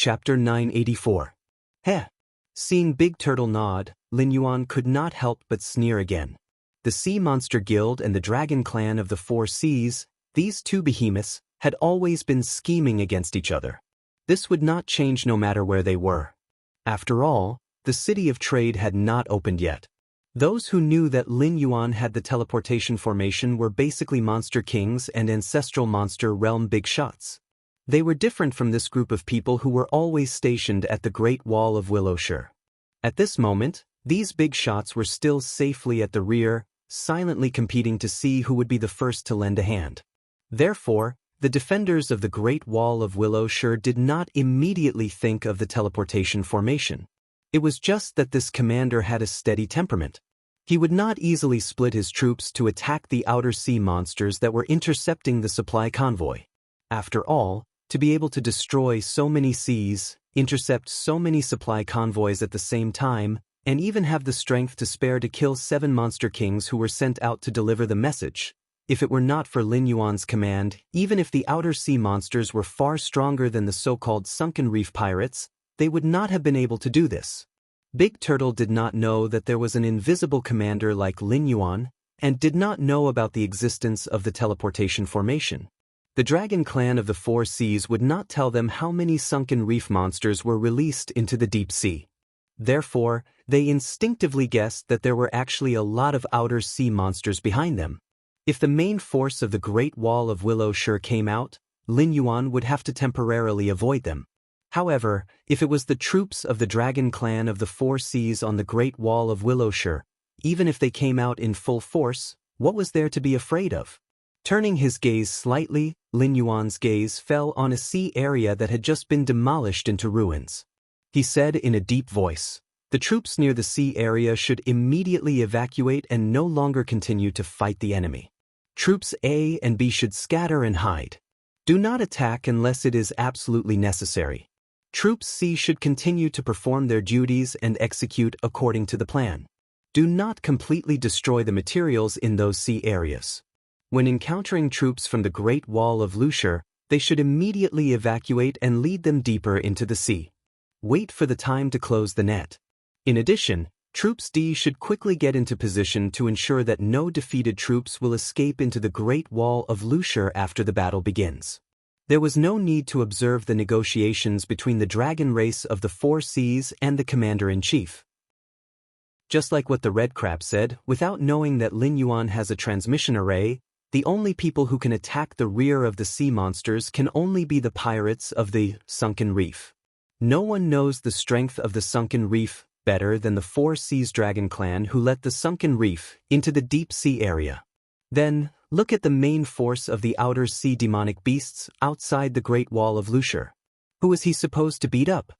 Chapter 984. Heh. Seeing Big Turtle nod, Lin Yuan could not help but sneer again. The Sea Monster Guild and the Dragon Clan of the Four Seas, these two behemoths, had always been scheming against each other. This would not change no matter where they were. After all, the City of Trade had not opened yet. Those who knew that Lin Yuan had the teleportation formation were basically monster kings and ancestral monster realm big shots. They were different from this group of people who were always stationed at the Great Wall of Willowshire. At this moment, these big shots were still safely at the rear, silently competing to see who would be the first to lend a hand. Therefore, the defenders of the Great Wall of Willowshire did not immediately think of the teleportation formation. It was just that this commander had a steady temperament. He would not easily split his troops to attack the outer sea monsters that were intercepting the supply convoy. After all, to be able to destroy so many seas, intercept so many supply convoys at the same time, and even have the strength to spare to kill 7 monster kings who were sent out to deliver the message. If it were not for Lin Yuan's command, even if the outer sea monsters were far stronger than the so-called sunken reef pirates, they would not have been able to do this. Big Turtle did not know that there was an invisible commander like Lin Yuan, and did not know about the existence of the teleportation formation. The Dragon Clan of the Four Seas would not tell them how many sunken reef monsters were released into the deep sea. Therefore, they instinctively guessed that there were actually a lot of outer sea monsters behind them. If the main force of the Great Wall of Willowshire came out, Lin Yuan would have to temporarily avoid them. However, if it was the troops of the Dragon Clan of the Four Seas on the Great Wall of Willowshire, even if they came out in full force, what was there to be afraid of? Turning his gaze slightly, Lin Yuan's gaze fell on a sea area that had just been demolished into ruins. He said in a deep voice, "The troops near the sea area should immediately evacuate and no longer continue to fight the enemy. Troops A and B should scatter and hide. Do not attack unless it is absolutely necessary. Troops C should continue to perform their duties and execute according to the plan. Do not completely destroy the materials in those sea areas. When encountering troops from the Great Wall of Willowshire, they should immediately evacuate and lead them deeper into the sea. Wait for the time to close the net. In addition, Troops D should quickly get into position to ensure that no defeated troops will escape into the Great Wall of Willowshire after the battle begins." There was no need to observe the negotiations between the dragon race of the Four Seas and the commander-in-chief. Just like what the Red Crab said, without knowing that Lin Yuan has a transmission array, the only people who can attack the rear of the sea monsters can only be the pirates of the Sunken Reef. No one knows the strength of the Sunken Reef better than the Four Seas Dragon Clan who let the Sunken Reef into the deep sea area. Then, look at the main force of the outer sea demonic beasts outside the Great Wall of Willowshire. Who is he supposed to beat up?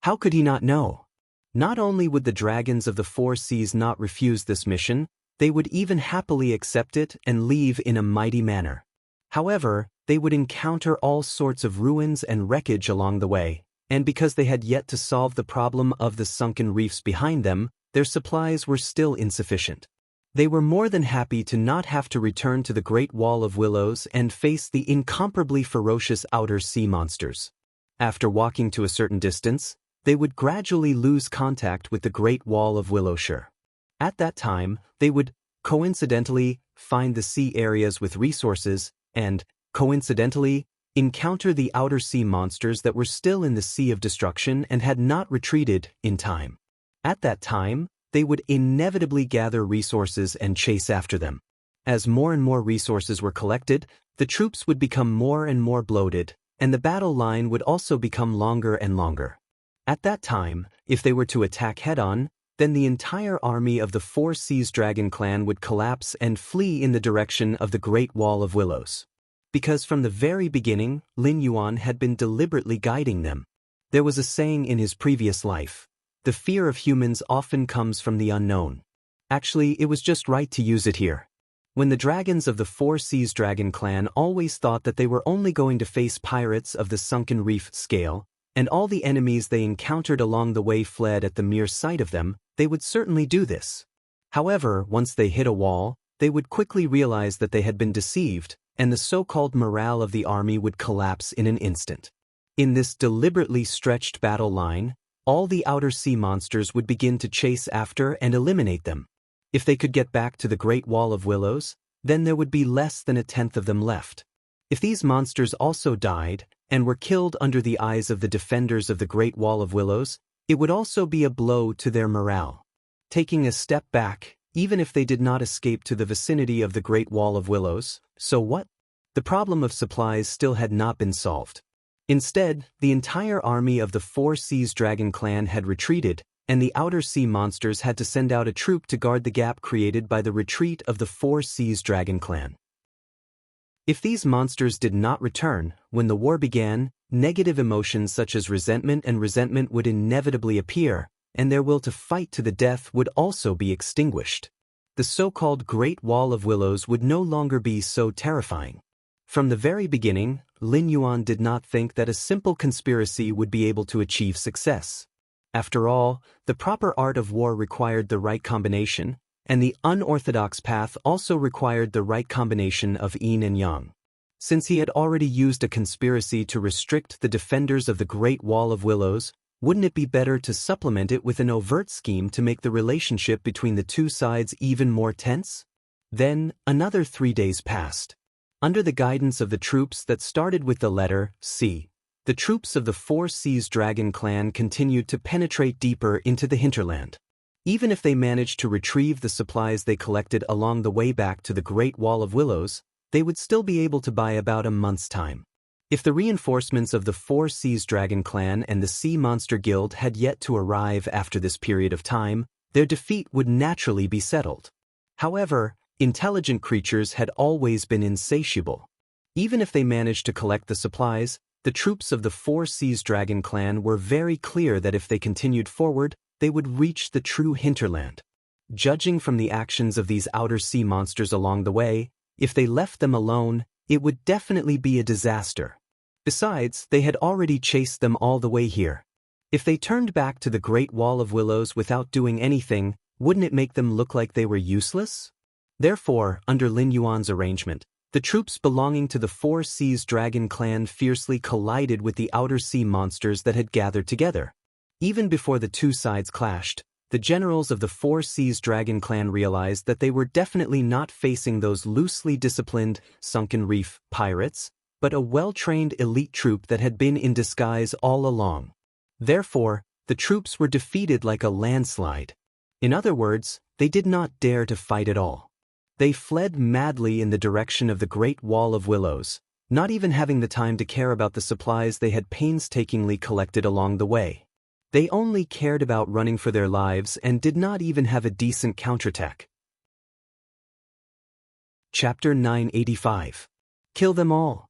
How could he not know? Not only would the dragons of the Four Seas not refuse this mission, they would even happily accept it and leave in a mighty manner. However, they would encounter all sorts of ruins and wreckage along the way, and because they had yet to solve the problem of the sunken reefs behind them, their supplies were still insufficient. They were more than happy to not have to return to the Great Wall of Willows and face the incomparably ferocious outer sea monsters. After walking to a certain distance, they would gradually lose contact with the Great Wall of Willowshire. At that time, they would, coincidentally, find the sea areas with resources and, coincidentally, encounter the outer sea monsters that were still in the Sea of Destruction and had not retreated in time. At that time, they would inevitably gather resources and chase after them. As more and more resources were collected, the troops would become more and more bloated, and the battle line would also become longer and longer. At that time, if they were to attack head-on, then the entire army of the Four Seas Dragon Clan would collapse and flee in the direction of the Great Wall of Willows. Because from the very beginning, Lin Yuan had been deliberately guiding them. There was a saying in his previous life, "The fear of humans often comes from the unknown." Actually, it was just right to use it here. When the dragons of the Four Seas Dragon Clan always thought that they were only going to face pirates of the Sunken Reef scale, and all the enemies they encountered along the way fled at the mere sight of them, they would certainly do this. However, once they hit a wall, they would quickly realize that they had been deceived, and the so-called morale of the army would collapse in an instant. In this deliberately stretched battle line, all the outer sea monsters would begin to chase after and eliminate them. If they could get back to the Great Wall of Willows, then there would be less than a tenth of them left. If these monsters also died, and were killed under the eyes of the defenders of the Great Wall of Willows, it would also be a blow to their morale. Taking a step back, even if they did not escape to the vicinity of the Great Wall of Willows, so what? The problem of supplies still had not been solved. Instead, the entire army of the Four Seas Dragon clan had retreated, and the outer sea monsters had to send out a troop to guard the gap created by the retreat of the Four Seas Dragon clan. If these monsters did not return, when the war began, negative emotions such as resentment would inevitably appear, and their will to fight to the death would also be extinguished. The so-called Great Wall of Willows would no longer be so terrifying. From the very beginning, Lin Yuan did not think that a simple conspiracy would be able to achieve success. After all, the proper art of war required the right combination, and the unorthodox path also required the right combination of yin and yang. Since he had already used a conspiracy to restrict the defenders of the Great Wall of Willows, wouldn't it be better to supplement it with an overt scheme to make the relationship between the two sides even more tense? Then, another 3 days passed. Under the guidance of the troops that started with the letter C, the troops of the Four Seas Dragon clan continued to penetrate deeper into the hinterland. Even if they managed to retrieve the supplies they collected along the way back to the Great Wall of Willows, they would still be able to buy about a month's time. If the reinforcements of the Four Seas Dragon clan and the Sea Monster Guild had yet to arrive after this period of time, their defeat would naturally be settled. However, intelligent creatures had always been insatiable. Even if they managed to collect the supplies, the troops of the Four Seas Dragon clan were very clear that if they continued forward, they would reach the true hinterland. Judging from the actions of these outer sea monsters along the way, if they left them alone, it would definitely be a disaster. Besides, they had already chased them all the way here. If they turned back to the Great Wall of Willows without doing anything, wouldn't it make them look like they were useless? Therefore, under Lin Yuan's arrangement, the troops belonging to the Four Seas Dragon clan fiercely collided with the outer sea monsters that had gathered together. Even before the two sides clashed, the generals of the Four Seas Dragon clan realized that they were definitely not facing those loosely disciplined, sunken reef pirates, but a well-trained elite troop that had been in disguise all along. Therefore, the troops were defeated like a landslide. In other words, they did not dare to fight at all. They fled madly in the direction of the Great Wall of Willows, not even having the time to care about the supplies they had painstakingly collected along the way. They only cared about running for their lives and did not even have a decent counterattack. Chapter 985. Kill them all.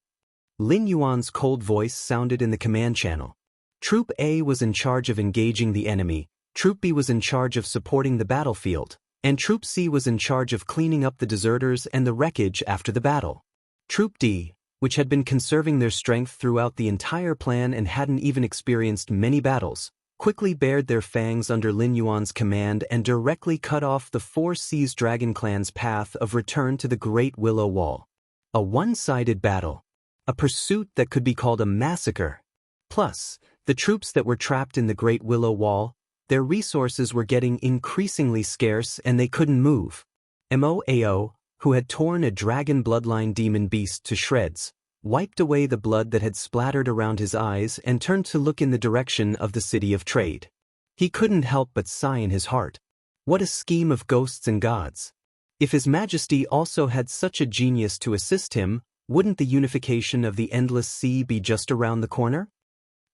Lin Yuan's cold voice sounded in the command channel. Troop A was in charge of engaging the enemy, Troop B was in charge of supporting the battlefield, and Troop C was in charge of cleaning up the deserters and the wreckage after the battle. Troop D, which had been conserving their strength throughout the entire plan and hadn't even experienced many battles, quickly bared their fangs under Lin Yuan's command and directly cut off the Four Seas Dragon clan's path of return to the Great Willow Wall. A one-sided battle. A pursuit that could be called a massacre. Plus, the troops that were trapped in the Great Willow Wall, their resources were getting increasingly scarce and they couldn't move. Mo, who had torn a dragon bloodline demon beast to shreds, wiped away the blood that had splattered around his eyes and turned to look in the direction of the City of Trade. He couldn't help but sigh in his heart. What a scheme of ghosts and gods. If His Majesty also had such a genius to assist him, wouldn't the unification of the endless sea be just around the corner?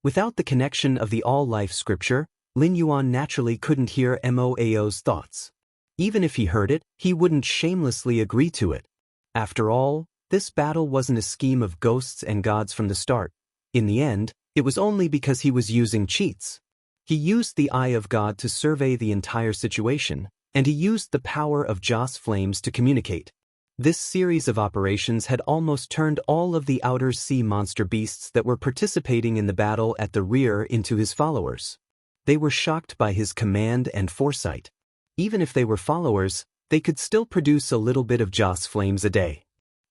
Without the connection of the all-life scripture, Lin Yuan naturally couldn't hear Mo's thoughts. Even if he heard it, he wouldn't shamelessly agree to it. After all, this battle wasn't a scheme of ghosts and gods from the start. In the end, it was only because he was using cheats. He used the Eye of God to survey the entire situation, and he used the power of Joss flames to communicate. This series of operations had almost turned all of the outer sea monster beasts that were participating in the battle at the rear into his followers. They were shocked by his command and foresight. Even if they were followers, they could still produce a little bit of Joss flames a day.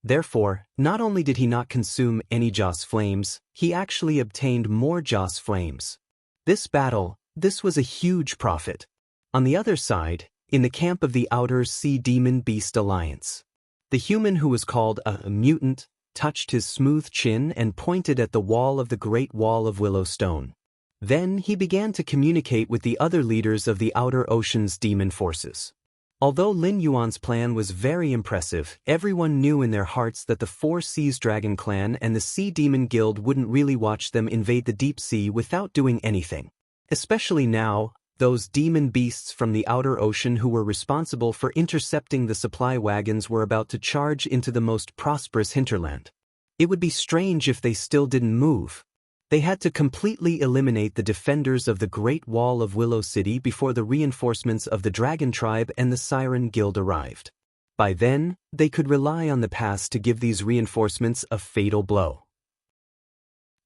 Therefore, not only did he not consume any Joss flames, he actually obtained more Joss flames. This was a huge profit. On the other side, in the camp of the Outer Sea Demon Beast Alliance, the human who was called a mutant touched his smooth chin and pointed at the wall of the Great Wall of Willow Stone. Then he began to communicate with the other leaders of the Outer Ocean's demon forces. Although Lin Yuan's plan was very impressive, everyone knew in their hearts that the Four Seas Dragon Clan and the Sea Demon Guild wouldn't really watch them invade the deep sea without doing anything. Especially now, those demon beasts from the outer ocean who were responsible for intercepting the supply wagons were about to charge into the most prosperous hinterland. It would be strange if they still didn't move. They had to completely eliminate the defenders of the Great Wall of Willow City before the reinforcements of the Dragon Tribe and the Siren Guild arrived. By then, they could rely on the past to give these reinforcements a fatal blow.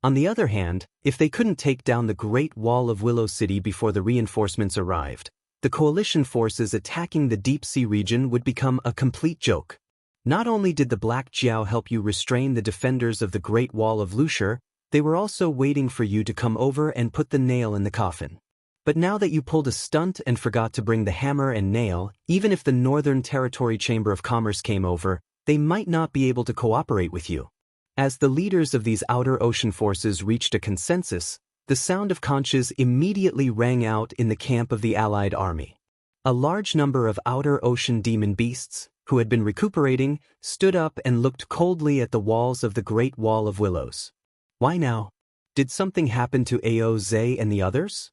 On the other hand, if they couldn't take down the Great Wall of Willow City before the reinforcements arrived, the coalition forces attacking the deep sea region would become a complete joke. Not only did the Black Jiao help you restrain the defenders of the Great Wall of Lushur, they were also waiting for you to come over and put the nail in the coffin. But now that you pulled a stunt and forgot to bring the hammer and nail, even if the Northern Territory Chamber of Commerce came over, they might not be able to cooperate with you. As the leaders of these outer ocean forces reached a consensus, the sound of conches immediately rang out in the camp of the Allied army. A large number of outer ocean demon beasts, who had been recuperating, stood up and looked coldly at the walls of the Great Wall of Willows. Why now? Did something happen to Ao Zhe and the others?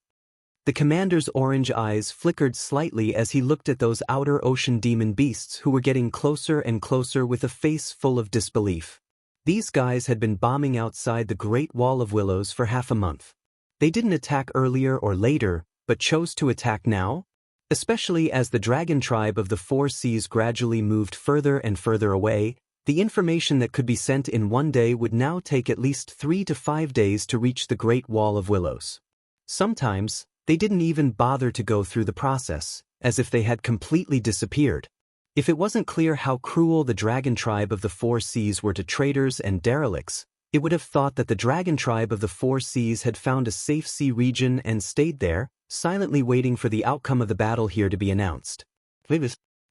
The commander's orange eyes flickered slightly as he looked at those outer ocean demon beasts who were getting closer and closer with a face full of disbelief. These guys had been bombing outside the Great Wall of Willows for half a month. They didn't attack earlier or later, but chose to attack now? Especially as the Dragon Tribe of the Four Seas gradually moved further and further away, the information that could be sent in one day would now take at least 3 to 5 days to reach the Great Wall of Willows. Sometimes, they didn't even bother to go through the process, as if they had completely disappeared. If it wasn't clear how cruel the Dragon Tribe of the Four Seas were to traders and derelicts, it would have thought that the Dragon Tribe of the Four Seas had found a safe sea region and stayed there, silently waiting for the outcome of the battle here to be announced.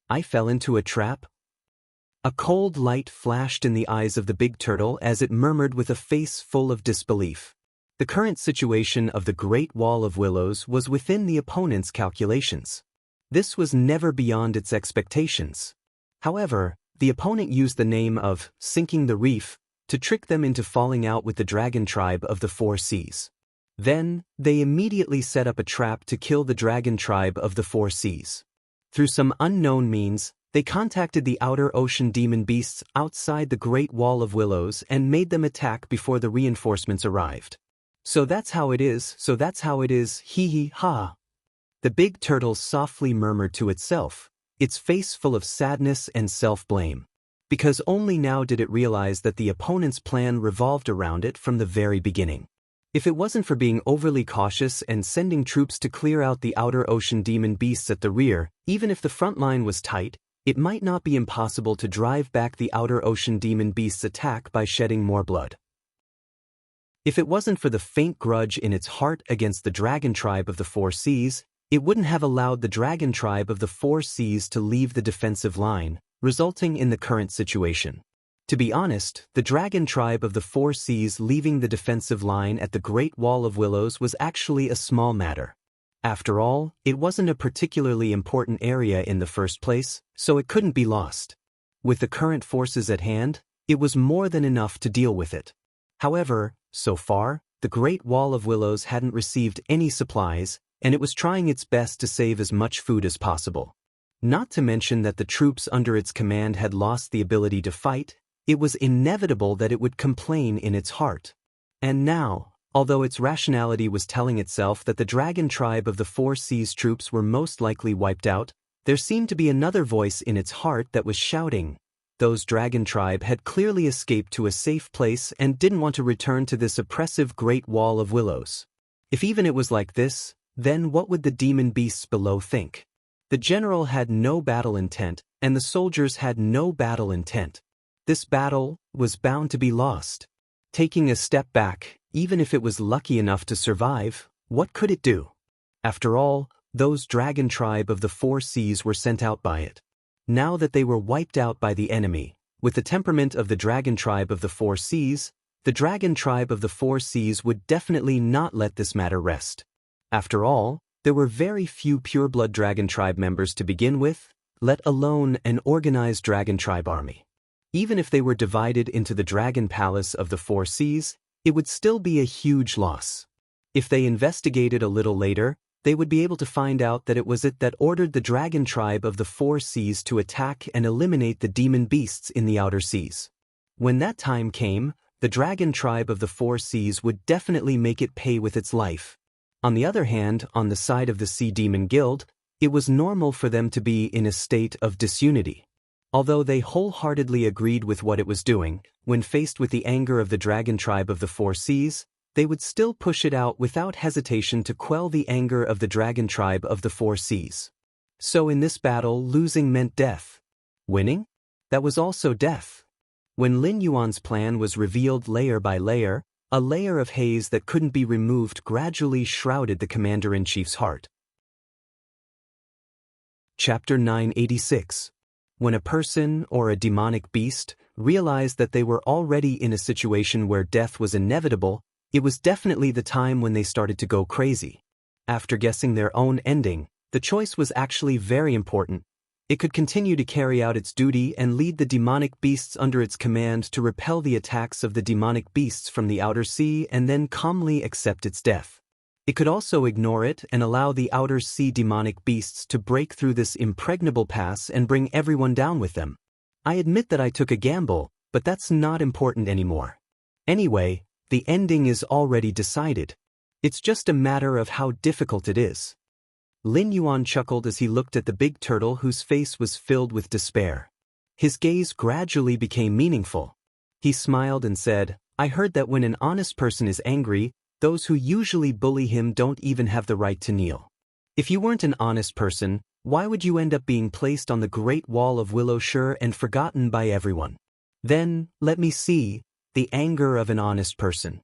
I fell into a trap? A cold light flashed in the eyes of the big turtle as it murmured with a face full of disbelief. The current situation of the Great Wall of Willows was within the opponent's calculations. This was never beyond its expectations. However, the opponent used the name of sinking the reef to trick them into falling out with the Dragon Tribe of the Four Seas. Then, they immediately set up a trap to kill the Dragon Tribe of the Four Seas. Through some unknown means, they contacted the outer ocean demon beasts outside the Great Wall of Willows and made them attack before the reinforcements arrived. So that's how it is, hee hee ha. The big turtle softly murmured to itself, its face full of sadness and self-blame. Because only now did it realize that the opponent's plan revolved around it from the very beginning. If it wasn't for being overly cautious and sending troops to clear out the outer ocean demon beasts at the rear, even if the front line was tight, it might not be impossible to drive back the outer ocean demon beast's attack by shedding more blood. If it wasn't for the faint grudge in its heart against the Dragon Tribe of the Four Seas, it wouldn't have allowed the Dragon Tribe of the Four Seas to leave the defensive line, resulting in the current situation. To be honest, the Dragon Tribe of the Four Seas leaving the defensive line at the Great Wall of Willows was actually a small matter. After all, it wasn't a particularly important area in the first place, so it couldn't be lost. With the current forces at hand, it was more than enough to deal with it. However, so far, the Great Wall of Willows hadn't received any supplies, and it was trying its best to save as much food as possible. Not to mention that the troops under its command had lost the ability to fight, it was inevitable that it would complain in its heart. And now, although its rationality was telling itself that the Dragon Tribe of the Four Seas troops were most likely wiped out, there seemed to be another voice in its heart that was shouting. Those Dragon Tribe had clearly escaped to a safe place and didn't want to return to this oppressive Great Wall of Willows. If even it was like this, then what would the demon beasts below think? The general had no battle intent, and the soldiers had no battle intent. This battle was bound to be lost. Taking a step back, even if it was lucky enough to survive, what could it do? After all, those dragon tribe of the four seas were sent out by it. Now that they were wiped out by the enemy, with the temperament of the dragon tribe of the four seas, the dragon tribe of the four seas would definitely not let this matter rest. After all, there were very few pureblood dragon tribe members to begin with, let alone an organized dragon tribe army. Even if they were divided into the dragon palace of the four seas, it would still be a huge loss. If they investigated a little later, they would be able to find out that it was it that ordered the dragon tribe of the four seas to attack and eliminate the demon beasts in the outer seas. When that time came, the dragon tribe of the four seas would definitely make it pay with its life. On the other hand, on the side of the Sea Demon Guild, it was normal for them to be in a state of disunity. Although they wholeheartedly agreed with what it was doing, when faced with the anger of the dragon tribe of the four seas, they would still push it out without hesitation to quell the anger of the dragon tribe of the four seas. So in this battle, losing meant death. Winning? That was also death. When Lin Yuan's plan was revealed layer by layer, a layer of haze that couldn't be removed gradually shrouded the commander-in-chief's heart. Chapter 986. When a person or a demonic beast realized that they were already in a situation where death was inevitable, it was definitely the time when they started to go crazy. After guessing their own ending, the choice was actually very important. It could continue to carry out its duty and lead the demonic beasts under its command to repel the attacks of the demonic beasts from the outer sea and then calmly accept its death. It could also ignore it and allow the outer sea demonic beasts to break through this impregnable pass and bring everyone down with them. I admit that I took a gamble, but that's not important anymore. Anyway, the ending is already decided. It's just a matter of how difficult it is. Lin Yuan chuckled as he looked at the big turtle whose face was filled with despair. His gaze gradually became meaningful. He smiled and said, "I heard that when an honest person is angry, those who usually bully him don't even have the right to kneel. If you weren't an honest person, why would you end up being placed on the Great Wall of Willowshire and forgotten by everyone? Then, let me see, the anger of an honest person."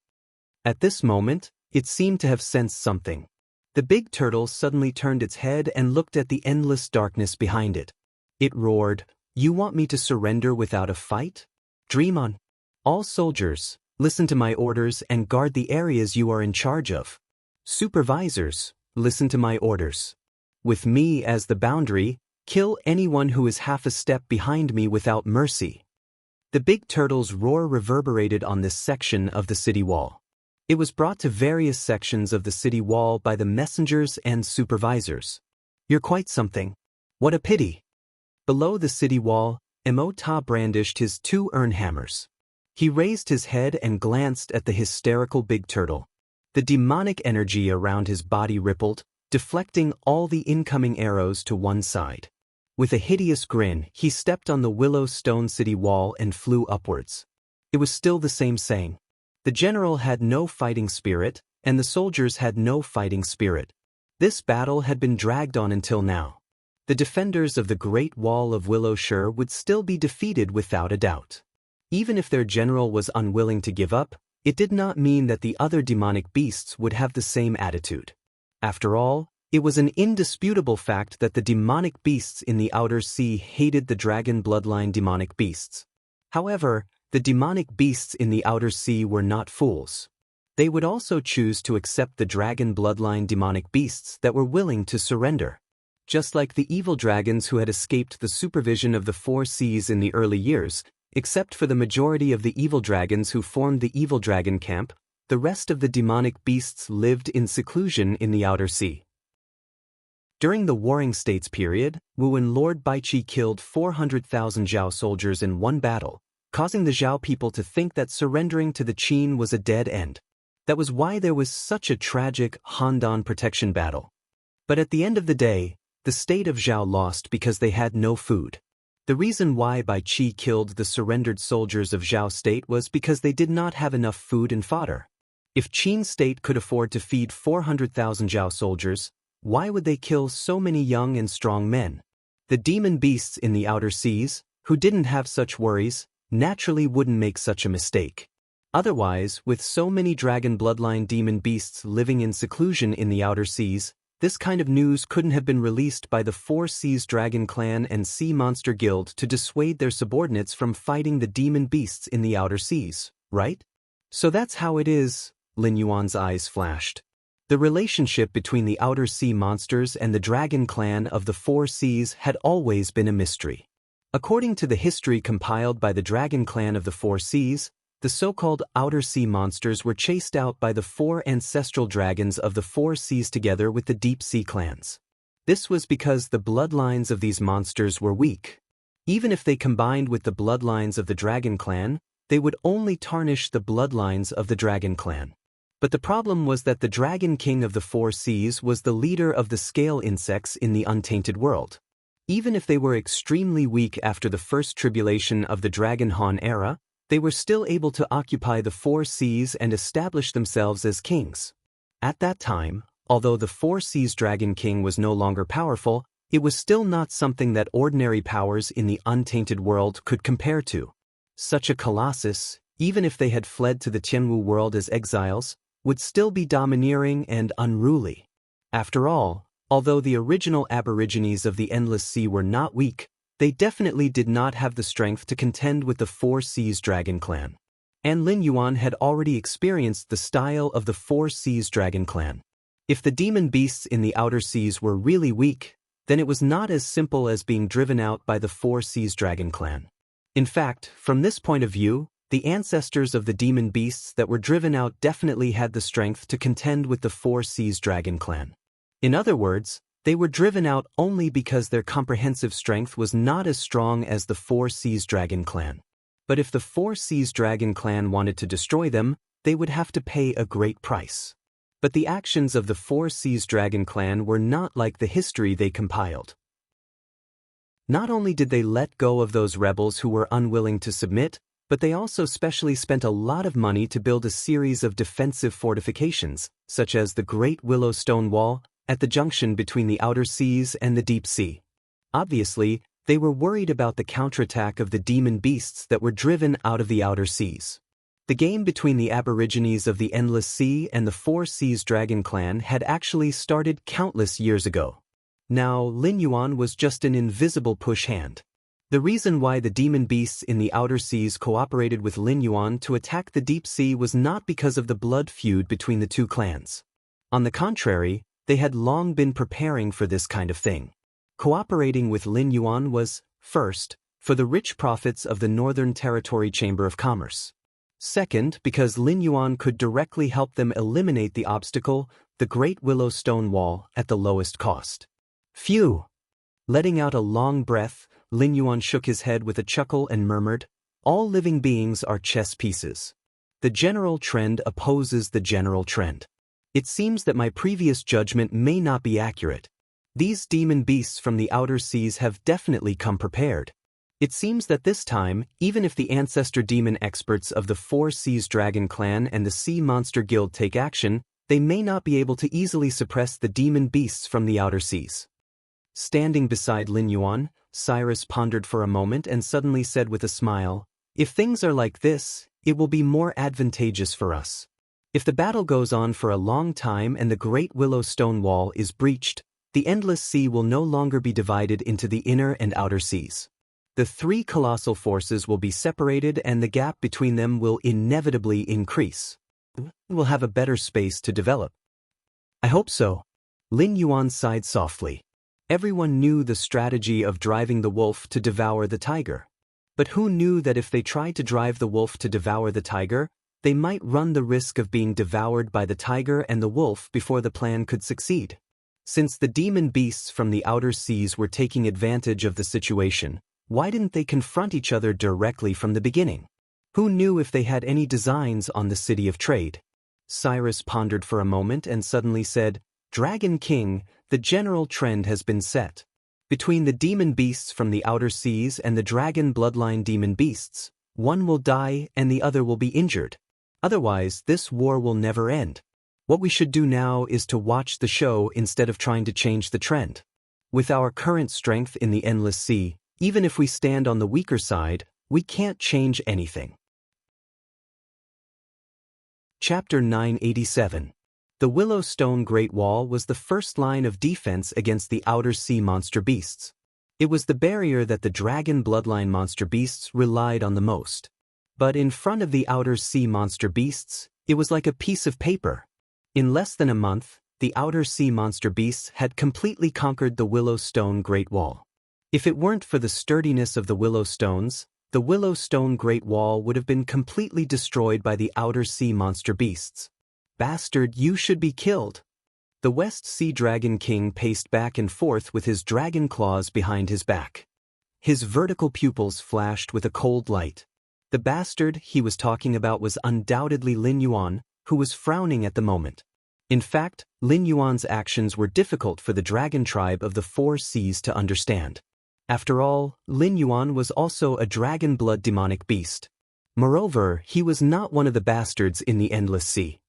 At this moment, it seemed to have sensed something. The big turtle suddenly turned its head and looked at the endless darkness behind it. It roared, "You want me to surrender without a fight? Dream on. All soldiers, listen to my orders and guard the areas you are in charge of. Supervisors, listen to my orders. With me as the boundary, kill anyone who is half a step behind me without mercy." The big turtle's roar reverberated on this section of the city wall. It was brought to various sections of the city wall by the messengers and supervisors. "You're quite something. What a pity." Below the city wall, Amoeba brandished his two urn hammers. He raised his head and glanced at the hysterical big turtle. The demonic energy around his body rippled, deflecting all the incoming arrows to one side. With a hideous grin, he stepped on the willow stone city wall and flew upwards. It was still the same saying. The general had no fighting spirit, and the soldiers had no fighting spirit. This battle had been dragged on until now. The defenders of the Great Wall of Willowshire would still be defeated without a doubt. Even if their general was unwilling to give up, it did not mean that the other demonic beasts would have the same attitude. After all, it was an indisputable fact that the demonic beasts in the outer sea hated the dragon bloodline demonic beasts. However, the demonic beasts in the outer sea were not fools. They would also choose to accept the dragon bloodline demonic beasts that were willing to surrender. Just like the evil dragons who had escaped the supervision of the four seas in the early years, except for the majority of the evil dragons who formed the evil dragon camp, the rest of the demonic beasts lived in seclusion in the outer sea. During the Warring States period, Wu and Lord Baichi killed 400,000 Zhao soldiers in one battle, causing the Zhao people to think that surrendering to the Qin was a dead end. That was why there was such a tragic Handan protection battle. But at the end of the day, the state of Zhao lost because they had no food. The reason why Baichi killed the surrendered soldiers of Zhao state was because they did not have enough food and fodder. If Qin state could afford to feed 400,000 Zhao soldiers, why would they kill so many young and strong men? The demon beasts in the outer seas, who didn't have such worries, naturally wouldn't make such a mistake. Otherwise, with so many dragon bloodline demon beasts living in seclusion in the outer seas, this kind of news couldn't have been released by the Four Seas Dragon Clan and Sea Monster Guild to dissuade their subordinates from fighting the demon beasts in the outer seas, right? So that's how it is, Lin Yuan's eyes flashed. The relationship between the outer sea monsters and the dragon clan of the Four Seas had always been a mystery. According to the history compiled by the dragon clan of the Four Seas, the so-called outer sea monsters were chased out by the four ancestral dragons of the Four Seas together with the deep sea clans. This was because the bloodlines of these monsters were weak. Even if they combined with the bloodlines of the dragon clan, they would only tarnish the bloodlines of the dragon clan. But the problem was that the dragon king of the Four Seas was the leader of the scale insects in the untainted world. Even if they were extremely weak after the first tribulation of the Dragon Han era, they were still able to occupy the Four Seas and establish themselves as kings. At that time, although the Four Seas Dragon King was no longer powerful, it was still not something that ordinary powers in the untainted world could compare to. Such a colossus, even if they had fled to the Tianwu world as exiles, would still be domineering and unruly. After all, although the original aborigines of the Endless Sea were not weak, they definitely did not have the strength to contend with the Four Seas Dragon Clan. And Lin Yuan had already experienced the style of the Four Seas Dragon Clan. If the demon beasts in the outer seas were really weak, then it was not as simple as being driven out by the Four Seas Dragon Clan. In fact, from this point of view, the ancestors of the demon beasts that were driven out definitely had the strength to contend with the Four Seas Dragon Clan. In other words, they were driven out only because their comprehensive strength was not as strong as the Four Seas Dragon Clan. But if the Four Seas Dragon Clan wanted to destroy them, they would have to pay a great price. But the actions of the Four Seas Dragon Clan were not like the history they compiled. Not only did they let go of those rebels who were unwilling to submit, but they also specially spent a lot of money to build a series of defensive fortifications, such as the Great Willow Stone Wall, at the junction between the outer seas and the deep sea. Obviously, they were worried about the counterattack of the demon beasts that were driven out of the outer seas. The game between the aborigines of the Endless Sea and the Four Seas Dragon Clan had actually started countless years ago. Now, Lin Yuan was just an invisible push hand. The reason why the demon beasts in the outer seas cooperated with Lin Yuan to attack the deep sea was not because of the blood feud between the two clans. On the contrary, they had long been preparing for this kind of thing. Cooperating with Lin Yuan was, first, for the rich profits of the Northern Territory Chamber of Commerce. Second, because Lin Yuan could directly help them eliminate the obstacle, the Great Willow Stone Wall, at the lowest cost. Phew! Letting out a long breath, Lin Yuan shook his head with a chuckle and murmured, "All living beings are chess pieces. The general trend opposes the general trend. It seems that my previous judgment may not be accurate. These demon beasts from the outer seas have definitely come prepared. It seems that this time, even if the ancestor demon experts of the Four Seas Dragon Clan and the Sea Monster Guild take action, they may not be able to easily suppress the demon beasts from the outer seas." Standing beside Lin Yuan, Cyrus pondered for a moment and suddenly said with a smile, "If things are like this, it will be more advantageous for us. If the battle goes on for a long time and the Great Willow Stone Wall is breached, the Endless Sea will no longer be divided into the inner and outer seas. The three colossal forces will be separated and the gap between them will inevitably increase. We'll have a better space to develop." "I hope so." Lin Yuan sighed softly. Everyone knew the strategy of driving the wolf to devour the tiger. But who knew that if they tried to drive the wolf to devour the tiger, they might run the risk of being devoured by the tiger and the wolf before the plan could succeed? Since the demon beasts from the outer seas were taking advantage of the situation, why didn't they confront each other directly from the beginning? Who knew if they had any designs on the city of trade? Cyrus pondered for a moment and suddenly said, "Dragon King, the general trend has been set. Between the demon beasts from the outer seas and the dragon bloodline demon beasts, one will die and the other will be injured. Otherwise, this war will never end. What we should do now is to watch the show instead of trying to change the trend. With our current strength in the Endless Sea, even if we stand on the weaker side, We can't change anything. Chapter 987. The Willow Stone Great Wall was the first line of defense against the outer sea monster beasts. It was the barrier that the dragon bloodline monster beasts relied on the most. But in front of the outer sea monster beasts, it was like a piece of paper. In less than a month, the outer sea monster beasts had completely conquered the Willow Stone Great Wall. If it weren't for the sturdiness of the willow stones, the Willow Stone Great Wall would have been completely destroyed by the outer sea monster beasts. Bastard, you should be killed. The West Sea Dragon King paced back and forth with his dragon claws behind his back. His vertical pupils flashed with a cold light. The bastard he was talking about was undoubtedly Lin Yuan, who was frowning at the moment. In fact, Lin Yuan's actions were difficult for the dragon tribe of the Four Seas to understand. After all, Lin Yuan was also a dragon blood demonic beast. Moreover, he was not one of the bastards in the Endless Sea.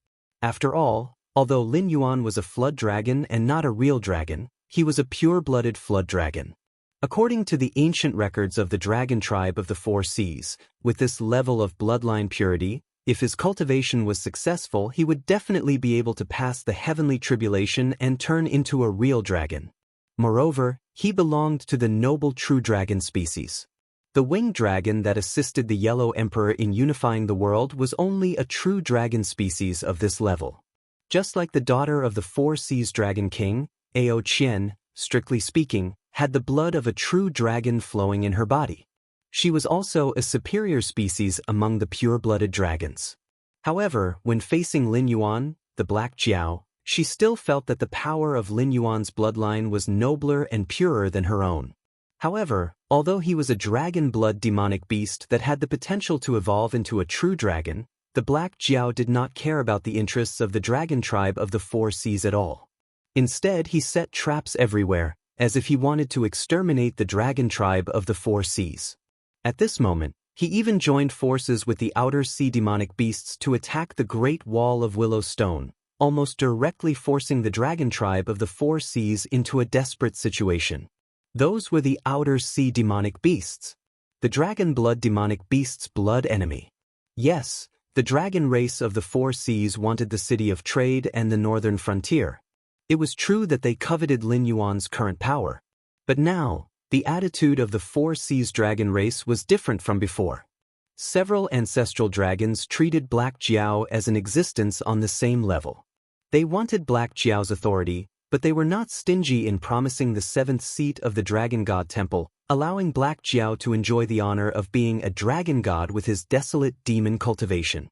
After all, although Lin Yuan was a flood dragon and not a real dragon, he was a pure-blooded flood dragon. According to the ancient records of the dragon tribe of the Four Seas, with this level of bloodline purity, if his cultivation was successful, he would definitely be able to pass the heavenly tribulation and turn into a real dragon. Moreover, he belonged to the noble true dragon species. The winged dragon that assisted the Yellow Emperor in unifying the world was only a true dragon species of this level. Just like the daughter of the Four Seas Dragon King, Ao Qian, strictly speaking, had the blood of a true dragon flowing in her body. She was also a superior species among the pure-blooded dragons. However, when facing Lin Yuan, the Black Jiao, she still felt that the power of Lin Yuan's bloodline was nobler and purer than her own. However, although he was a dragon blood demonic beast that had the potential to evolve into a true dragon, the Black Jiao did not care about the interests of the dragon tribe of the Four Seas at all. Instead, he set traps everywhere, as if he wanted to exterminate the dragon tribe of the Four Seas. At this moment, he even joined forces with the outer sea demonic beasts to attack the Great Wall of Willow Stone, almost directly forcing the dragon tribe of the Four Seas into a desperate situation. Those were the outer sea demonic beasts. The dragon blood demonic beasts' blood enemy. Yes, the dragon race of the Four Seas wanted the city of trade and the northern frontier. It was true that they coveted Lin Yuan's current power. But now, the attitude of the Four Seas dragon race was different from before. Several ancestral dragons treated Black Jiao as an existence on the same level. They wanted Black Jiao's authority, but they were not stingy in promising the seventh seat of the Dragon God Temple, allowing Black Jiao to enjoy the honor of being a dragon god with his desolate demon cultivation.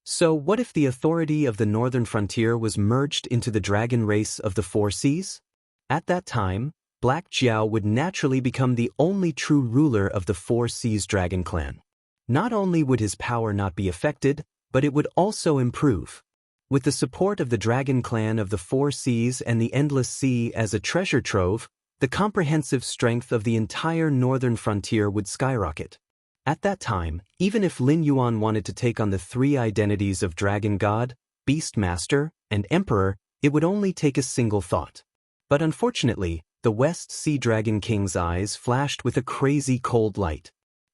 So what if the authority of the northern frontier was merged into the dragon race of the Four Seas? At that time, Black Jiao would naturally become the only true ruler of the Four Seas dragon clan. Not only would his power not be affected, but it would also improve. With the support of the dragon clan of the Four Seas and the Endless Sea as a treasure trove, the comprehensive strength of the entire northern frontier would skyrocket. At that time, even if Lin Yuan wanted to take on the three identities of Dragon God, Beast Master, and Emperor, it would only take a single thought. But unfortunately, the West Sea Dragon King's eyes flashed with a crazy cold light.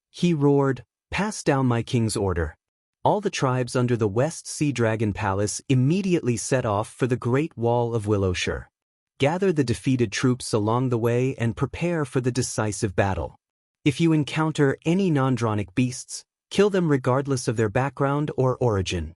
He roared, "Pass down my king's order." All the tribes under the West Sea Dragon Palace immediately set off for the Great Wall of Willowshire. Gather the defeated troops along the way and prepare for the decisive battle. If you encounter any non-dronic beasts, kill them regardless of their background or origin.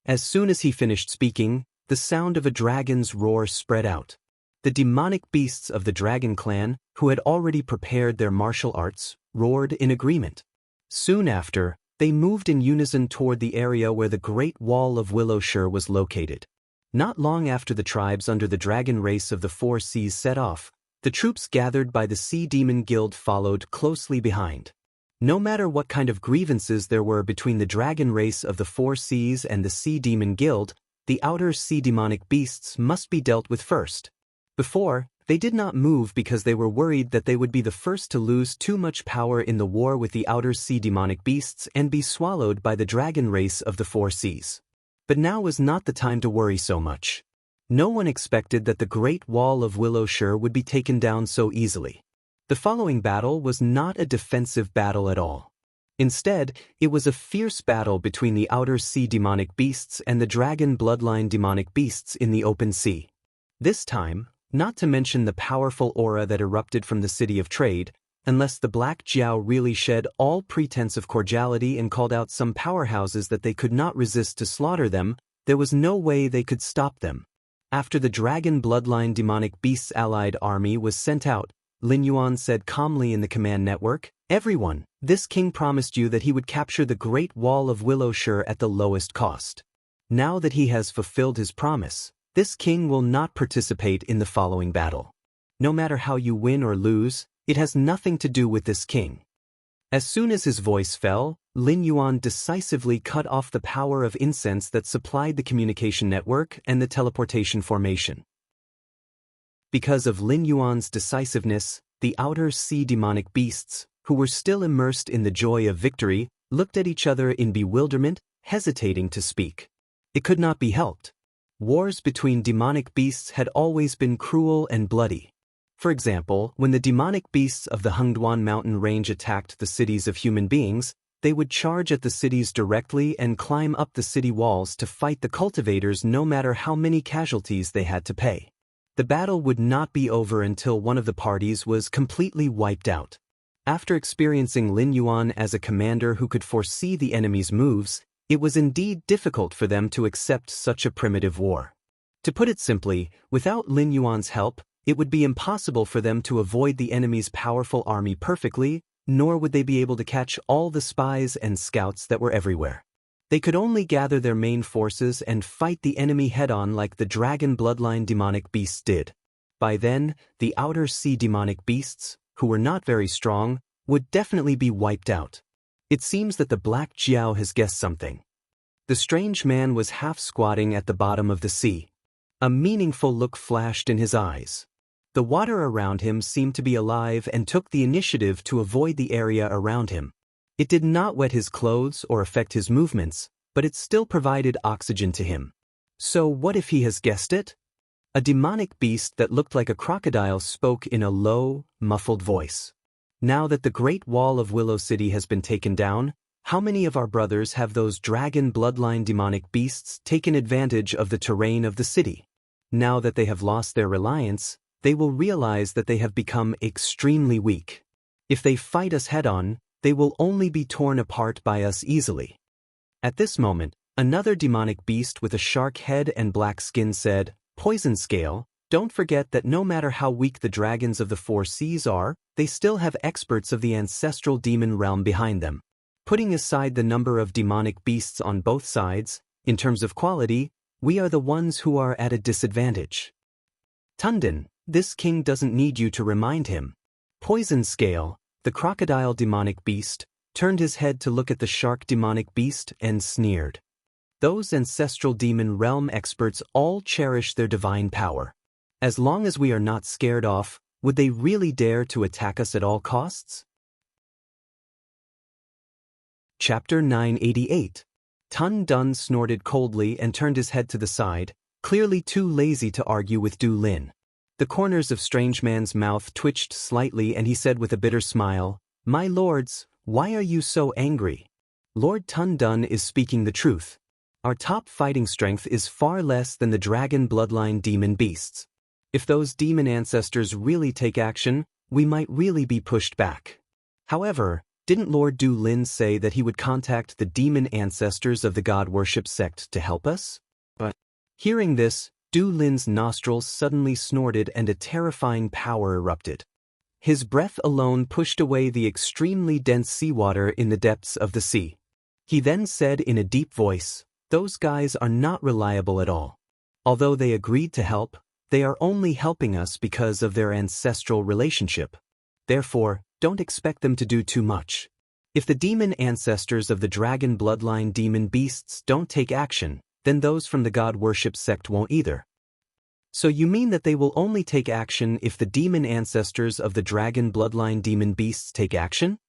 As soon as he finished speaking, the sound of a dragon's roar spread out. The demonic beasts of the dragon clan, who had already prepared their martial arts, roared in agreement. Soon after, they moved in unison toward the area where the Great Wall of Willowshire was located. Not long after the tribes under the dragon race of the Four Seas set off, the troops gathered by the Sea Demon Guild followed closely behind. No matter what kind of grievances there were between the dragon race of the Four Seas and the Sea Demon Guild, the outer sea demonic beasts must be dealt with first. Before, they did not move because they were worried that they would be the first to lose too much power in the war with the outer sea demonic beasts and be swallowed by the dragon race of the Four Seas. But now was not the time to worry so much. No one expected that the Great Wall of Willowshire would be taken down so easily. The following battle was not a defensive battle at all. Instead, it was a fierce battle between the outer sea demonic beasts and the dragon bloodline demonic beasts in the open sea. This time, not to mention the powerful aura that erupted from the city of trade, unless the Black Jiao really shed all pretense of cordiality and called out some powerhouses that they could not resist to slaughter them, there was no way they could stop them. After the dragon bloodline demonic beasts allied army was sent out, Lin Yuan said calmly in the command network, "Everyone, this king promised you that he would capture the Great Wall of Willowshire at the lowest cost. Now that he has fulfilled his promise, this king will not participate in the following battle. No matter how you win or lose, it has nothing to do with this king." As soon as his voice fell, Lin Yuan decisively cut off the power of incense that supplied the communication network and the teleportation formation. Because of Lin Yuan's decisiveness, the outer sea demonic beasts, who were still immersed in the joy of victory, looked at each other in bewilderment, hesitating to speak. It could not be helped. Wars between demonic beasts had always been cruel and bloody. For example, when the demonic beasts of the Hengduan mountain range attacked the cities of human beings, they would charge at the cities directly and climb up the city walls to fight the cultivators no matter how many casualties they had to pay. The battle would not be over until one of the parties was completely wiped out. After experiencing Lin Yuan as a commander who could foresee the enemy's moves, it was indeed difficult for them to accept such a primitive war. To put it simply, without Lin Yuan's help, it would be impossible for them to avoid the enemy's powerful army perfectly, nor would they be able to catch all the spies and scouts that were everywhere. They could only gather their main forces and fight the enemy head-on like the dragon bloodline demonic beasts did. By then, the outer sea demonic beasts, who were not very strong, would definitely be wiped out. It seems that the Black Jiao has guessed something. The strange man was half squatting at the bottom of the sea. A meaningful look flashed in his eyes. The water around him seemed to be alive and took the initiative to avoid the area around him. It did not wet his clothes or affect his movements, but it still provided oxygen to him. So what if he has guessed it? A demonic beast that looked like a crocodile spoke in a low, muffled voice. "Now that the Great Wall of Willow City has been taken down, how many of our brothers have those dragon bloodline demonic beasts taken advantage of the terrain of the city? Now that they have lost their reliance, they will realize that they have become extremely weak. If they fight us head-on, they will only be torn apart by us easily." At this moment, another demonic beast with a shark head and black skin said, "Poison Scale, don't forget that no matter how weak the dragons of the four seas are, they still have experts of the ancestral demon realm behind them. Putting aside the number of demonic beasts on both sides, in terms of quality, we are the ones who are at a disadvantage. Tundan, this king doesn't need you to remind him." Poison Scale, the crocodile demonic beast, turned his head to look at the shark demonic beast and sneered. "Those ancestral demon realm experts all cherish their divine power. As long as we are not scared off, would they really dare to attack us at all costs?" Chapter 988. Tun Dun snorted coldly and turned his head to the side, clearly too lazy to argue with Du Lin. The corners of Strange Man's mouth twitched slightly and he said with a bitter smile, "My lords, why are you so angry? Lord Tun Dun is speaking the truth. Our top fighting strength is far less than the dragon bloodline demon beasts. If those demon ancestors really take action, we might really be pushed back. However, didn't Lord Du Lin say that he would contact the demon ancestors of the god worship sect to help us?" But hearing this, Du Lin's nostrils suddenly snorted and a terrifying power erupted. His breath alone pushed away the extremely dense seawater in the depths of the sea. He then said in a deep voice, "Those guys are not reliable at all. Although they agreed to help, they are only helping us because of their ancestral relationship. Therefore, don't expect them to do too much. If the demon ancestors of the dragon bloodline demon beasts don't take action, then those from the god worship sect won't either." "So you mean that they will only take action if the demon ancestors of the dragon bloodline demon beasts take action?"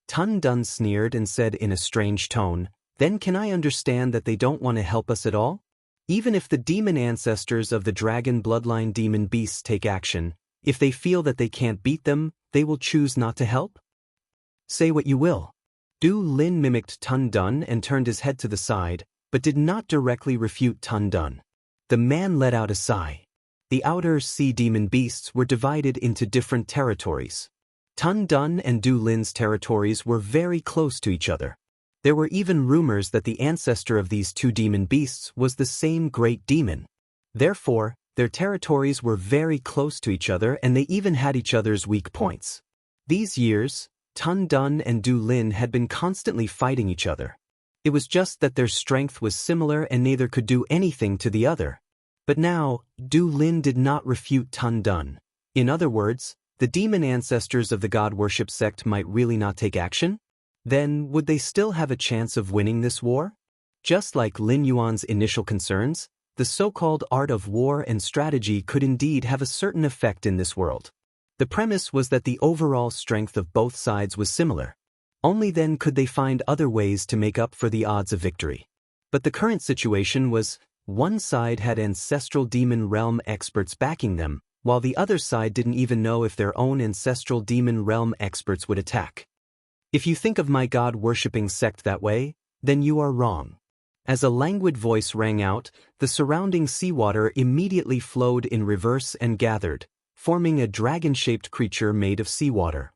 Tun Dun sneered and said in a strange tone, "Then can I understand that they don't want to help us at all? Even if the demon ancestors of the dragon bloodline demon beasts take action, if they feel that they can't beat them, they will choose not to help? Say what you will. Du Lin mimicked Tun Dun and turned his head to the side, but did not directly refute Tun Dun. The man let out a sigh. The outer sea demon beasts were divided into different territories. Tun Dun and Du Lin's territories were very close to each other. There were even rumors that the ancestor of these two demon beasts was the same great demon. Therefore, their territories were very close to each other and they even had each other's weak points. These years, Tun Dun and Du Lin had been constantly fighting each other. It was just that their strength was similar and neither could do anything to the other. But now, Du Lin did not refute Tun Dun. In other words, the demon ancestors of the god worship sect might really not take action? Then, would they still have a chance of winning this war? Just like Lin Yuan's initial concerns, the so-called art of war and strategy could indeed have a certain effect in this world. The premise was that the overall strength of both sides was similar. Only then could they find other ways to make up for the odds of victory. But the current situation was, one side had ancestral demon realm experts backing them, while the other side didn't even know if their own ancestral demon realm experts would attack. If you think of my god-worshipping sect that way, then you are wrong. As a languid voice rang out, the surrounding seawater immediately flowed in reverse and gathered, forming a dragon-shaped creature made of seawater.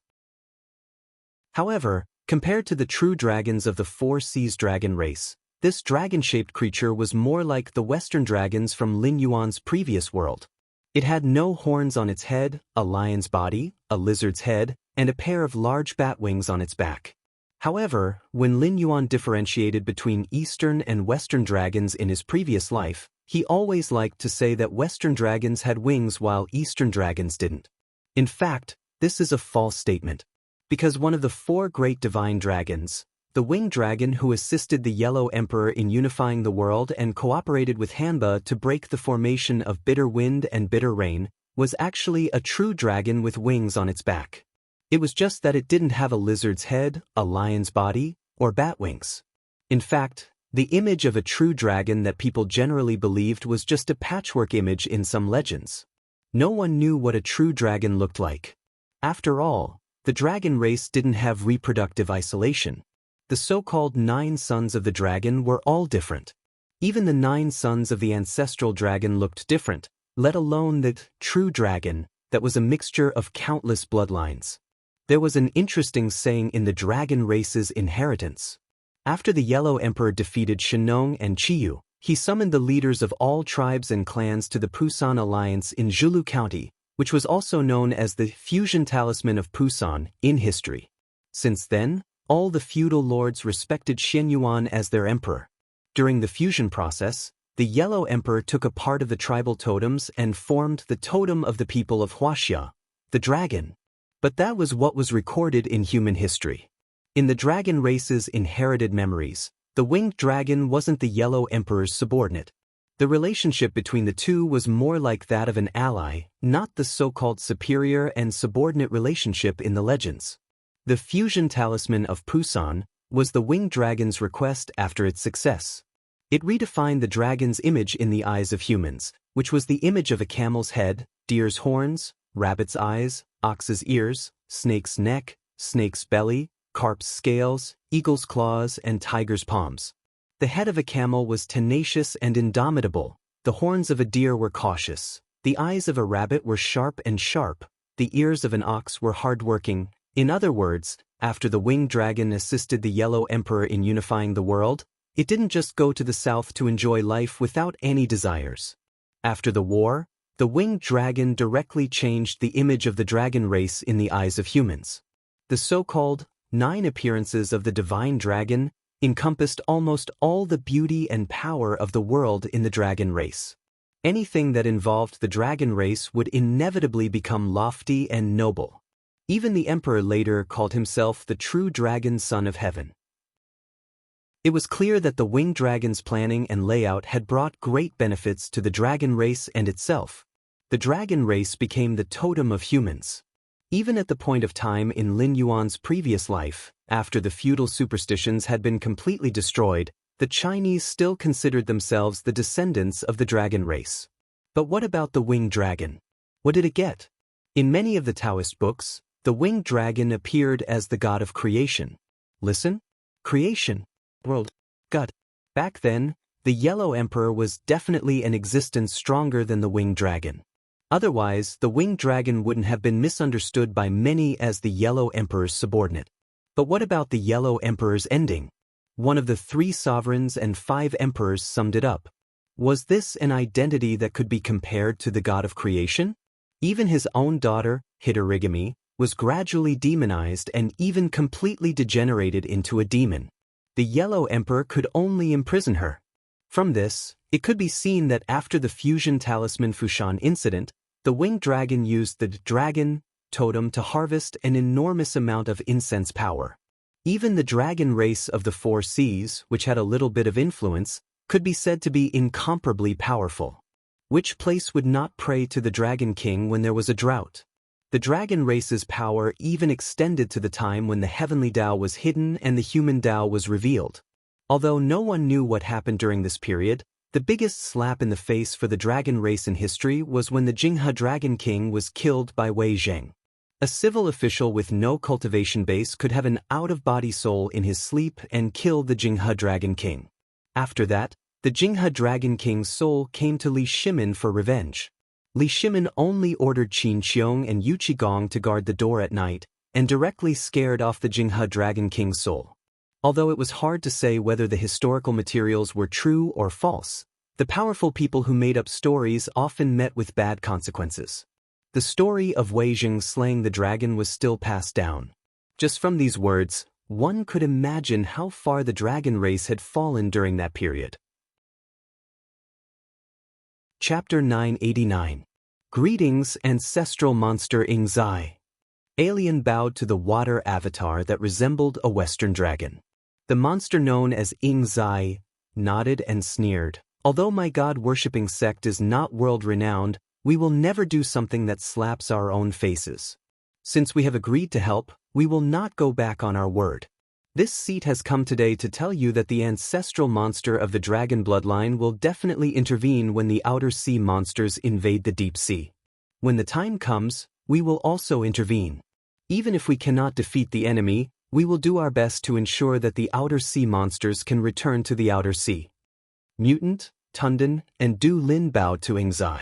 However, compared to the true dragons of the Four Seas dragon race, this dragon-shaped creature was more like the Western dragons from Lin Yuan's previous world. It had no horns on its head, a lion's body, a lizard's head, and a pair of large bat wings on its back. However, when Lin Yuan differentiated between Eastern and Western dragons in his previous life, he always liked to say that Western dragons had wings while Eastern dragons didn't. In fact, this is a false statement. Because one of the four great divine dragons, the winged dragon who assisted the Yellow Emperor in unifying the world and cooperated with Hanba to break the formation of bitter wind and bitter rain, was actually a true dragon with wings on its back. It was just that it didn't have a lizard's head, a lion's body, or bat wings. In fact, the image of a true dragon that people generally believed was just a patchwork image in some legends. No one knew what a true dragon looked like. After all, the dragon race didn't have reproductive isolation. The so-called 9 sons of the dragon were all different. Even the 9 sons of the ancestral dragon looked different, let alone the true dragon that was a mixture of countless bloodlines. There was an interesting saying in the dragon race's inheritance. After the Yellow Emperor defeated Shenong and Chiyu, he summoned the leaders of all tribes and clans to the Pusan Alliance in Zhulu County, which was also known as the Fusion Talisman of Pusan in history. Since then, all the feudal lords respected Shen Yuan as their emperor. During the fusion process, the Yellow Emperor took a part of the tribal totems and formed the totem of the people of Huaxia, the dragon. But that was what was recorded in human history. In the dragon race's inherited memories, the winged dragon wasn't the Yellow Emperor's subordinate. The relationship between the two was more like that of an ally, not the so-called superior and subordinate relationship in the legends. The Fusion Talisman of Pusan was the winged dragon's request after its success. It redefined the dragon's image in the eyes of humans, which was the image of a camel's head, deer's horns, rabbit's eyes, ox's ears, snake's neck, snake's belly, carp's scales, eagle's claws, and tiger's palms. The head of a camel was tenacious and indomitable, the horns of a deer were cautious, the eyes of a rabbit were sharp, the ears of an ox were hardworking. In other words, after the winged dragon assisted the Yellow Emperor in unifying the world, it didn't just go to the south to enjoy life without any desires. After the war, the winged dragon directly changed the image of the dragon race in the eyes of humans. The so-called 9 appearances of the divine dragon encompassed almost all the beauty and power of the world in the dragon race. Anything that involved the dragon race would inevitably become lofty and noble. Even the emperor later called himself the true dragon son of heaven. It was clear that the winged dragon's planning and layout had brought great benefits to the dragon race and itself. The dragon race became the totem of humans. Even at the point of time in Lin Yuan's previous life, after the feudal superstitions had been completely destroyed, the Chinese still considered themselves the descendants of the dragon race. But what about the winged dragon? What did it get? In many of the Taoist books, The winged dragon appeared as the god of creation. Listen? Creation. World. God. Back then, the Yellow Emperor was definitely an existence stronger than the winged dragon. Otherwise, the winged dragon wouldn't have been misunderstood by many as the Yellow Emperor's subordinate. But what about the Yellow Emperor's ending? One of the 3 sovereigns and 5 emperors summed it up. Was this an identity that could be compared to the god of creation? Even his own daughter, Hidorigami, was gradually demonized and even completely degenerated into a demon. The Yellow Emperor could only imprison her. From this, it could be seen that after the fusion talisman Fushan incident, the winged dragon used the dragon totem to harvest an enormous amount of incense power. Even the dragon race of the 4 seas, which had a little bit of influence, could be said to be incomparably powerful. Which place would not pray to the Dragon King when there was a drought? The dragon race's power even extended to the time when the heavenly Tao was hidden and the human Tao was revealed. Although no one knew what happened during this period, the biggest slap in the face for the dragon race in history was when the Jinghe Dragon King was killed by Wei Zheng. A civil official with no cultivation base could have an out-of-body soul in his sleep and kill the Jinghe Dragon King. After that, the Jinghe Dragon King's soul came to Li Shimin for revenge. Li Shimin only ordered Qin Qiong and Yu Qigong to guard the door at night, and directly scared off the Jinghe Dragon King's soul. Although it was hard to say whether the historical materials were true or false, the powerful people who made up stories often met with bad consequences. The story of Wei Zheng slaying the dragon was still passed down. Just from these words, one could imagine how far the dragon race had fallen during that period. Chapter 989. Greetings, ancestral monster Ingzai. Alien bowed to the water avatar that resembled a Western dragon. The monster known as Ingzai nodded and sneered. Although my god-worshipping sect is not world-renowned, we will never do something that slaps our own faces. Since we have agreed to help, we will not go back on our word. This seat has come today to tell you that the ancestral monster of the dragon bloodline will definitely intervene when the outer sea monsters invade the deep sea. When the time comes, we will also intervene. Even if we cannot defeat the enemy, we will do our best to ensure that the outer sea monsters can return to the outer sea. Mutant, Tundon, and Du Lin bowed to Ingzai.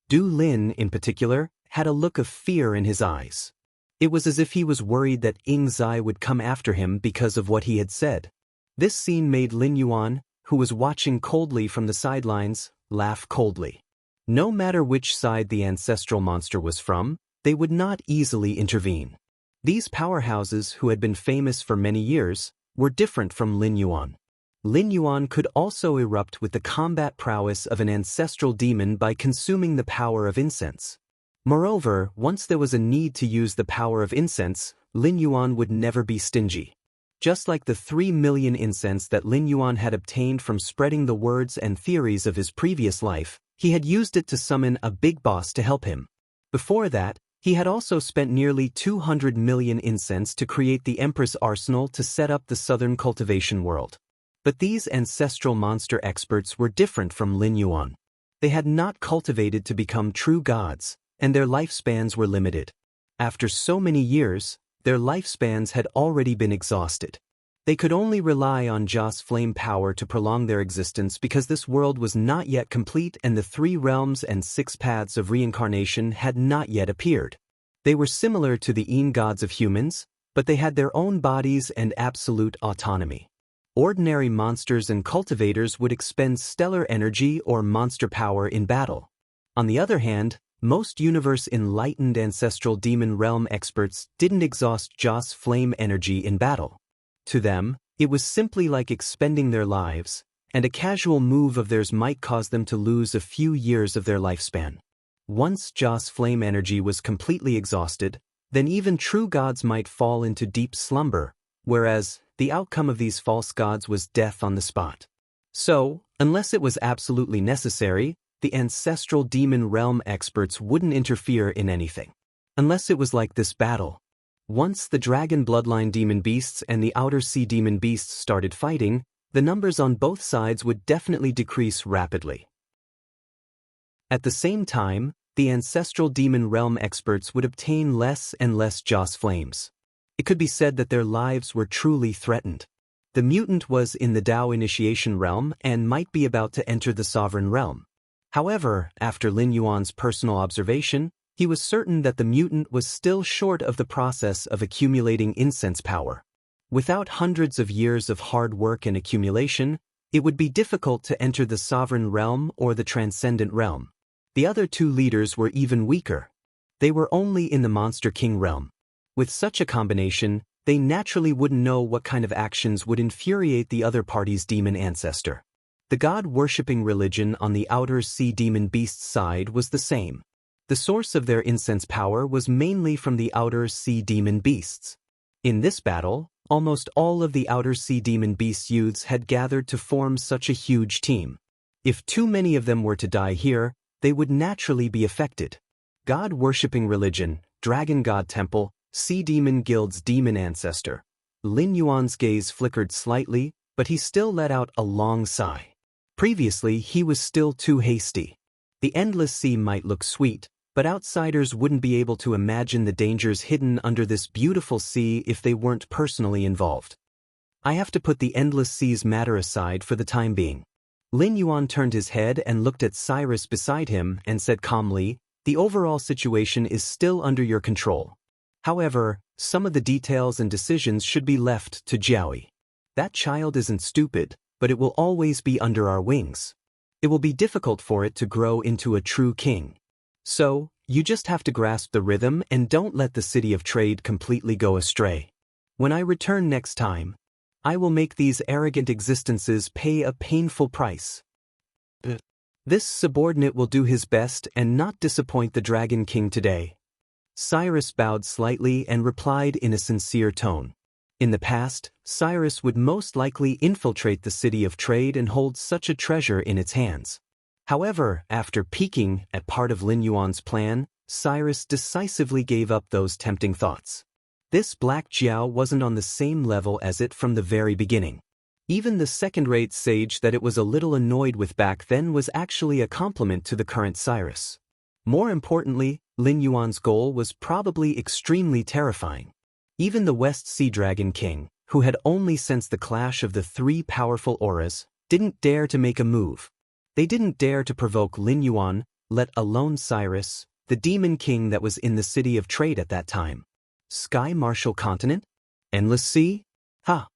Du Lin, in particular, had a look of fear in his eyes. It was as if he was worried that Ingzai would come after him because of what he had said. This scene made Lin Yuan, who was watching coldly from the sidelines, laugh coldly. No matter which side the ancestral monster was from, they would not easily intervene. These powerhouses, who had been famous for many years, were different from Lin Yuan. Lin Yuan could also erupt with the combat prowess of an ancestral demon by consuming the power of incense. Moreover, once there was a need to use the power of incense, Lin Yuan would never be stingy. Just like the 3 million incense that Lin Yuan had obtained from spreading the words and theories of his previous life, he had used it to summon a big boss to help him. Before that, he had also spent nearly 200 million incense to create the Empress Arsenal to set up the southern cultivation world. But these ancestral monster experts were different from Lin Yuan. They had not cultivated to become true gods, and their lifespans were limited. After so many years, their lifespans had already been exhausted. They could only rely on Joss flame power to prolong their existence because this world was not yet complete and the 3 realms and 6 paths of reincarnation had not yet appeared. They were similar to the Een gods of humans, but they had their own bodies and absolute autonomy. Ordinary monsters and cultivators would expend stellar energy or monster power in battle. On the other hand, most universe-enlightened ancestral demon realm experts didn't exhaust Joss flame energy in battle. To them, it was simply like expending their lives, and a casual move of theirs might cause them to lose a few years of their lifespan. Once Joss flame energy was completely exhausted, then even true gods might fall into deep slumber, whereas the outcome of these false gods was death on the spot. So, unless it was absolutely necessary, the ancestral demon realm experts wouldn't interfere in anything. Unless it was like this battle. Once the dragon bloodline demon beasts and the outer sea demon beasts started fighting, the numbers on both sides would definitely decrease rapidly. At the same time, the ancestral demon realm experts would obtain less and less Joss flames. It could be said that their lives were truly threatened. The mutant was in the Dao initiation realm and might be about to enter the sovereign realm. However, after Lin Yuan's personal observation, he was certain that the mutant was still short of the process of accumulating incense power. Without hundreds of years of hard work and accumulation, it would be difficult to enter the sovereign realm or the transcendent realm. The other two leaders were even weaker. They were only in the Monster King realm. With such a combination, they naturally wouldn't know what kind of actions would infuriate the other party's demon ancestor. The god-worshipping religion on the outer sea demon beasts side was the same. The source of their incense power was mainly from the outer sea demon beasts. In this battle, almost all of the outer sea demon beast youths had gathered to form such a huge team. If too many of them were to die here, they would naturally be affected. God-worshipping religion, Dragon God Temple, Sea Demon Guild's demon ancestor. Lin Yuan's gaze flickered slightly, but he still let out a long sigh. Previously, he was still too hasty. The endless sea might look sweet, but outsiders wouldn't be able to imagine the dangers hidden under this beautiful sea if they weren't personally involved. I have to put the endless sea's matter aside for the time being. Lin Yuan turned his head and looked at Cyrus beside him and said calmly, "The overall situation is still under your control. However, some of the details and decisions should be left to Jiaoyi. That child isn't stupid, but it will always be under our wings. It will be difficult for it to grow into a true king. So, you just have to grasp the rhythm and don't let the city of trade completely go astray. When I return next time, I will make these arrogant existences pay a painful price." This subordinate will do his best and not disappoint the Dragon King today. Cyrus bowed slightly and replied in a sincere tone. In the past, Cyrus would most likely infiltrate the city of trade and hold such a treasure in its hands. However, after peeking at part of Lin Yuan's plan, Cyrus decisively gave up those tempting thoughts. This Black Jiao wasn't on the same level as it from the very beginning. Even the second-rate sage that it was a little annoyed with back then was actually a compliment to the current Cyrus. More importantly, Lin Yuan's goal was probably extremely terrifying. Even the West Sea Dragon King, who had only sensed the clash of the three powerful auras, didn't dare to make a move. They didn't dare to provoke Lin Yuan, let alone Cyrus, the demon king that was in the city of trade at that time. Sky Martial Continent? Endless Sea? Ha!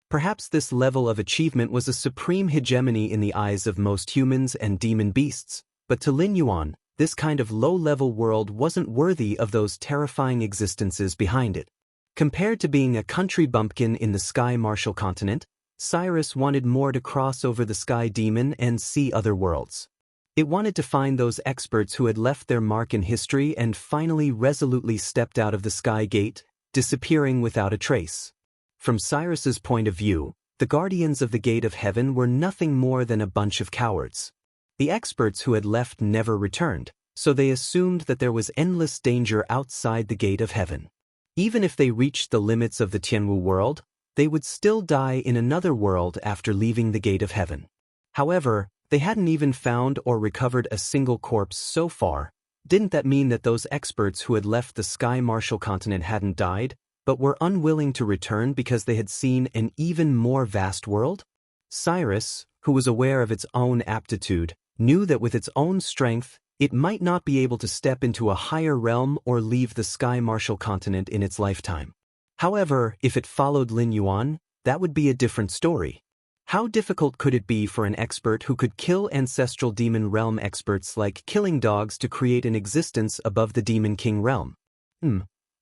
Perhaps this level of achievement was a supreme hegemony in the eyes of most humans and demon beasts, but to Lin Yuan, this kind of low-level world wasn't worthy of those terrifying existences behind it. Compared to being a country bumpkin in the Sky Martial Continent, Cyrus wanted more to cross over the Sky Demon and see other worlds. It wanted to find those experts who had left their mark in history and finally resolutely stepped out of the Sky Gate, disappearing without a trace. From Cyrus's point of view, the guardians of the Gate of Heaven were nothing more than a bunch of cowards. The experts who had left never returned, so they assumed that there was endless danger outside the Gate of Heaven. Even if they reached the limits of the Tianwu world, they would still die in another world after leaving the Gate of Heaven. However, they hadn't even found or recovered a single corpse so far. Didn't that mean that those experts who had left the Sky Martial Continent hadn't died, but were unwilling to return because they had seen an even more vast world? Cyrus, who was aware of its own aptitude, knew that with its own strength, it might not be able to step into a higher realm or leave the Sky Martial Continent in its lifetime. However, if it followed Lin Yuan, that would be a different story. How difficult could it be for an expert who could kill ancestral demon realm experts like killing dogs to create an existence above the Demon King realm?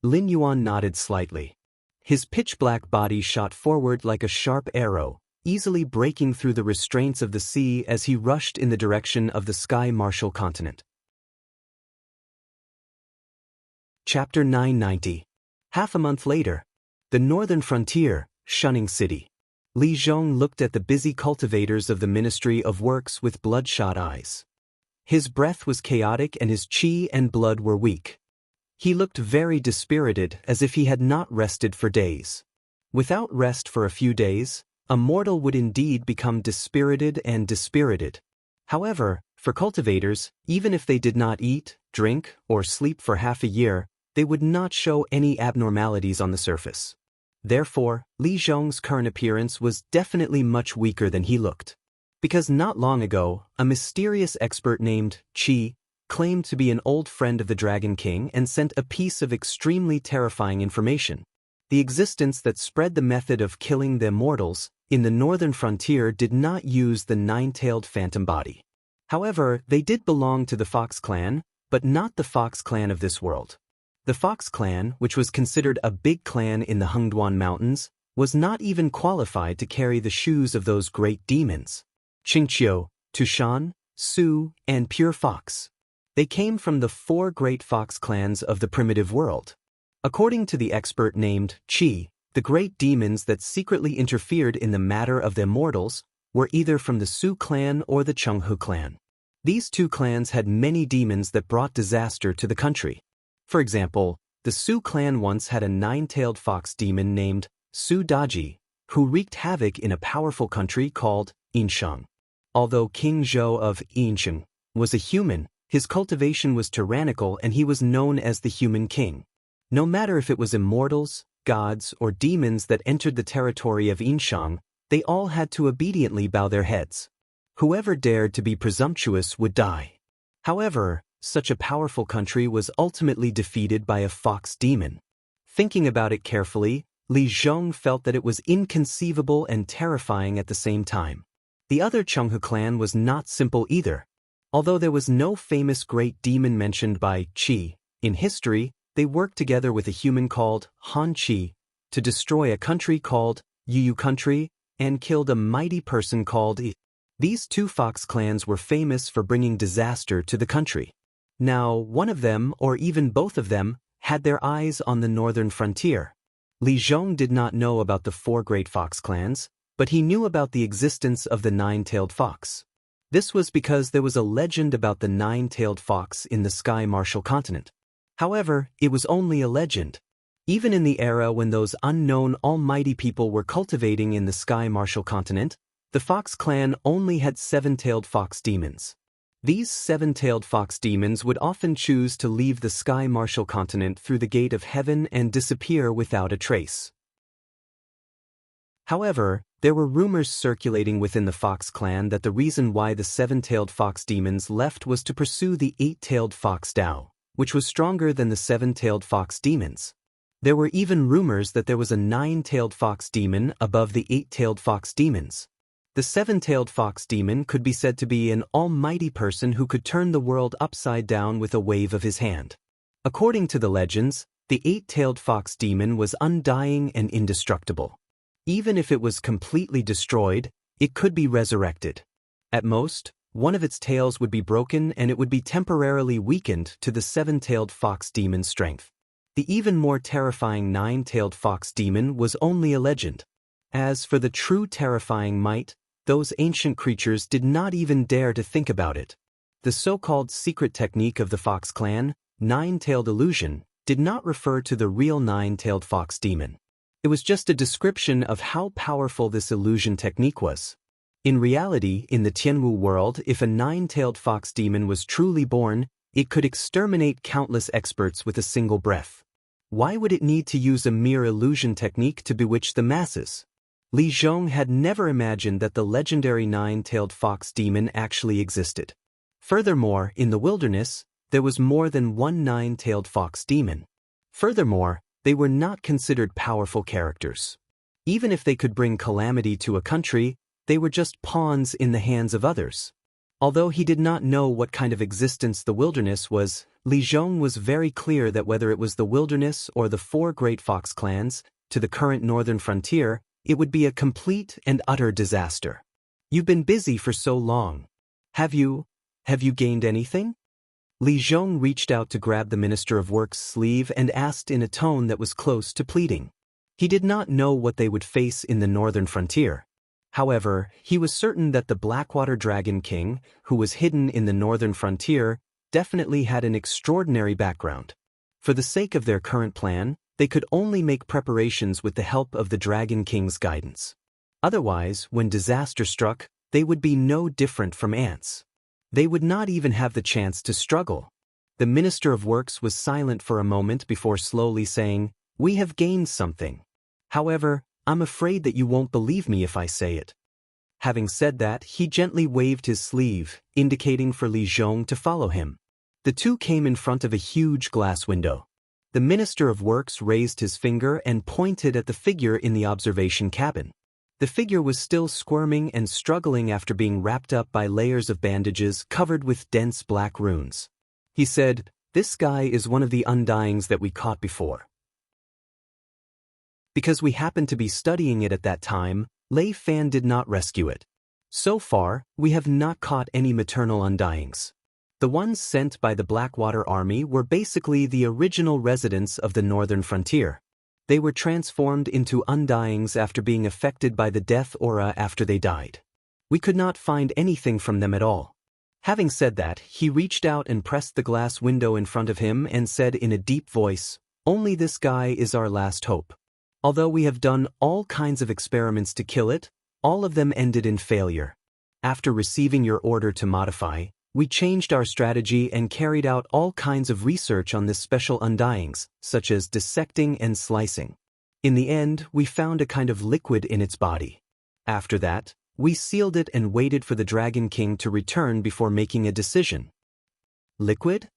Lin Yuan nodded slightly. His pitch-black body shot forward like a sharp arrow, easily breaking through the restraints of the sea as he rushed in the direction of the Sky Martial Continent. Chapter 990. Half a month later. The northern frontier, Shunning City. Li Zhong looked at the busy cultivators of the Ministry of Works with bloodshot eyes. His breath was chaotic and his qi and blood were weak. He looked very dispirited, as if he had not rested for days. Without rest for a few days, a mortal would indeed become dispirited and dispirited. However, for cultivators, even if they did not eat, drink, or sleep for half a year, they would not show any abnormalities on the surface. Therefore, Li Zhong's current appearance was definitely much weaker than he looked. Because not long ago, a mysterious expert named Qi claimed to be an old friend of the Dragon King and sent a piece of extremely terrifying information. The existence that spread the method of killing the immortals in the northern frontier did not use the nine-tailed phantom body. However, they did belong to the Fox clan, but not the Fox clan of this world. The Fox clan, which was considered a big clan in the Hengduan Mountains, was not even qualified to carry the shoes of those great demons. Qingqiu, Tushan, Su, and Pure Fox. They came from the 4 great fox clans of the primitive world. According to the expert named Qi, the great demons that secretly interfered in the matter of the immortals were either from the Su clan or the Chenghu clan. These 2 clans had many demons that brought disaster to the country. For example, the Su clan once had a 9-tailed fox demon named Su Daji, who wreaked havoc in a powerful country called Yinsheng. Although King Zhou of Yinsheng was a human, his cultivation was tyrannical and he was known as the Human King. No matter if it was immortals, gods, or demons that entered the territory of Yinsheng, they all had to obediently bow their heads. Whoever dared to be presumptuous would die. However, such a powerful country was ultimately defeated by a fox demon. Thinking about it carefully, Li Zhong felt that it was inconceivable and terrifying at the same time. The other Chenghu clan was not simple either. Although there was no famous great demon mentioned by Qi in history, they worked together with a human called Han Qi to destroy a country called Yu country and killed a mighty person called Yi. These 2 fox clans were famous for bringing disaster to the country. Now, one of them, or even both of them, had their eyes on the northern frontier. Li Zhong did not know about the 4 great fox clans, but he knew about the existence of the 9-tailed fox. This was because there was a legend about the 9-tailed fox in the Sky Martial continent. However, it was only a legend. Even in the era when those unknown almighty people were cultivating in the Sky Martial continent, the Fox clan only had 7-tailed fox demons. These 7-tailed fox demons would often choose to leave the Sky Martial continent through the gate of heaven and disappear without a trace. However, there were rumors circulating within the Fox clan that the reason why the 7-tailed fox demons left was to pursue the 8-tailed fox Dao, which was stronger than the 7-tailed fox demons. There were even rumors that there was a 9-tailed fox demon above the 8-tailed fox demons. The 7-tailed fox demon could be said to be an almighty person who could turn the world upside down with a wave of his hand. According to the legends, the 8-tailed fox demon was undying and indestructible. Even if it was completely destroyed, it could be resurrected. At most, one of its tails would be broken and it would be temporarily weakened to the 7-tailed fox demon's strength. The even more terrifying 9-tailed fox demon was only a legend. As for the true terrifying might, those ancient creatures did not even dare to think about it. The so-called secret technique of the Fox clan, 9-tailed illusion, did not refer to the real 9-tailed fox demon. It was just a description of how powerful this illusion technique was. In reality, in the Tianwu world, if a 9-tailed fox demon was truly born, it could exterminate countless experts with a single breath. Why would it need to use a mere illusion technique to bewitch the masses? Li Zhong had never imagined that the legendary 9-tailed fox demon actually existed. Furthermore, in the wilderness, there was more than one 9-tailed fox demon. Furthermore, they were not considered powerful characters. Even if they could bring calamity to a country, they were just pawns in the hands of others. Although he did not know what kind of existence the wilderness was, Li Zhong was very clear that whether it was the wilderness or the 4 great fox clans, to the current northern frontier, it would be a complete and utter disaster. You've been busy for so long. Have you gained anything? Li Zhong reached out to grab the Minister of Work's sleeve and asked in a tone that was close to pleading. He did not know what they would face in the northern frontier. However, he was certain that the Blackwater Dragon King, who was hidden in the northern frontier, definitely had an extraordinary background. For the sake of their current plan, they could only make preparations with the help of the Dragon King's guidance. Otherwise, when disaster struck, they would be no different from ants. They would not even have the chance to struggle. The Minister of Works was silent for a moment before slowly saying, "We have gained something. However, I'm afraid that you won't believe me if I say it." Having said that, he gently waved his sleeve, indicating for Li Zhong to follow him. The two came in front of a huge glass window. The Minister of Works raised his finger and pointed at the figure in the observation cabin. The figure was still squirming and struggling after being wrapped up by layers of bandages covered with dense black runes. He said, "This guy is one of the undyings that we caught before." Because we happened to be studying it at that time, Lei Fan did not rescue it. So far, we have not caught any maternal undyings. The ones sent by the Blackwater Army were basically the original residents of the northern frontier. They were transformed into undyings after being affected by the death aura after they died. We could not find anything from them at all. Having said that, he reached out and pressed the glass window in front of him and said in a deep voice, "Only this guy is our last hope. Although we have done all kinds of experiments to kill it, all of them ended in failure. After receiving your order to modify, we changed our strategy and carried out all kinds of research on this special undyings, such as dissecting and slicing. In the end, we found a kind of liquid in its body. After that, we sealed it and waited for the Dragon King to return before making a decision." "Liquid?"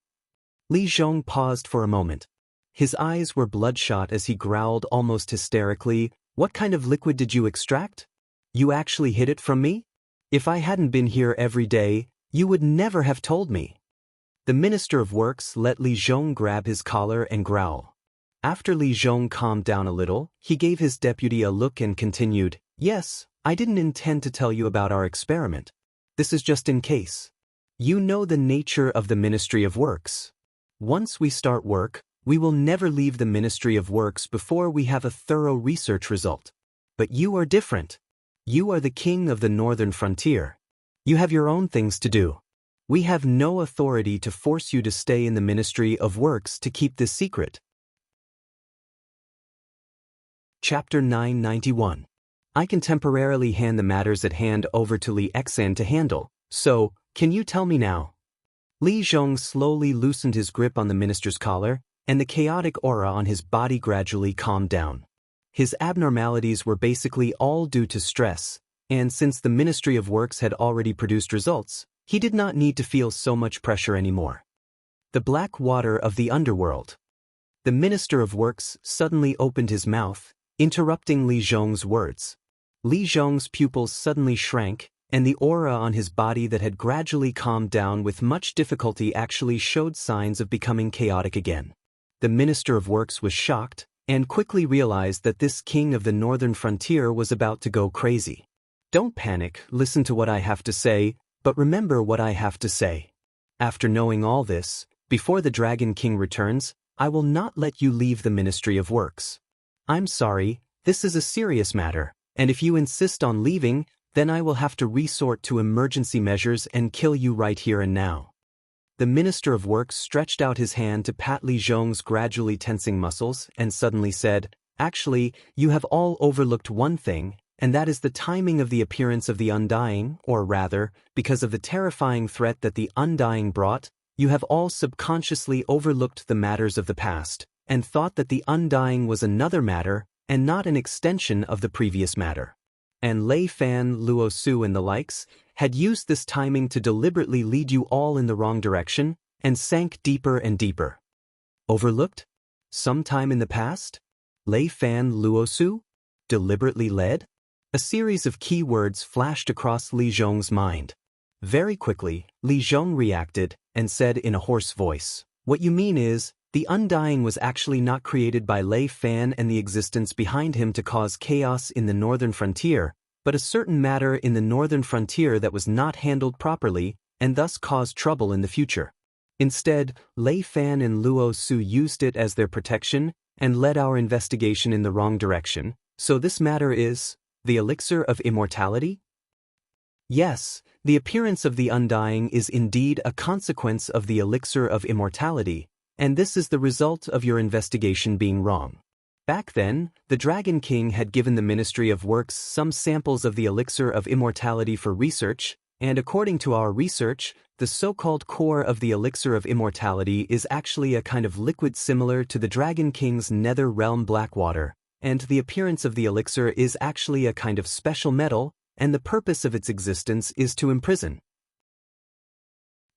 Li Zhong paused for a moment. His eyes were bloodshot as he growled almost hysterically, "What kind of liquid did you extract? You actually hid it from me? If I hadn't been here every day, you would never have told me." The Minister of Works let Li Zhong grab his collar and growl. After Li Zhong calmed down a little, he gave his deputy a look and continued, "Yes, I didn't intend to tell you about our experiment. This is just in case. You know the nature of the Ministry of Works. Once we start work, we will never leave the Ministry of Works before we have a thorough research result. But you are different. You are the king of the northern frontier. You have your own things to do. We have no authority to force you to stay in the Ministry of Works to keep this secret." Chapter 991. I can temporarily hand the matters at hand over to Li Xan to handle, so, can you tell me now? Li Zhong slowly loosened his grip on the minister's collar, and the chaotic aura on his body gradually calmed down. His abnormalities were basically all due to stress, and since the Ministry of Works had already produced results, he did not need to feel so much pressure anymore. The black water of the underworld. The Minister of Works suddenly opened his mouth, interrupting Li Zhong's words. Li Zhong's pupils suddenly shrank, and the aura on his body that had gradually calmed down with much difficulty actually showed signs of becoming chaotic again. The Minister of Works was shocked, and quickly realized that this king of the northern frontier was about to go crazy. "Don't panic, listen to what I have to say, but remember what I have to say. After knowing all this, before the Dragon King returns, I will not let you leave the Ministry of Works. I'm sorry, this is a serious matter, and if you insist on leaving, then I will have to resort to emergency measures and kill you right here and now." The Minister of Works stretched out his hand to pat Li Zhong's gradually tensing muscles and suddenly said, "Actually, you have all overlooked one thing, and that is the timing of the appearance of the Undying, or rather, because of the terrifying threat that the Undying brought, you have all subconsciously overlooked the matters of the past, and thought that the Undying was another matter, and not an extension of the previous matter. And Lei Fan, Luo Su and the likes had used this timing to deliberately lead you all in the wrong direction, and sank deeper and deeper." Overlooked? Sometime in the past? Lei Fan, Luo Su? Deliberately led? A series of key words flashed across Li Zhong's mind. Very quickly, Li Zhong reacted and said in a hoarse voice, "What you mean is, the Undying was actually not created by Lei Fan and the existence behind him to cause chaos in the northern frontier, but a certain matter in the northern frontier that was not handled properly and thus caused trouble in the future. Instead, Lei Fan and Luo Su used it as their protection and led our investigation in the wrong direction, so this matter is the elixir of immortality?" Yes, the appearance of the Undying is indeed a consequence of the elixir of immortality, and this is the result of your investigation being wrong. Back then, the Dragon King had given the Ministry of Works some samples of the elixir of immortality for research, And according to our research, the so-called core of the elixir of immortality is actually a kind of liquid similar to the Dragon King's nether realm black water, and the appearance of the elixir is actually a kind of special metal, and the purpose of its existence is to imprison.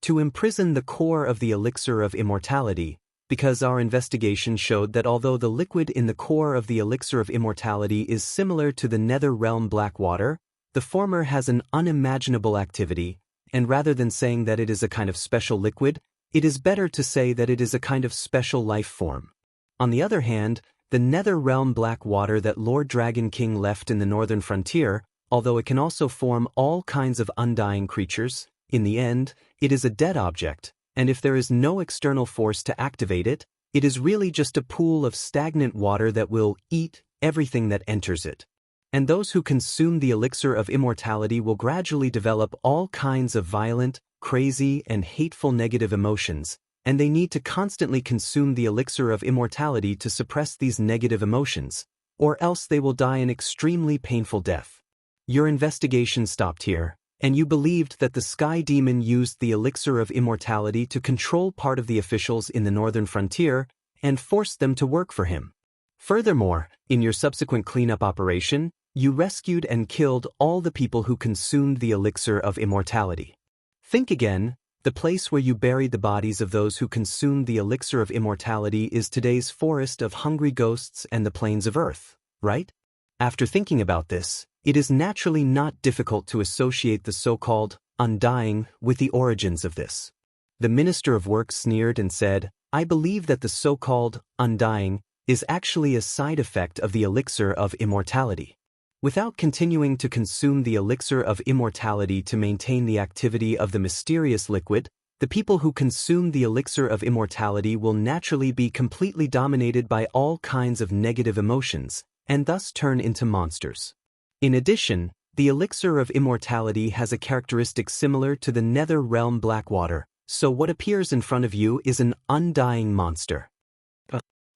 To imprison the core of the elixir of immortality, because our investigation showed that although the liquid in the core of the elixir of immortality is similar to the nether realm black water, the former has an unimaginable activity, and rather than saying that it is a kind of special liquid, it is better to say that it is a kind of special life form. On the other hand, the nether realm black water that Lord Dragon King left in the northern frontier, although it can also form all kinds of undying creatures, in the end, it is a dead object, and if there is no external force to activate it, it is really just a pool of stagnant water that will eat everything that enters it. And those who consume the elixir of immortality will gradually develop all kinds of violent, crazy, and hateful negative emotions, and they need to constantly consume the elixir of immortality to suppress these negative emotions, or else they will die an extremely painful death. Your investigation stopped here, and you believed that the Sky Demon used the elixir of immortality to control part of the officials in the northern frontier and forced them to work for him. Furthermore, in your subsequent cleanup operation, you rescued and killed all the people who consumed the elixir of immortality. Think again, the place where you buried the bodies of those who consumed the elixir of immortality is today's forest of hungry ghosts and the plains of earth, right? After thinking about this, it is naturally not difficult to associate the so-called undying with the origins of this. The Minister of Works sneered and said, "I believe that the so-called undying is actually a side effect of the elixir of immortality." Without continuing to consume the elixir of immortality to maintain the activity of the mysterious liquid, the people who consume the elixir of immortality will naturally be completely dominated by all kinds of negative emotions, and thus turn into monsters. In addition, the elixir of immortality has a characteristic similar to the nether realm black water, so what appears in front of you is an undying monster.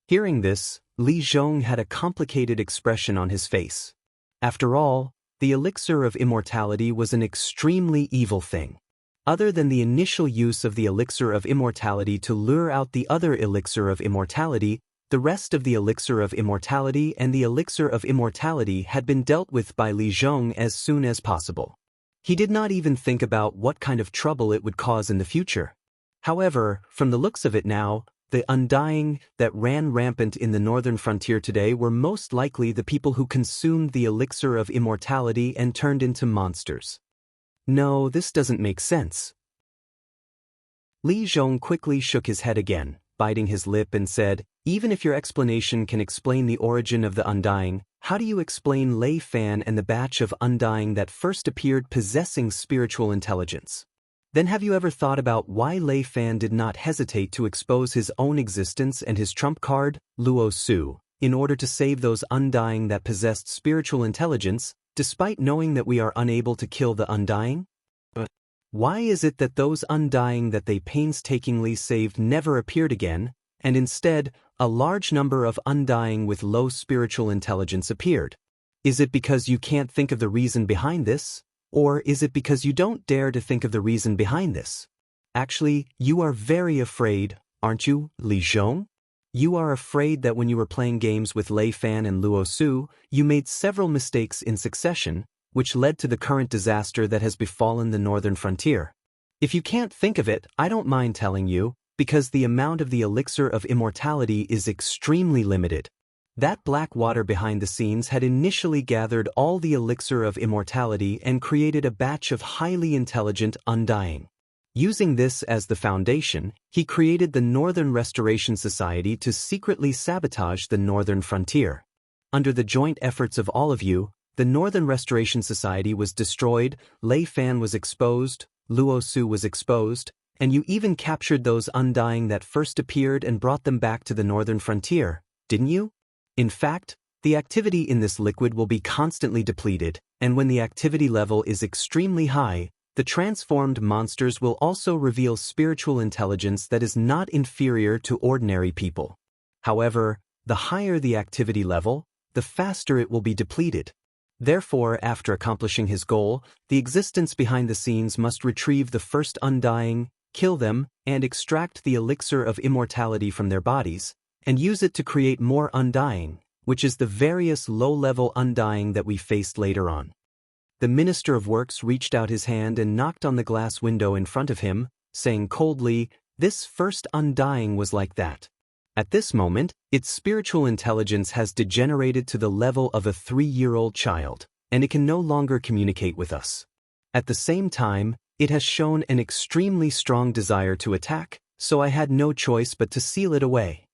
Hearing this, Li Zhong had a complicated expression on his face. After all, the elixir of immortality was an extremely evil thing. Other than the initial use of the elixir of immortality to lure out the other elixir of immortality, the rest of the elixir of immortality and the elixir of immortality had been dealt with by Li Zhong as soon as possible. He did not even think about what kind of trouble it would cause in the future. However, from the looks of it now, the undying that ran rampant in the northern frontier today were most likely the people who consumed the elixir of immortality and turned into monsters. No, this doesn't make sense. Li Zhong quickly shook his head again, biting his lip and said, "Even if your explanation can explain the origin of the undying, how do you explain Lei Fan and the batch of undying that first appeared possessing spiritual intelligence? Then have you ever thought about why Lei Fan did not hesitate to expose his own existence and his trump card, Luo Su, in order to save those undying that possessed spiritual intelligence, despite knowing that we are unable to kill the undying? Why is it that those undying that they painstakingly saved never appeared again, and instead, a large number of undying with low spiritual intelligence appeared? Is it because you can't think of the reason behind this? Or is it because you don't dare to think of the reason behind this? Actually, you are very afraid, aren't you, Li Zhong? You are afraid that when you were playing games with Lei Fan and Luo Su, you made several mistakes in succession, which led to the current disaster that has befallen the northern frontier. If you can't think of it, I don't mind telling you, because the amount of the elixir of immortality is extremely limited. That black water behind the scenes had initially gathered all the elixir of immortality and created a batch of highly intelligent undying. Using this as the foundation, he created the Northern Restoration Society to secretly sabotage the northern frontier. Under the joint efforts of all of you, the Northern Restoration Society was destroyed, Lei Fan was exposed, Luo Su was exposed, and you even captured those undying that first appeared and brought them back to the northern frontier, didn't you? In fact, the activity in this liquid will be constantly depleted, and when the activity level is extremely high, the transformed monsters will also reveal spiritual intelligence that is not inferior to ordinary people. However, the higher the activity level, the faster it will be depleted. Therefore, after accomplishing his goal, the existence behind the scenes must retrieve the first undying, kill them, and extract the elixir of immortality from their bodies, and use it to create more undying, which is the various low-level undying that we faced later on. The Minister of Works reached out his hand and knocked on the glass window in front of him, saying coldly, "This first undying was like that. At this moment, its spiritual intelligence has degenerated to the level of a 3-year-old child, and it can no longer communicate with us. At the same time, it has shown an extremely strong desire to attack, so I had no choice but to seal it away."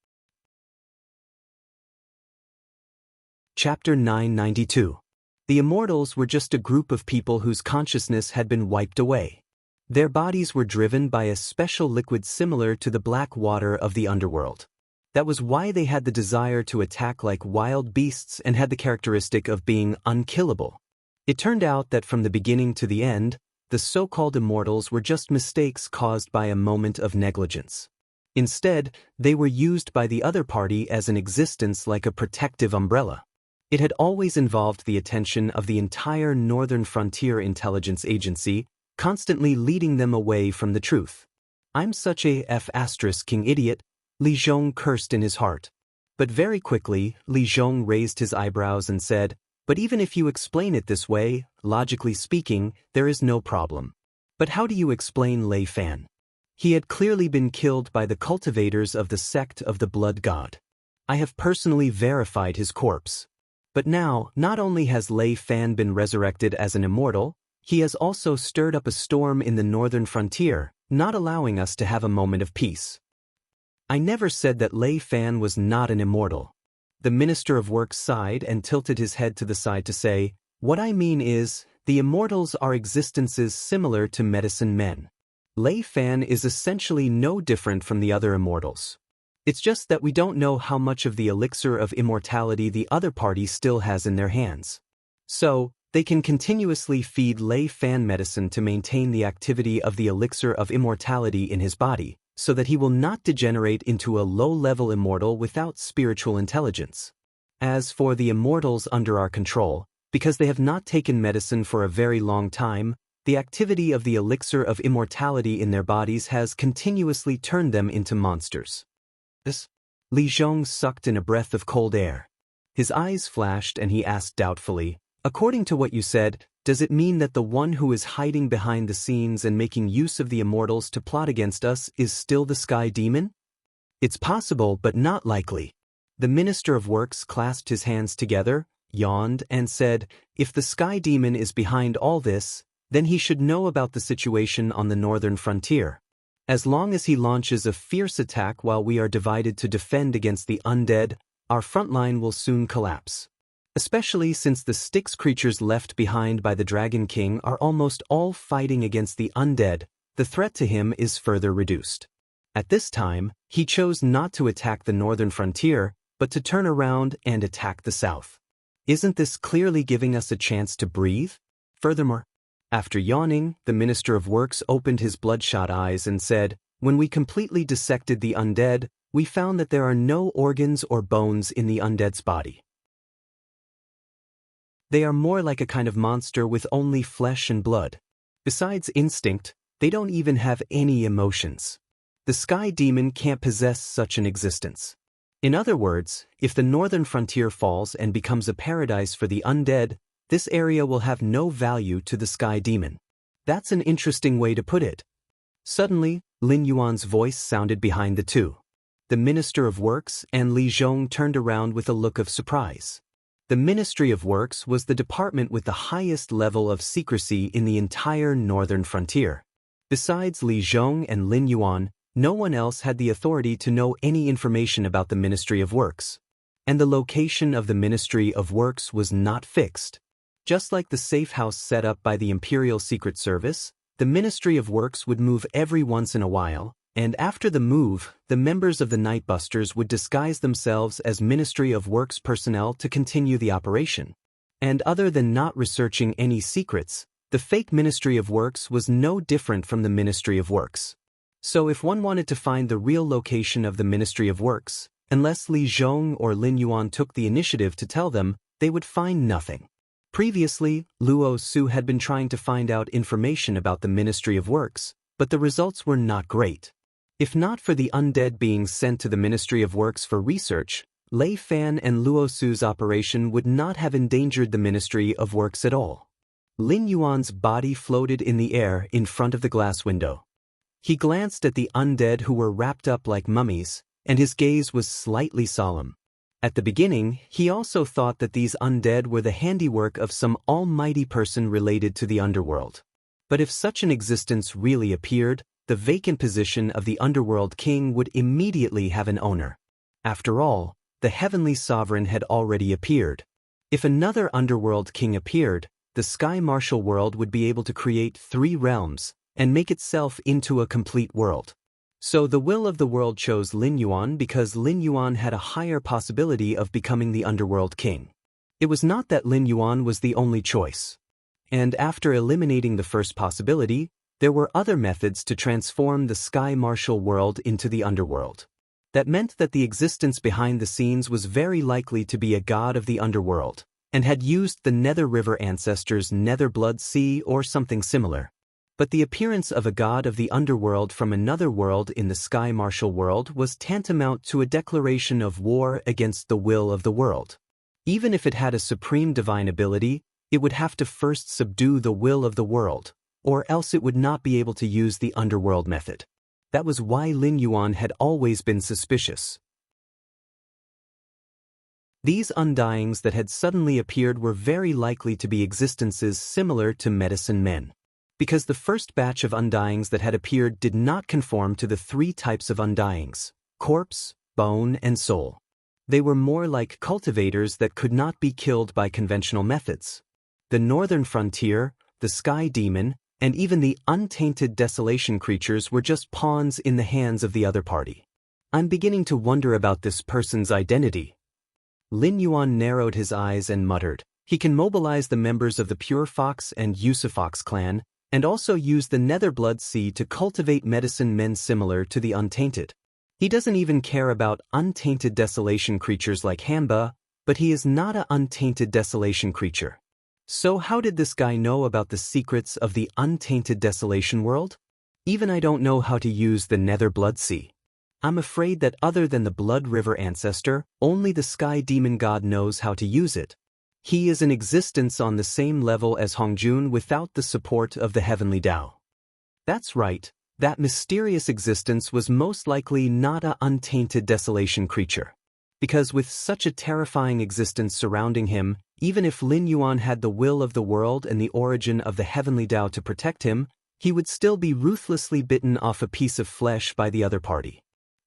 Chapter 992. The Immortals were just a group of people whose consciousness had been wiped away. Their bodies were driven by a special liquid similar to the black water of the underworld. That was why they had the desire to attack like wild beasts and had the characteristic of being unkillable. It turned out that from the beginning to the end, the so-called Immortals were just mistakes caused by a moment of negligence. Instead, they were used by the other party as an existence like a protective umbrella. It had always involved the attention of the entire Northern Frontier Intelligence Agency, constantly leading them away from the truth. "I'm such a King idiot," Li Zhong cursed in his heart. But very quickly, Li Zhong raised his eyebrows and said, "But even if you explain it this way, logically speaking, there is no problem. But how do you explain Lei Fan? He had clearly been killed by the cultivators of the sect of the Blood God. I have personally verified his corpse. But now, not only has Lei Fan been resurrected as an immortal, he has also stirred up a storm in the Northern Frontier, not allowing us to have a moment of peace. I never said that Lei Fan was not an immortal." The Minister of Works sighed and tilted his head to the side to say, "What I mean is, the Immortals are existences similar to medicine men. Lei Fan is essentially no different from the other Immortals. It's just that we don't know how much of the elixir of immortality the other party still has in their hands. So, they can continuously feed Lei Fan medicine to maintain the activity of the elixir of immortality in his body, so that he will not degenerate into a low-level immortal without spiritual intelligence. As for the Immortals under our control, because they have not taken medicine for a very long time, the activity of the elixir of immortality in their bodies has continuously turned them into monsters." Li Zhong sucked in a breath of cold air. His eyes flashed and he asked doubtfully, "According to what you said, does it mean that the one who is hiding behind the scenes and making use of the Immortals to plot against us is still the Sky Demon?" "It's possible, but not likely." The Minister of Works clasped his hands together, yawned, and said, "If the Sky Demon is behind all this, then he should know about the situation on the Northern Frontier. As long as he launches a fierce attack while we are divided to defend against the undead, our front line will soon collapse. Especially since the Styx creatures left behind by the Dragon King are almost all fighting against the undead, the threat to him is further reduced. At this time, he chose not to attack the Northern Frontier, but to turn around and attack the South. Isn't this clearly giving us a chance to breathe? Furthermore," after yawning, the Minister of Works opened his bloodshot eyes and said, "When we completely dissected the undead, we found that there are no organs or bones in the undead's body. They are more like a kind of monster with only flesh and blood. Besides instinct, they don't even have any emotions. The Sky Demon can't possess such an existence. In other words, if the Northern Frontier falls and becomes a paradise for the undead, this area will have no value to the Sky Demon." "That's an interesting way to put it." Suddenly, Lin Yuan's voice sounded behind the two. The Minister of Works and Li Zhong turned around with a look of surprise. The Ministry of Works was the department with the highest level of secrecy in the entire Northern Frontier. Besides Li Zhong and Lin Yuan, no one else had the authority to know any information about the Ministry of Works. And the location of the Ministry of Works was not fixed. Just like the safe house set up by the Imperial Secret Service, the Ministry of Works would move every once in a while, and after the move, the members of the Nightbusters would disguise themselves as Ministry of Works personnel to continue the operation. And other than not researching any secrets, the fake Ministry of Works was no different from the Ministry of Works. So if one wanted to find the real location of the Ministry of Works, unless Li Zhong or Lin Yuan took the initiative to tell them, they would find nothing. Previously, Luo Su had been trying to find out information about the Ministry of Works, but the results were not great. If not for the undead beings sent to the Ministry of Works for research, Lei Fan and Luo Su's operation would not have endangered the Ministry of Works at all. Lin Yuan's body floated in the air in front of the glass window. He glanced at the undead who were wrapped up like mummies, and his gaze was slightly solemn. At the beginning, he also thought that these undead were the handiwork of some almighty person related to the underworld. But if such an existence really appeared, the vacant position of the underworld king would immediately have an owner. After all, the heavenly sovereign had already appeared. If another underworld king appeared, the sky martial world would be able to create 3 realms and make itself into a complete world. So the will of the world chose Lin Yuan because Lin Yuan had a higher possibility of becoming the underworld king. It was not that Lin Yuan was the only choice. And after eliminating the first possibility, there were other methods to transform the sky martial world into the underworld. That meant that the existence behind the scenes was very likely to be a god of the underworld, and had used the Nether River ancestors' Nether Blood Sea or something similar. But the appearance of a god of the underworld from another world in the sky martial world was tantamount to a declaration of war against the will of the world. Even if it had a supreme divine ability, it would have to first subdue the will of the world, or else it would not be able to use the underworld method. That was why Lin Yuan had always been suspicious. These undyings that had suddenly appeared were very likely to be existences similar to medicine men. Because the first batch of undyings that had appeared did not conform to the 3 types of undyings: corpse, bone, and soul. They were more like cultivators that could not be killed by conventional methods. The northern frontier, the sky demon, and even the untainted desolation creatures were just pawns in the hands of the other party. I'm beginning to wonder about this person's identity. Lin Yuan narrowed his eyes and muttered, he can mobilize the members of the Pure Fox and Yusufox clan, and also use the Nether Blood Sea to cultivate medicine men similar to the untainted. He doesn't even care about untainted desolation creatures like Hamba, but he is not an untainted desolation creature. So how did this guy know about the secrets of the untainted desolation world? Even I don't know how to use the Nether Blood Sea. I'm afraid that other than the Blood River ancestor, only the Sky Demon God knows how to use it. He is an existence on the same level as Hongjun without the support of the heavenly Tao. That's right, that mysterious existence was most likely not an untainted desolation creature. Because with such a terrifying existence surrounding him, even if Lin Yuan had the will of the world and the origin of the heavenly Tao to protect him, he would still be ruthlessly bitten off a piece of flesh by the other party.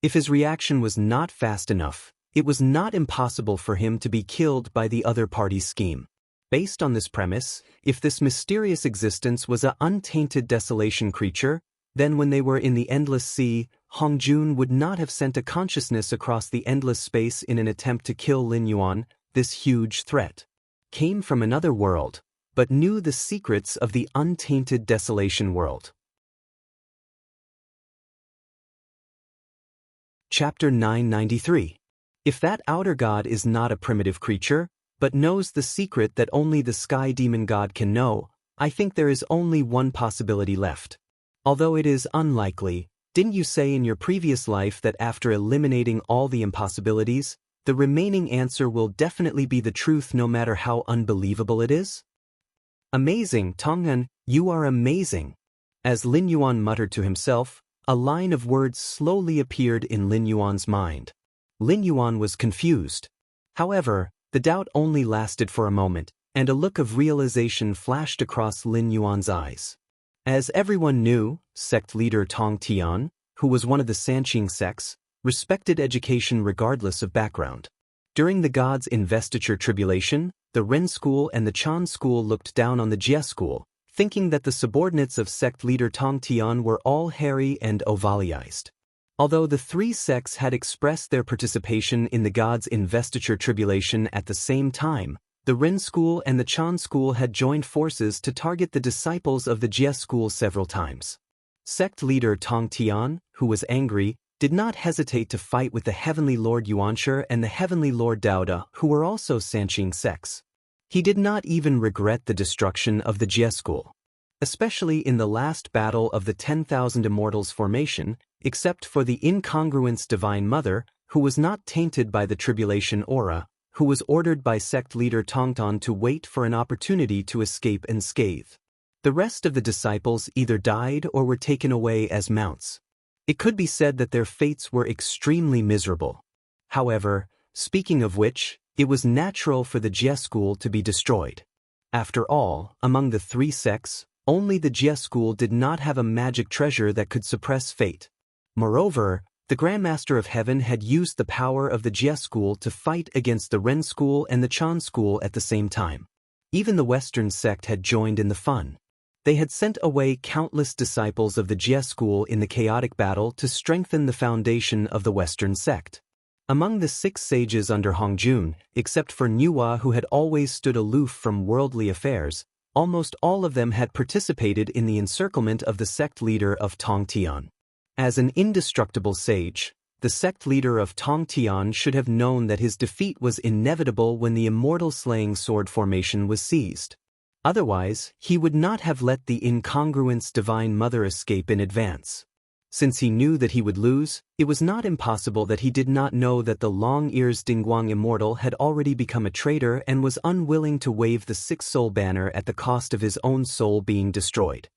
If his reaction was not fast enough, it was not impossible for him to be killed by the other party's scheme. Based on this premise, if this mysterious existence was an untainted desolation creature, then when they were in the endless sea, Hongjun would not have sent a consciousness across the endless space in an attempt to kill Lin Yuan. This huge threat came from another world, but knew the secrets of the untainted desolation world. Chapter 993. If that outer god is not a primitive creature, but knows the secret that only the Sky Demon God can know, I think there is only one possibility left. Although it is unlikely, didn't you say in your previous life that after eliminating all the impossibilities, the remaining answer will definitely be the truth no matter how unbelievable it is? Amazing, Tonghan, you are amazing. As Lin Yuan muttered to himself, a line of words slowly appeared in Lin Yuan's mind. Lin Yuan was confused. However, the doubt only lasted for a moment, and a look of realization flashed across Lin Yuan's eyes. As everyone knew, sect leader Tong Tian, who was one of the Sanqing sects, respected education regardless of background. During the gods' investiture tribulation, the Ren school and the Chan school looked down on the Jie school, thinking that the subordinates of sect leader Tong Tian were all hairy and ovalized. Although the 3 sects had expressed their participation in the gods' investiture tribulation at the same time, the Ren school and the Chan school had joined forces to target the disciples of the Jie school several times. Sect leader Tong Tian, who was angry, did not hesitate to fight with the Heavenly Lord Yuanshi and the Heavenly Lord Daoda, who were also Sanqing sects. He did not even regret the destruction of the Jie school, especially in the last battle of the 10,000 Immortals formation, except for the incongruence Divine Mother, who was not tainted by the tribulation aura, who was ordered by sect leader Tongtan to wait for an opportunity to escape unscathed. The rest of the disciples either died or were taken away as mounts. It could be said that their fates were extremely miserable. However, speaking of which, it was natural for the Jie school to be destroyed. After all, among the three sects, only the Jie school did not have a magic treasure that could suppress fate. Moreover, the Grandmaster of Heaven had used the power of the Jie school to fight against the Ren school and the Chan school at the same time. Even the Western sect had joined in the fun. They had sent away countless disciples of the Jie school in the chaotic battle to strengthen the foundation of the Western sect. Among the 6 sages under Hongjun, except for Nuwa who had always stood aloof from worldly affairs, almost all of them had participated in the encirclement of the sect leader of Tongtian. As an indestructible sage, the sect leader of Tongtian should have known that his defeat was inevitable when the immortal slaying sword formation was seized. Otherwise, he would not have let the incongruence Divine Mother escape in advance. Since he knew that he would lose, it was not impossible that he did not know that the long-ears Dingguang Immortal had already become a traitor and was unwilling to wave the 6-soul banner at the cost of his own soul being destroyed.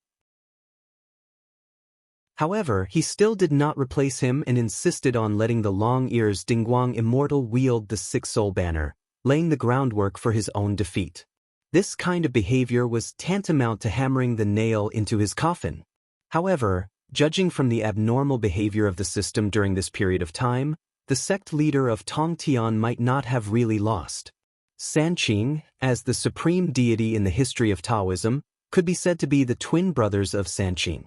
However, he still did not replace him and insisted on letting the long-ears Dingguang Immortal wield the 6-soul banner, laying the groundwork for his own defeat. This kind of behavior was tantamount to hammering the nail into his coffin. However, judging from the abnormal behavior of the system during this period of time, the sect leader of Tongtian might not have really lost. Sanqing, as the supreme deity in the history of Taoism, could be said to be the twin brothers of Sanqing.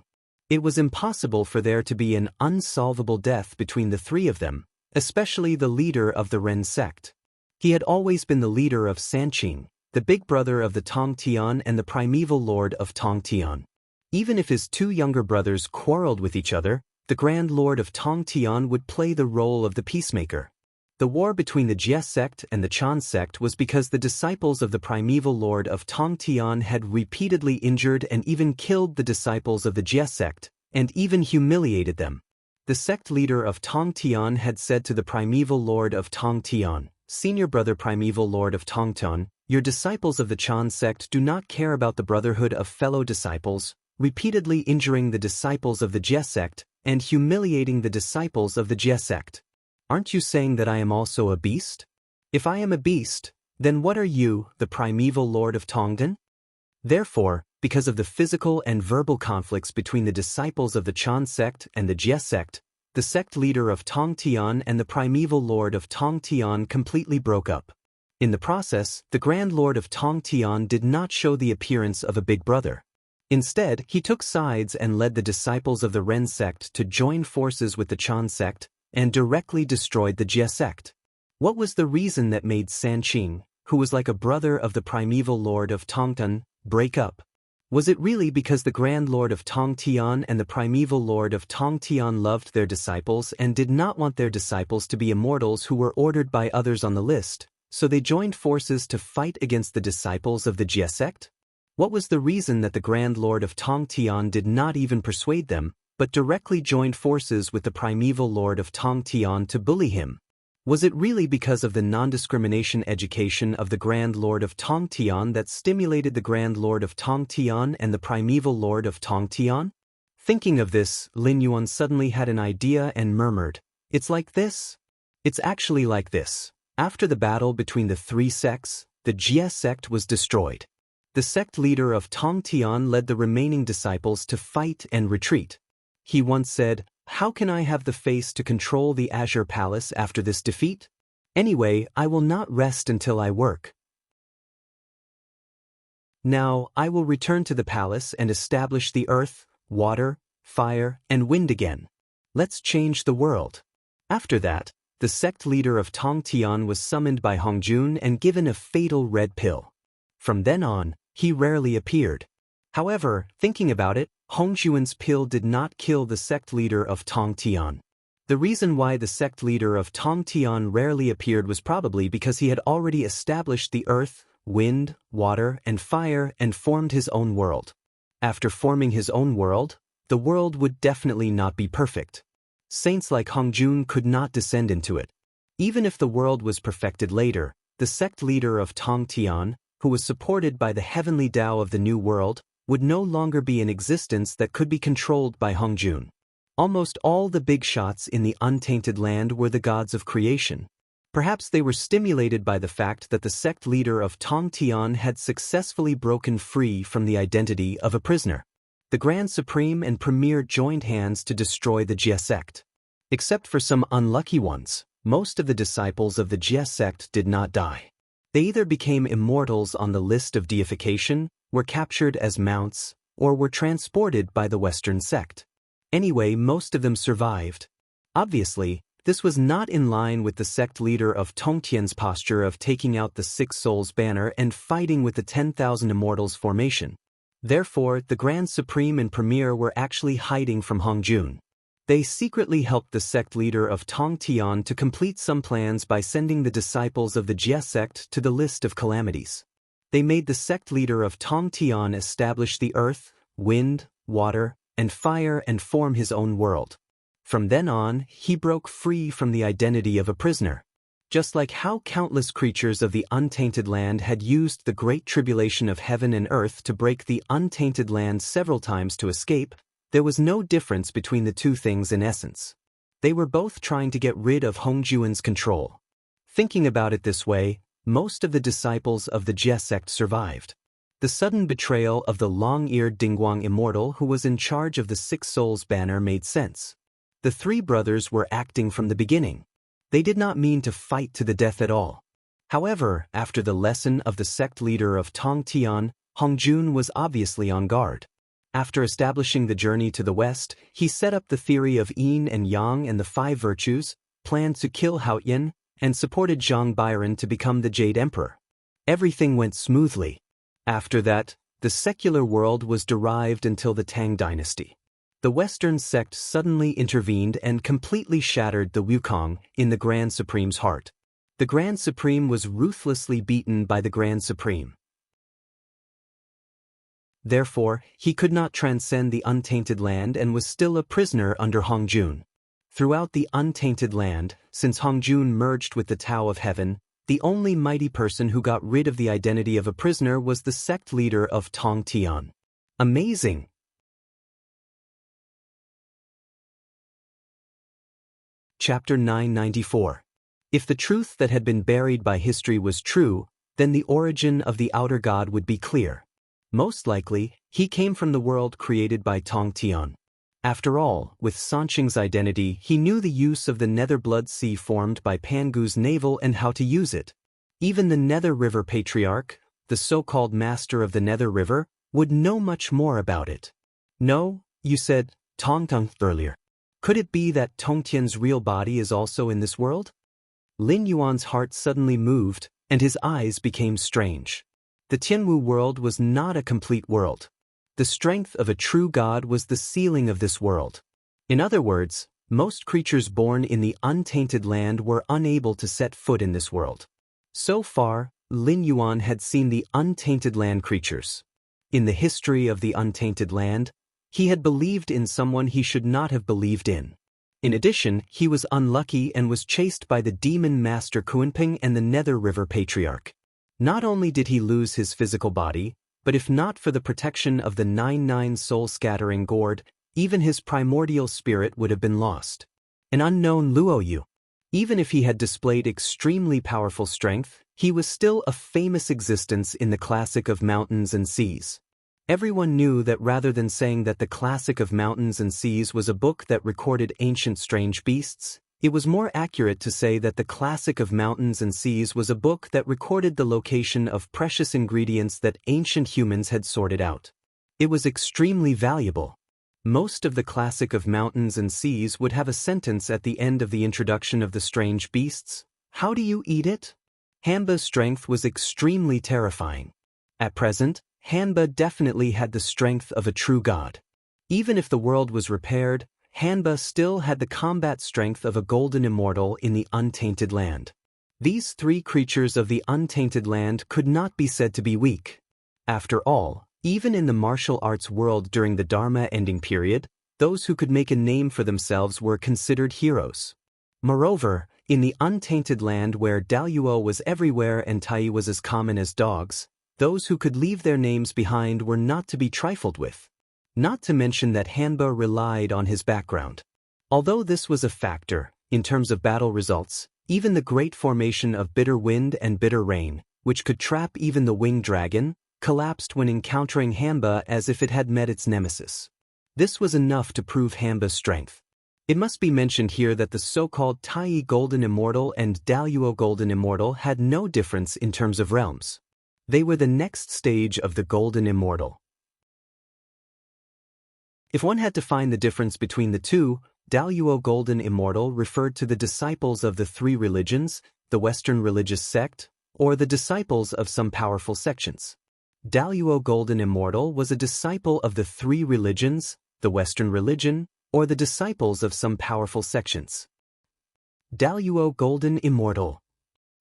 It was impossible for there to be an unsolvable death between the three of them, especially the leader of the Ren sect. He had always been the leader of Sanqing, the big brother of the Tongtian and the primeval lord of Tongtian. Even if his 2 younger brothers quarreled with each other, the Grand Lord of Tongtian would play the role of the peacemaker. The war between the Jie sect and the Chan sect was because the disciples of the primeval lord of Tongtian had repeatedly injured and even killed the disciples of the Jie sect, and even humiliated them. The sect leader of Tongtian had said to the primeval lord of Tongtian, "Senior brother primeval lord of Tongtian, your disciples of the Chan sect do not care about the brotherhood of fellow disciples, repeatedly injuring the disciples of the Jie sect and humiliating the disciples of the Jie sect. Aren't you saying that I am also a beast? If I am a beast, then what are you, the primeval lord of Tongdan?" Therefore, because of the physical and verbal conflicts between the disciples of the Chan sect and the Jie sect, the sect leader of Tongtian and the primeval lord of Tongtian completely broke up. In the process, the Grand Lord of Tongtian did not show the appearance of a big brother. Instead, he took sides and led the disciples of the Ren sect to join forces with the Chan sect and directly destroyed the Jie sect. What was the reason that made Sanqing, who was like a brother of the primeval lord of Tongtan, break up? Was it really because the Grand Lord of Tongtian and the primeval lord of Tongtian loved their disciples and did not want their disciples to be immortals who were ordered by others on the list, so they joined forces to fight against the disciples of the Jie sect? What was the reason that the Grand Lord of Tongtian did not even persuade them, but directly joined forces with the primeval lord of Tongtian to bully him? Was it really because of the non-discrimination education of the Grand Lord of Tongtian that stimulated the Grand Lord of Tongtian and the primeval lord of Tongtian? Thinking of this, Lin Yuan suddenly had an idea and murmured, "It's like this? It's actually like this. After the battle between the 3 sects, the Jie sect was destroyed. The sect leader of Tongtian led the remaining disciples to fight and retreat. He once said, 'How can I have the face to control the Azure Palace after this defeat? Anyway, I will not rest until I work. Now, I will return to the palace and establish the earth, water, fire, and wind again. Let's change the world.' After that, the sect leader of Tongtian was summoned by Hongjun and given a fatal red pill. From then on, he rarely appeared. However, thinking about it, Hongjun's pill did not kill the sect leader of Tongtian. The reason why the sect leader of Tongtian rarely appeared was probably because he had already established the earth, wind, water, and fire and formed his own world. After forming his own world, the world would definitely not be perfect. Saints like Hongjun could not descend into it. Even if the world was perfected later, the sect leader of Tongtian, who was supported by the heavenly Tao of the New World, would no longer be in existence that could be controlled by Hongjun. Almost all the big shots in the untainted land were the gods of creation. Perhaps they were stimulated by the fact that the sect leader of Tongtian had successfully broken free from the identity of a prisoner. The Grand Supreme and Premier joined hands to destroy the Jie sect. Except for some unlucky ones, most of the disciples of the Jie sect did not die. They either became immortals on the list of deification, were captured as mounts, or were transported by the Western sect. Anyway, most of them survived. Obviously, this was not in line with the sect leader of Tongtian's posture of taking out the Six Souls banner and fighting with the 10,000 Immortals formation. Therefore, the Grand Supreme and Premier were actually hiding from Hongjun. They secretly helped the sect leader of Tongtian to complete some plans by sending the disciples of the Jie sect to the list of calamities. They made the sect leader of Tongtian establish the earth, wind, water, and fire and form his own world. From then on, he broke free from the identity of a prisoner. Just like how countless creatures of the untainted land had used the great tribulation of heaven and earth to break the untainted land several times to escape, there was no difference between the two things in essence. They were both trying to get rid of Hongjuan's control. Thinking about it this way, most of the disciples of the Jie sect survived. The sudden betrayal of the long-eared Dingguang immortal who was in charge of the Six Souls banner made sense. The three brothers were acting from the beginning. They did not mean to fight to the death at all. However, after the lesson of the sect leader of Tongtian, Hongjun was obviously on guard. After establishing the journey to the west, he set up the theory of yin and yang and the five virtues, planned to kill Haoyan, and supported Zhang Bairan to become the Jade Emperor. Everything went smoothly. After that, the secular world was derived until the Tang dynasty. The Western sect suddenly intervened and completely shattered the Wukong in the Grand Supreme's heart. The Grand Supreme was ruthlessly beaten by the Grand Supreme. Therefore, he could not transcend the untainted land and was still a prisoner under Hongjun. Throughout the untainted land, since Hongjun merged with the Tao of Heaven, the only mighty person who got rid of the identity of a prisoner was the sect leader of Tongtian. Amazing! Chapter 994. If the truth that had been buried by history was true, then the origin of the outer god would be clear. Most likely, he came from the world created by Tongtian. After all, with Sanqing's identity, he knew the use of the Nether Blood Sea formed by Pangu's navel and how to use it. Even the Nether River Patriarch, the so-called master of the Nether River, would know much more about it. No, you said Tongtung earlier. Could it be that Tongtian's real body is also in this world? Lin Yuan's heart suddenly moved, and his eyes became strange. The Tianwu world was not a complete world. The strength of a true god was the ceiling of this world. In other words, most creatures born in the untainted land were unable to set foot in this world. So far, Lin Yuan had seen the untainted land creatures. In the history of the untainted land, he had believed in someone he should not have believed in. In addition, he was unlucky and was chased by the demon master Kuanping and the Nether River Patriarch. Not only did he lose his physical body, but if not for the protection of the 99 soul-scattering gourd, even his primordial spirit would have been lost. An unknown Luoyu. Even if he had displayed extremely powerful strength, he was still a famous existence in the Classic of Mountains and Seas. Everyone knew that rather than saying that the Classic of Mountains and Seas was a book that recorded ancient strange beasts, it was more accurate to say that the Classic of Mountains and Seas was a book that recorded the location of precious ingredients that ancient humans had sorted out. It was extremely valuable. Most of the Classic of Mountains and Seas would have a sentence at the end of the introduction of the strange beasts. How do you eat it? Hanba's strength was extremely terrifying. At present, Hanba definitely had the strength of a true god. Even if the world was repaired, Hanba still had the combat strength of a golden immortal in the untainted land. These three creatures of the untainted land could not be said to be weak. After all, even in the martial arts world during the Dharma ending period, those who could make a name for themselves were considered heroes. Moreover, in the untainted land where Daluo was everywhere and Tai was as common as dogs, those who could leave their names behind were not to be trifled with. Not to mention that Hanba relied on his background. Although this was a factor, in terms of battle results, even the great formation of bitter wind and bitter rain, which could trap even the winged dragon, collapsed when encountering Hanba as if it had met its nemesis. This was enough to prove Hanba's strength. It must be mentioned here that the so-called Tai Golden Immortal and Daluo Golden Immortal had no difference in terms of realms. They were the next stage of the Golden Immortal. If one had to find the difference between the two, Daluo Golden Immortal referred to the disciples of the three religions, the Western religious sect, or the disciples of some powerful sections. Daluo Golden Immortal was a disciple of the three religions, the Western religion, or the disciples of some powerful sections. Daluo Golden Immortal.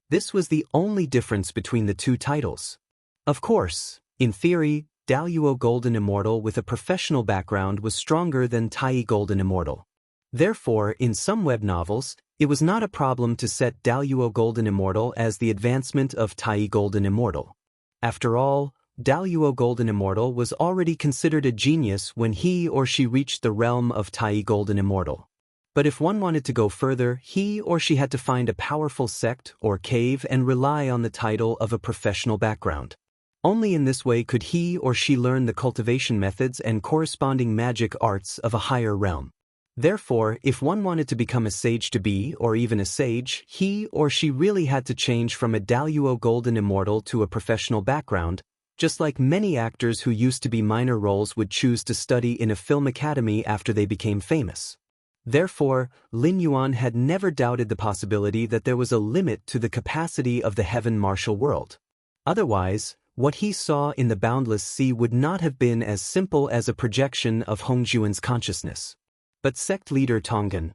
This was the only difference between the two titles. Of course, in theory, Daluo Golden Immortal with a professional background was stronger than Tai Golden Immortal. Therefore, in some web novels, it was not a problem to set Daluo Golden Immortal as the advancement of Tai Golden Immortal. After all, Daluo Golden Immortal was already considered a genius when he or she reached the realm of Tai Golden Immortal. But if one wanted to go further, he or she had to find a powerful sect or cave and rely on the title of a professional background. Only in this way could he or she learn the cultivation methods and corresponding magic arts of a higher realm. Therefore, if one wanted to become a sage to be, or even a sage, he or she really had to change from a Daluo Golden Immortal to a professional background, just like many actors who used to be minor roles would choose to study in a film academy after they became famous. Therefore, Lin Yuan had never doubted the possibility that there was a limit to the capacity of the heaven martial world. Otherwise, what he saw in the boundless sea would not have been as simple as a projection of Hongjuan's consciousness. But sect leader Tongyan,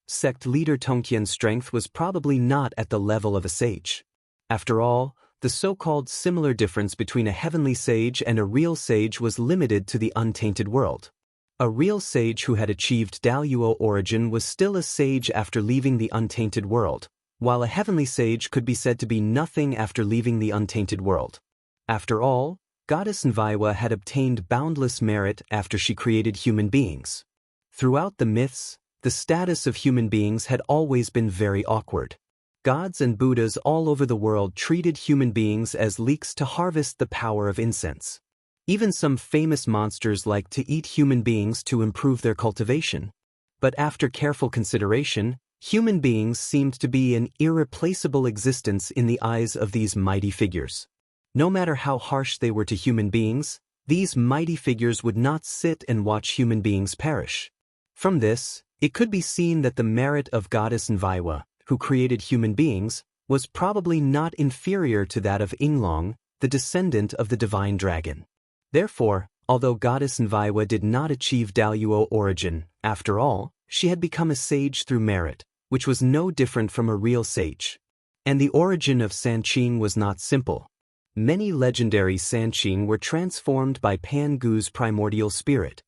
sect leader Tongqian's strength was probably not at the level of a sage. After all, the so-called similar difference between a heavenly sage and a real sage was limited to the untainted world. A real sage who had achieved Daluo origin was still a sage after leaving the untainted world, while a heavenly sage could be said to be nothing after leaving the untainted world. After all, Goddess Nviwa had obtained boundless merit after she created human beings. Throughout the myths, the status of human beings had always been very awkward. Gods and Buddhas all over the world treated human beings as leeks to harvest the power of incense. Even some famous monsters liked to eat human beings to improve their cultivation. But after careful consideration, human beings seemed to be an irreplaceable existence in the eyes of these mighty figures. No matter how harsh they were to human beings, these mighty figures would not sit and watch human beings perish. From this, it could be seen that the merit of Goddess Nviwa, who created human beings, was probably not inferior to that of Yinglong, the descendant of the divine dragon. Therefore, although Goddess Nviwa did not achieve Daluo origin, after all, she had become a sage through merit, which was no different from a real sage. And the origin of Sanqing was not simple. Many legendary Sanqing were transformed by Pangu's primordial spirit.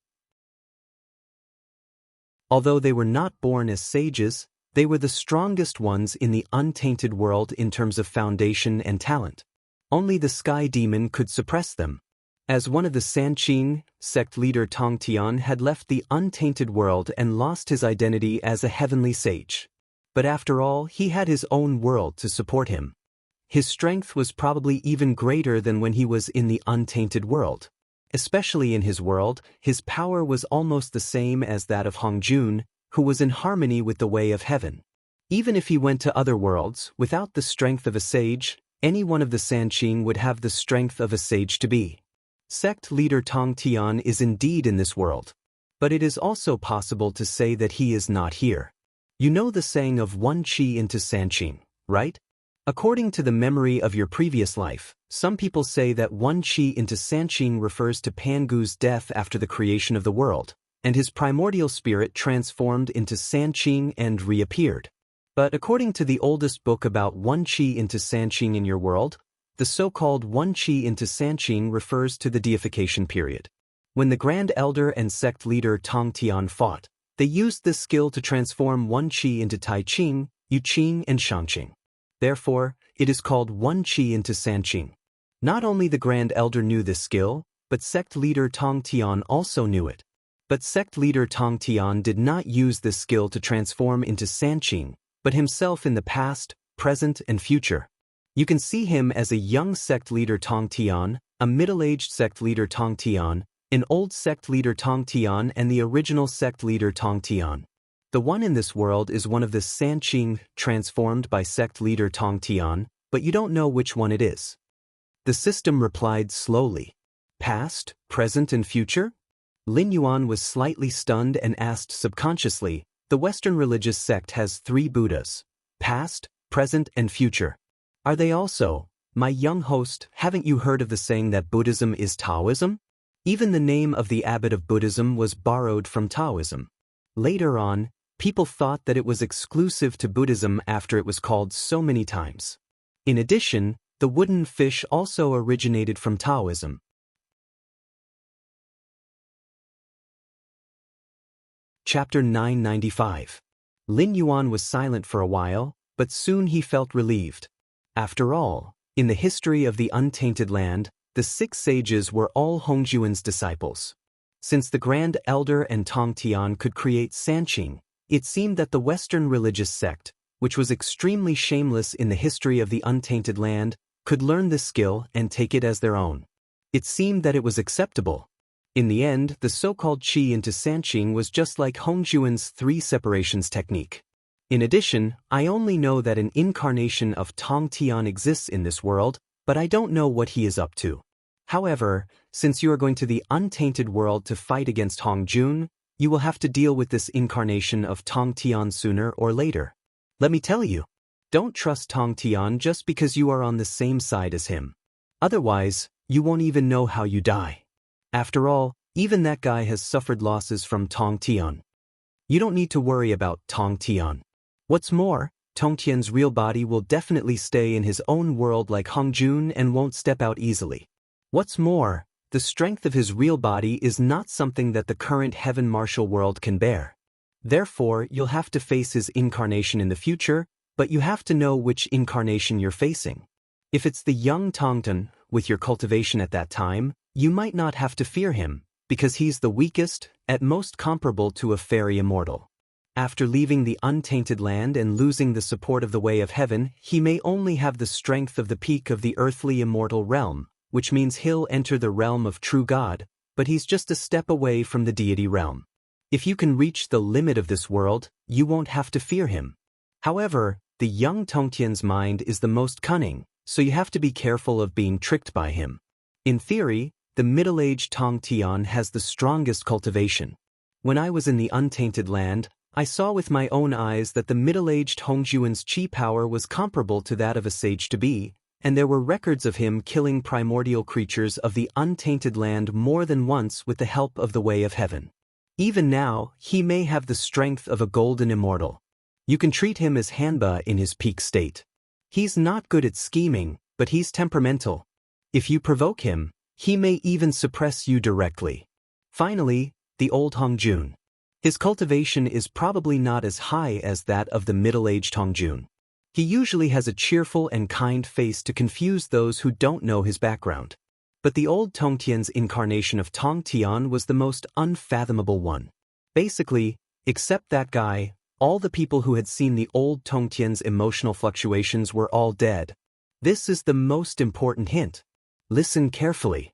Although they were not born as sages, they were the strongest ones in the untainted world in terms of foundation and talent. Only the sky demon could suppress them. As one of the Sanqing, sect leader Tong Tian had left the untainted world and lost his identity as a heavenly sage. But after all, he had his own world to support him. His strength was probably even greater than when he was in the untainted world. Especially in his world, his power was almost the same as that of Hongjun, who was in harmony with the way of heaven. Even if he went to other worlds, without the strength of a sage, any one of the Sanqing would have the strength of a sage to be. Sect leader Tong Tian is indeed in this world. But it is also possible to say that he is not here. You know the saying of one chi into Sanqing, right? According to the memory of your previous life, some people say that one chi into Sanqing refers to Pangu's death after the creation of the world, and his primordial spirit transformed into Sanqing and reappeared. But according to the oldest book about one qi into sanqing in your world, the so-called one qi into sanqing refers to the deification period. When the Grand Elder and sect leader Tong Tian fought, they used this skill to transform one qi into Tai Qing, Yu Qing, and Shangqing. Therefore, it is called one qi into sanqing. Not only the Grand Elder knew this skill, but sect leader Tong Tian also knew it. But sect leader Tong Tian did not use this skill to transform into sanqing, but himself in the past, present, and future. You can see him as a young sect leader Tong Tian, a middle-aged sect leader Tong Tian, an old sect leader Tong Tian, and the original sect leader Tong Tian. The one in this world is one of the sanqing transformed by sect leader Tong Tian, but you don't know which one it is. The system replied slowly. Past, present, and future? Lin Yuan was slightly stunned and asked subconsciously, the Western religious sect has 3 Buddhas, past, present, and future. Are they also, my young host, haven't you heard of the saying that Buddhism is Taoism? Even the name of the abbot of Buddhism was borrowed from Taoism. Later on, people thought that it was exclusive to Buddhism after it was called so many times. In addition, the wooden fish also originated from Taoism. Chapter 995. Lin Yuan was silent for a while, but soon he felt relieved. After all, in the history of the untainted land, the 6 sages were all Hongjuan's disciples. Since the Grand Elder and Tong Tian could create sanqing, it seemed that the Western religious sect, which was extremely shameless in the history of the untainted land, could learn this skill and take it as their own. It seemed that it was acceptable. In the end, the so-called qi into sanqing was just like Hongjuan's 3 separations technique. In addition, I only know that an incarnation of Tong Tian exists in this world, but I don't know what he is up to. However, since you are going to the untainted world to fight against Hongjun, you will have to deal with this incarnation of Tong Tian sooner or later. Let me tell you, don't trust Tong Tian just because you are on the same side as him. Otherwise, you won't even know how you die. After all, even that guy has suffered losses from Tong Tian. You don't need to worry about Tong Tian. What's more, Tong Tian's real body will definitely stay in his own world like Hongjun and won't step out easily. What's more, the strength of his real body is not something that the current heaven martial world can bear. Therefore, you'll have to face his incarnation in the future, but you have to know which incarnation you're facing. If it's the young Tongtan, with your cultivation at that time, you might not have to fear him, because he's the weakest, at most comparable to a fairy immortal. After leaving the untainted land and losing the support of the way of heaven, he may only have the strength of the peak of the earthly immortal realm, which means he'll enter the realm of true God, but he's just a step away from the deity realm. If you can reach the limit of this world, you won't have to fear him. However, the young Tongtian's mind is the most cunning, so you have to be careful of being tricked by him. In theory, the middle-aged Tong Tian has the strongest cultivation. When I was in the untainted land, I saw with my own eyes that the middle-aged Hongjuan's qi power was comparable to that of a sage-to-be, and there were records of him killing primordial creatures of the untainted land more than once with the help of the way of heaven. Even now, he may have the strength of a golden immortal. You can treat him as Hanba in his peak state. He's not good at scheming, but he's temperamental. If you provoke him, he may even suppress you directly. Finally, the old Hongjun. His cultivation is probably not as high as that of the middle-aged Hongjun. He usually has a cheerful and kind face to confuse those who don't know his background. But the old Tongtian's incarnation of Tong Tian was the most unfathomable one. Basically, except that guy, all the people who had seen the old Tongtian's emotional fluctuations were all dead. This is the most important hint. Listen carefully.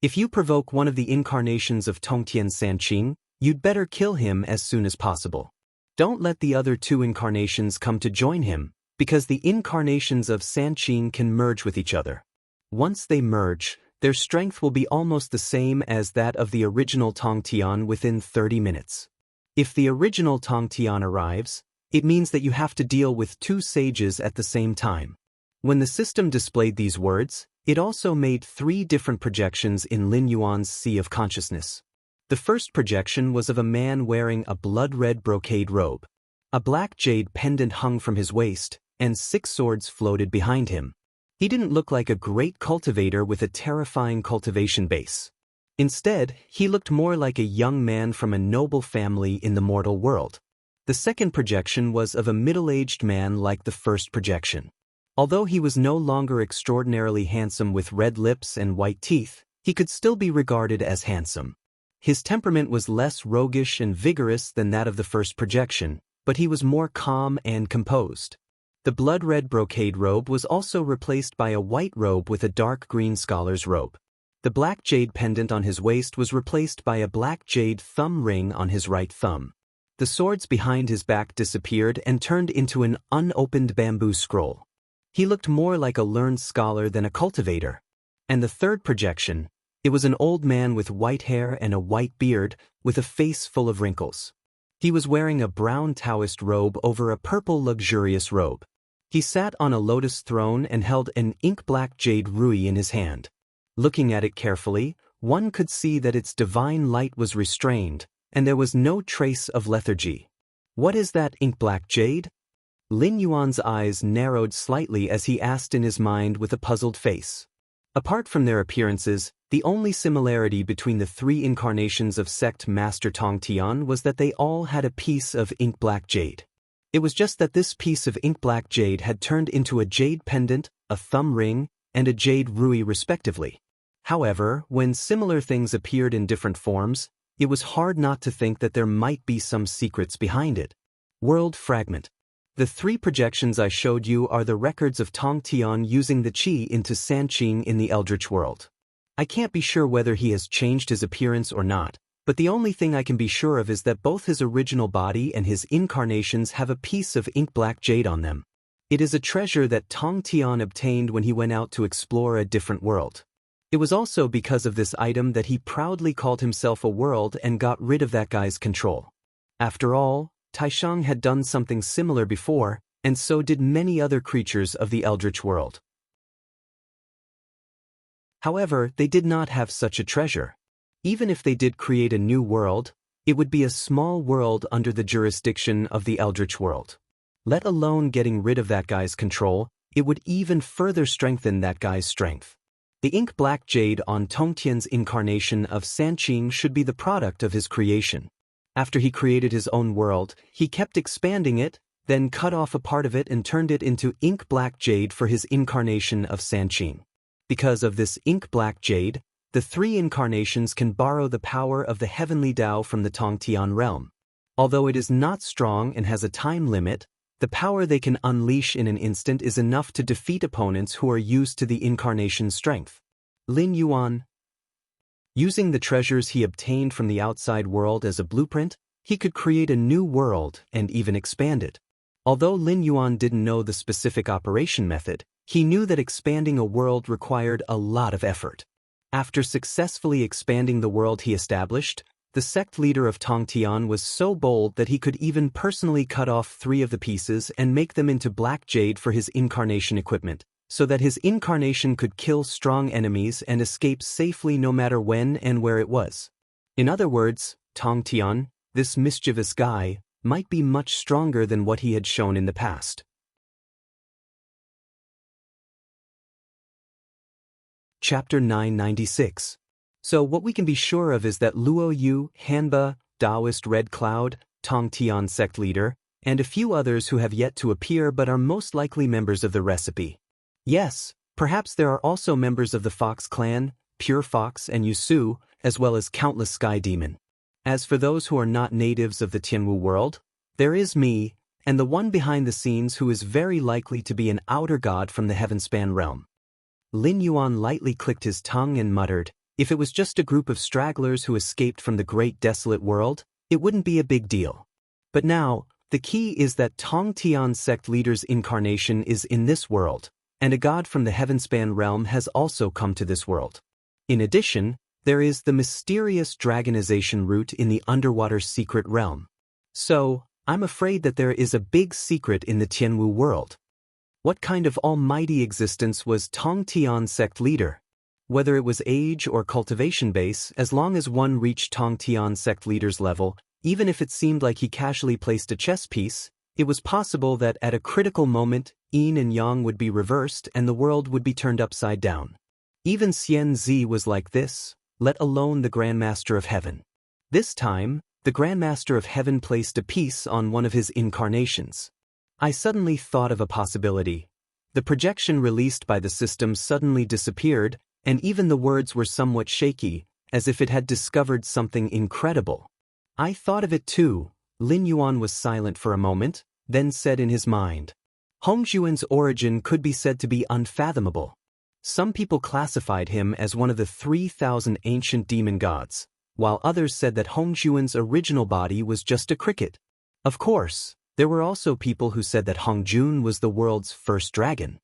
If you provoke one of the incarnations of Tongtian Sanqing, you'd better kill him as soon as possible. Don't let the other 2 incarnations come to join him, because the incarnations of Sanqing can merge with each other. Once they merge, their strength will be almost the same as that of the original Tong Tian within 30 minutes. If the original Tong Tian arrives, it means that you have to deal with 2 sages at the same time. When the system displayed these words, it also made 3 different projections in Lin Yuan's sea of consciousness. The first projection was of a man wearing a blood-red brocade robe. A black jade pendant hung from his waist, and 6 swords floated behind him. He didn't look like a great cultivator with a terrifying cultivation base. Instead, he looked more like a young man from a noble family in the mortal world. The second projection was of a middle-aged man like the first projection. Although he was no longer extraordinarily handsome with red lips and white teeth, he could still be regarded as handsome. His temperament was less roguish and vigorous than that of the first projection, but he was more calm and composed. The blood-red brocade robe was also replaced by a white robe with a dark green scholar's robe. The black jade pendant on his waist was replaced by a black jade thumb ring on his right thumb. The swords behind his back disappeared and turned into an unopened bamboo scroll. He looked more like a learned scholar than a cultivator. And the third projection, it was an old man with white hair and a white beard, with a face full of wrinkles. He was wearing a brown Taoist robe over a purple luxurious robe. He sat on a lotus throne and held an ink-black jade rui in his hand. Looking at it carefully, one could see that its divine light was restrained, and there was no trace of lethargy. What is that ink-black jade? Lin Yuan's eyes narrowed slightly as he asked in his mind with a puzzled face. Apart from their appearances, the only similarity between the 3 incarnations of sect Master Tong Tian was that they all had a piece of ink-black jade. It was just that this piece of ink-black jade had turned into a jade pendant, a thumb ring, and a jade rui respectively. However, when similar things appeared in different forms, it was hard not to think that there might be some secrets behind it. World Fragment. The 3 projections I showed you are the records of Tong Tian using the qi into Sanqing in the Eldritch world. I can't be sure whether he has changed his appearance or not, but the only thing I can be sure of is that both his original body and his incarnations have a piece of ink-black jade on them. It is a treasure that Tong Tian obtained when he went out to explore a different world. It was also because of this item that he proudly called himself a world and got rid of that guy's control. After all, Taishang had done something similar before, and so did many other creatures of the Eldritch world. However, they did not have such a treasure. Even if they did create a new world, it would be a small world under the jurisdiction of the Eldritch world. Let alone getting rid of that guy's control, it would even further strengthen that guy's strength. The ink-black jade on Tongtian's incarnation of Sanqing should be the product of his creation. After he created his own world, he kept expanding it, then cut off a part of it and turned it into ink-black jade for his incarnation of Sanqing. Because of this ink-black jade, the 3 incarnations can borrow the power of the heavenly Tao from the Tongtian realm. Although it is not strong and has a time limit, the power they can unleash in an instant is enough to defeat opponents who are used to the incarnation's strength. Lin Yuan. Using the treasures he obtained from the outside world as a blueprint, he could create a new world and even expand it. Although Lin Yuan didn't know the specific operation method, he knew that expanding a world required a lot of effort. After successfully expanding the world he established, the sect leader of Tongtian was so bold that he could even personally cut off 3 of the pieces and make them into black jade for his incarnation equipment, so that his incarnation could kill strong enemies and escape safely no matter when and where it was. In other words, Tongtian, this mischievous guy, might be much stronger than what he had shown in the past. Chapter 996. So what we can be sure of is that Luo Yu, Hanba, Taoist Red Cloud, Tongtian sect leader, and a few others who have yet to appear but are most likely members of the recipe. Yes, perhaps there are also members of the Fox clan, Pure Fox and Yusu, as well as countless sky demon. As for those who are not natives of the Tianwu world, there is me, and the one behind the scenes who is very likely to be an outer god from the Heavenspan realm. Lin Yuan lightly clicked his tongue and muttered, if it was just a group of stragglers who escaped from the great desolate world, it wouldn't be a big deal. But now, the key is that Tongtian sect leader's incarnation is in this world, and a god from the Heavenspan realm has also come to this world. In addition, there is the mysterious dragonization route in the underwater secret realm. So, I'm afraid that there is a big secret in the Tianwu world. What kind of almighty existence was Tongtian sect leader? Whether it was age or cultivation base, as long as one reached Tong Tian sect leader's level, even if it seemed like he casually placed a chess piece, it was possible that at a critical moment, yin and yang would be reversed and the world would be turned upside down. Even Xian Zi was like this, let alone the Grandmaster of Heaven. This time, the Grandmaster of Heaven placed a piece on one of his incarnations. I suddenly thought of a possibility. The projection released by the system suddenly disappeared, and even the words were somewhat shaky, as if it had discovered something incredible. I thought of it too. Lin Yuan was silent for a moment, then said in his mind, Hongjuan's origin could be said to be unfathomable. Some people classified him as one of the 3,000 ancient demon gods, while others said that Hongjuan's original body was just a cricket. Of course, there were also people who said that Hongjun was the world's first dragon.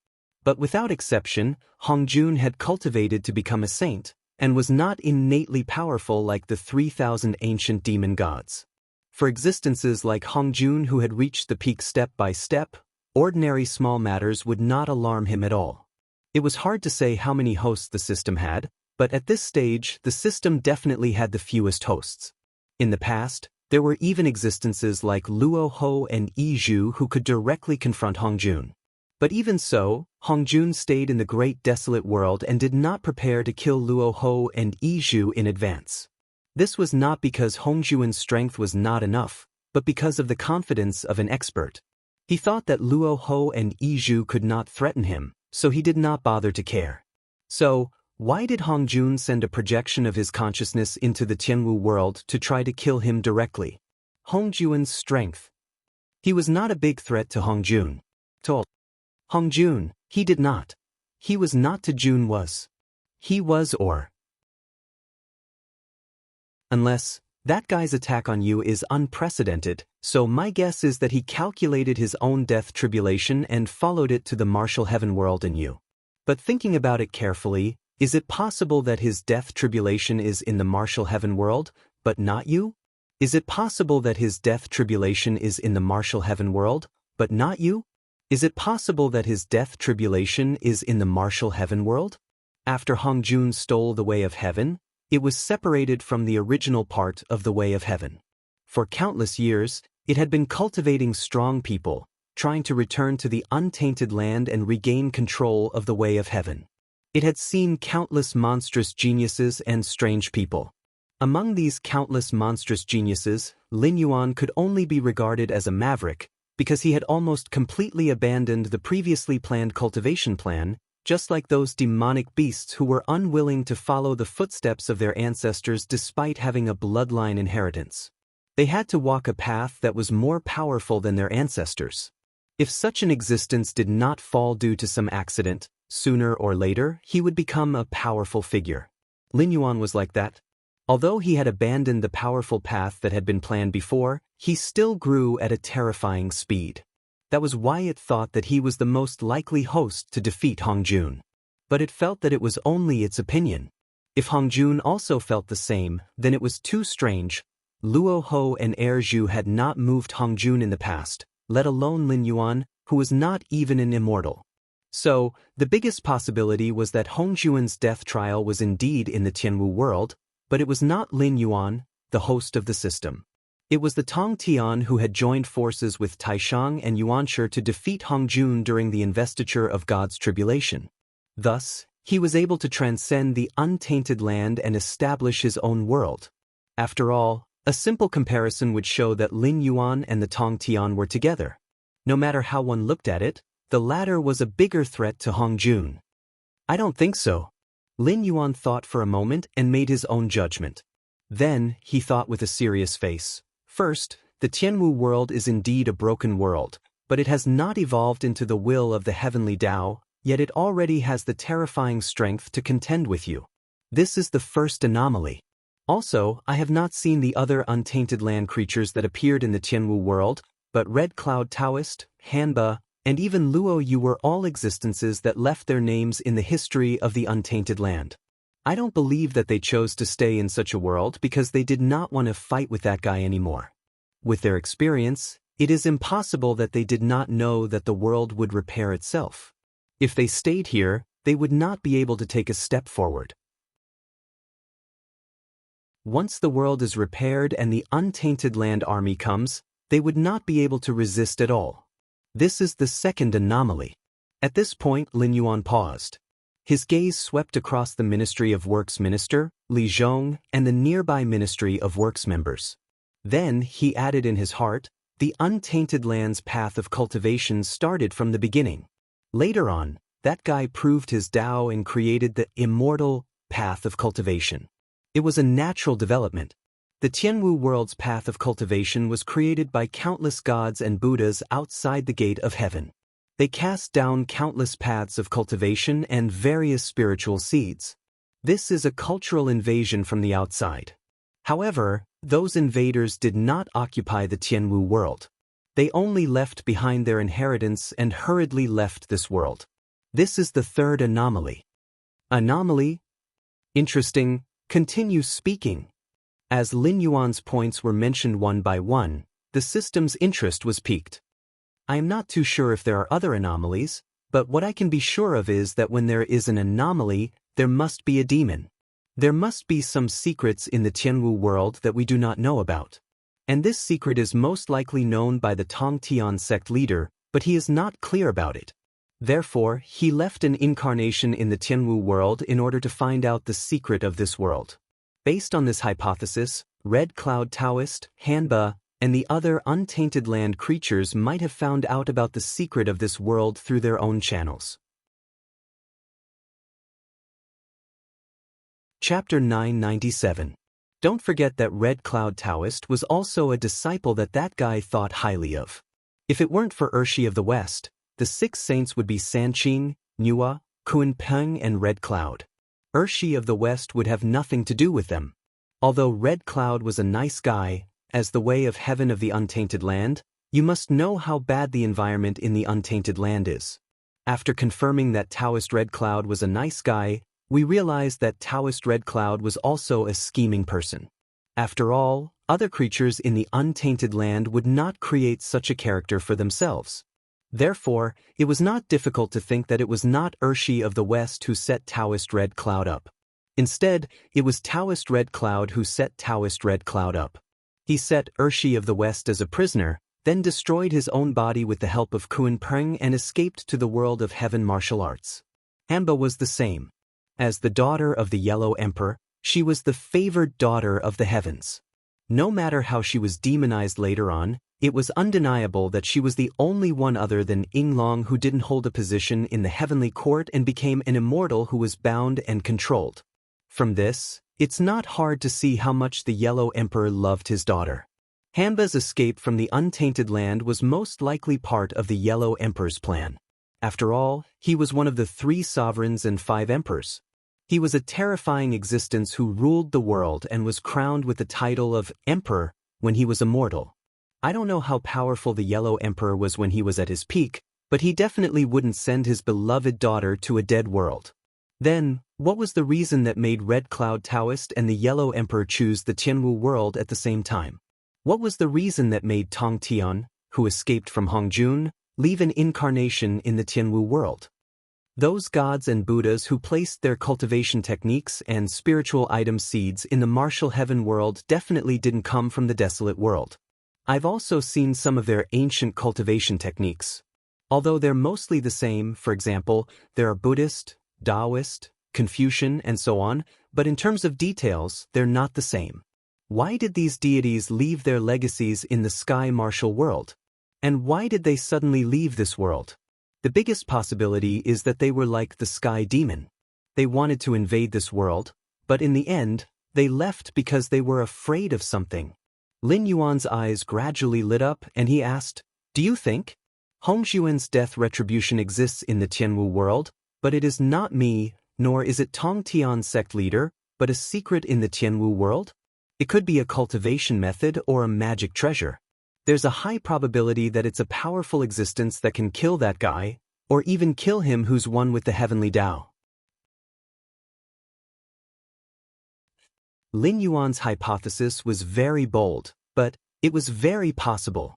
But without exception, Hongjun had cultivated to become a saint, and was not innately powerful like the 3,000 ancient demon gods. For existences like Hongjun who had reached the peak step by step, ordinary small matters would not alarm him at all. It was hard to say how many hosts the system had, but at this stage the system definitely had the fewest hosts. In the past, there were even existences like Luo Ho and Yi Zhu who could directly confront Hongjun. But even so, Hongjun stayed in the great desolate world and did not prepare to kill Luo Ho and Yi Zhu in advance. This was not because Hongjuan's strength was not enough, but because of the confidence of an expert. He thought that Luo Ho and Yi Zhu could not threaten him, so he did not bother to care. So, why did Hongjun send a projection of his consciousness into the Tianwu world to try to kill him directly? Hongjuan's strength. He was not a big threat to Hongjun. Hongjun, he did not. He was not to Jun was. He was or. Unless, that guy's attack on you is unprecedented, so my guess is that he calculated his own death tribulation and followed it to the martial heaven world in you. But thinking about it carefully, is it possible that his death tribulation is in the martial heaven world, but not you? Is it possible that his death tribulation is in the martial heaven world, but not you? Is it possible that his death tribulation is in the martial heaven world? After Hongjun stole the way of heaven, it was separated from the original part of the way of heaven. For countless years, it had been cultivating strong people, trying to return to the untainted land and regain control of the way of heaven. It had seen countless monstrous geniuses and strange people. Among these countless monstrous geniuses, Lin Yuan could only be regarded as a maverick, because he had almost completely abandoned the previously planned cultivation plan, just like those demonic beasts who were unwilling to follow the footsteps of their ancestors despite having a bloodline inheritance. They had to walk a path that was more powerful than their ancestors. If such an existence did not fall due to some accident, sooner or later he would become a powerful figure. Lin Yuan was like that. Although he had abandoned the powerful path that had been planned before, he still grew at a terrifying speed. That was why it thought that he was the most likely host to defeat Hongjun. But it felt that it was only its opinion. If Hongjun also felt the same, then it was too strange. Luo Ho and Zhu had not moved Hongjun in the past, let alone Lin Yuan, who was not even an immortal. So, the biggest possibility was that Hongjuan's death trial was indeed in the Tianwu world, but it was not Lin Yuan, the host of the system. It was the Tong Tian who had joined forces with Taishang and Yuanshi to defeat Hongjun during the investiture of God's tribulation. Thus, he was able to transcend the untainted land and establish his own world. After all, a simple comparison would show that Lin Yuan and the Tong Tian were together. No matter how one looked at it, the latter was a bigger threat to Hongjun. I don't think so. Lin Yuan thought for a moment and made his own judgment. Then, he thought with a serious face. First, the Tianwu world is indeed a broken world, but it has not evolved into the will of the heavenly Tao, yet it already has the terrifying strength to contend with you. This is the first anomaly. Also, I have not seen the other untainted land creatures that appeared in the Tianwu world, but Red Cloud Taoist, Hanba, and even Luo Yu were all existences that left their names in the history of the untainted land. I don't believe that they chose to stay in such a world because they did not want to fight with that guy anymore. With their experience, it is impossible that they did not know that the world would repair itself. If they stayed here, they would not be able to take a step forward. Once the world is repaired and the untainted land army comes, they would not be able to resist at all. This is the second anomaly. At this point, Lin Yuan paused. His gaze swept across the Ministry of Works minister, Li Zhong, and the nearby Ministry of Works members. Then, he added in his heart, the untainted land's path of cultivation started from the beginning. Later on, that guy proved his Tao and created the immortal path of cultivation. It was a natural development. The Tianwu world's path of cultivation was created by countless gods and Buddhas outside the gate of heaven. They cast down countless paths of cultivation and various spiritual seeds. This is a cultural invasion from the outside. However, those invaders did not occupy the Tianwu world. They only left behind their inheritance and hurriedly left this world. This is the third anomaly. Anomaly? Interesting. Continue speaking. As Lin Yuan's points were mentioned one by one, the system's interest was piqued. I am not too sure if there are other anomalies, but what I can be sure of is that when there is an anomaly, there must be a demon. There must be some secrets in the Tianwu world that we do not know about. And this secret is most likely known by the Tongtian sect leader, but he is not clear about it. Therefore, he left an incarnation in the Tianwu world in order to find out the secret of this world. Based on this hypothesis, Red Cloud Taoist, Hanba, and the other untainted land creatures might have found out about the secret of this world through their own channels. Chapter 997. Don't forget that Red Cloud Taoist was also a disciple that guy thought highly of. If it weren't for Urshi of the West, the 6 saints would be Sanqing, Nua, Kunpeng, and Red Cloud. Urshi of the West would have nothing to do with them. Although Red Cloud was a nice guy, as the way of heaven of the untainted land, you must know how bad the environment in the untainted land is. After confirming that Taoist Red Cloud was a nice guy, we realized that Taoist Red Cloud was also a scheming person. After all, other creatures in the untainted land would not create such a character for themselves. Therefore, it was not difficult to think that it was not Urshi of the West who set Taoist Red Cloud up. Instead, it was Taoist Red Cloud who set Taoist Red Cloud up. He set Urshi of the West as a prisoner, then destroyed his own body with the help of Kunpeng and escaped to the world of heaven martial arts. Hanba was the same. As the daughter of the Yellow Emperor, she was the favored daughter of the heavens. No matter how she was demonized later on, it was undeniable that she was the only one other than Yinglong who didn't hold a position in the heavenly court and became an immortal who was bound and controlled. From this, it's not hard to see how much the Yellow Emperor loved his daughter. Hanba's escape from the untainted land was most likely part of the Yellow Emperor's plan. After all, he was one of the 3 sovereigns and 5 emperors. He was a terrifying existence who ruled the world and was crowned with the title of Emperor when he was immortal. I don't know how powerful the Yellow Emperor was when he was at his peak, but he definitely wouldn't send his beloved daughter to a dead world. Then, what was the reason that made Red Cloud Taoist and the Yellow Emperor choose the Tianwu world at the same time? What was the reason that made Tongtian, who escaped from Hongjun, leave an incarnation in the Tianwu world? Those gods and Buddhas who placed their cultivation techniques and spiritual item seeds in the martial heaven world definitely didn't come from the desolate world. I've also seen some of their ancient cultivation techniques. Although they're mostly the same, for example, there are Buddhist, Taoist, Confucian, and so on, but in terms of details, they're not the same. Why did these deities leave their legacies in the sky martial world? And why did they suddenly leave this world? The biggest possibility is that they were like the sky demon. They wanted to invade this world, but in the end, they left because they were afraid of something. Lin Yuan's eyes gradually lit up and he asked, "Do you think? Hongxuan's death retribution exists in the Tianwu world, but it is not me, nor is it Tongtian sect leader, but a secret in the Tianwu world? It could be a cultivation method or a magic treasure. There's a high probability that it's a powerful existence that can kill that guy, or even kill him who's one with the heavenly Tao." Lin Yuan's hypothesis was very bold, but it was very possible.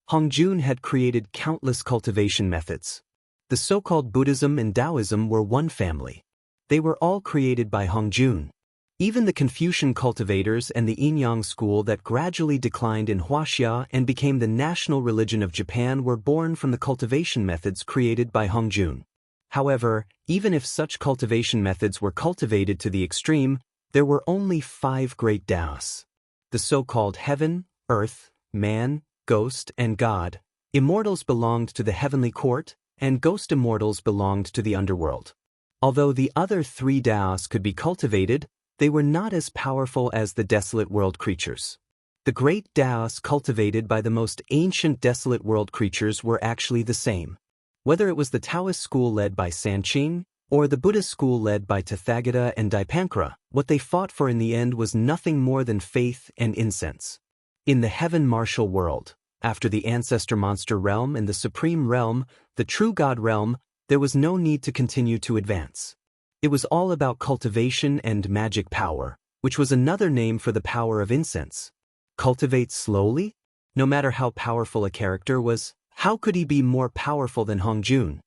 Hongjun had created countless cultivation methods. The so-called Buddhism and Taoism were one family. They were all created by Hongjun. Even the Confucian cultivators and the Yin-Yang school that gradually declined in Huaxia and became the national religion of Japan were born from the cultivation methods created by Hongjun. However, even if such cultivation methods were cultivated to the extreme, there were only 5 great Taos. The so-called heaven, earth, man, ghost, and God. Immortals belonged to the heavenly court, and ghost immortals belonged to the underworld. Although the other 3 Taos could be cultivated, they were not as powerful as the desolate world creatures. The great Taos cultivated by the most ancient desolate world creatures were actually the same. Whether it was the Taoist school led by Sanqing, or the Buddhist school led by Tathagata and Dipankara, what they fought for in the end was nothing more than faith and incense. In the heaven martial world, after the ancestor monster realm and the supreme realm, the true God realm, there was no need to continue to advance. It was all about cultivation and magic power, which was another name for the power of incense. Cultivate slowly? No matter how powerful a character was, how could he be more powerful than Hongjun?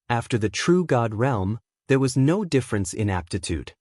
After the true God realm, there was no difference in aptitude.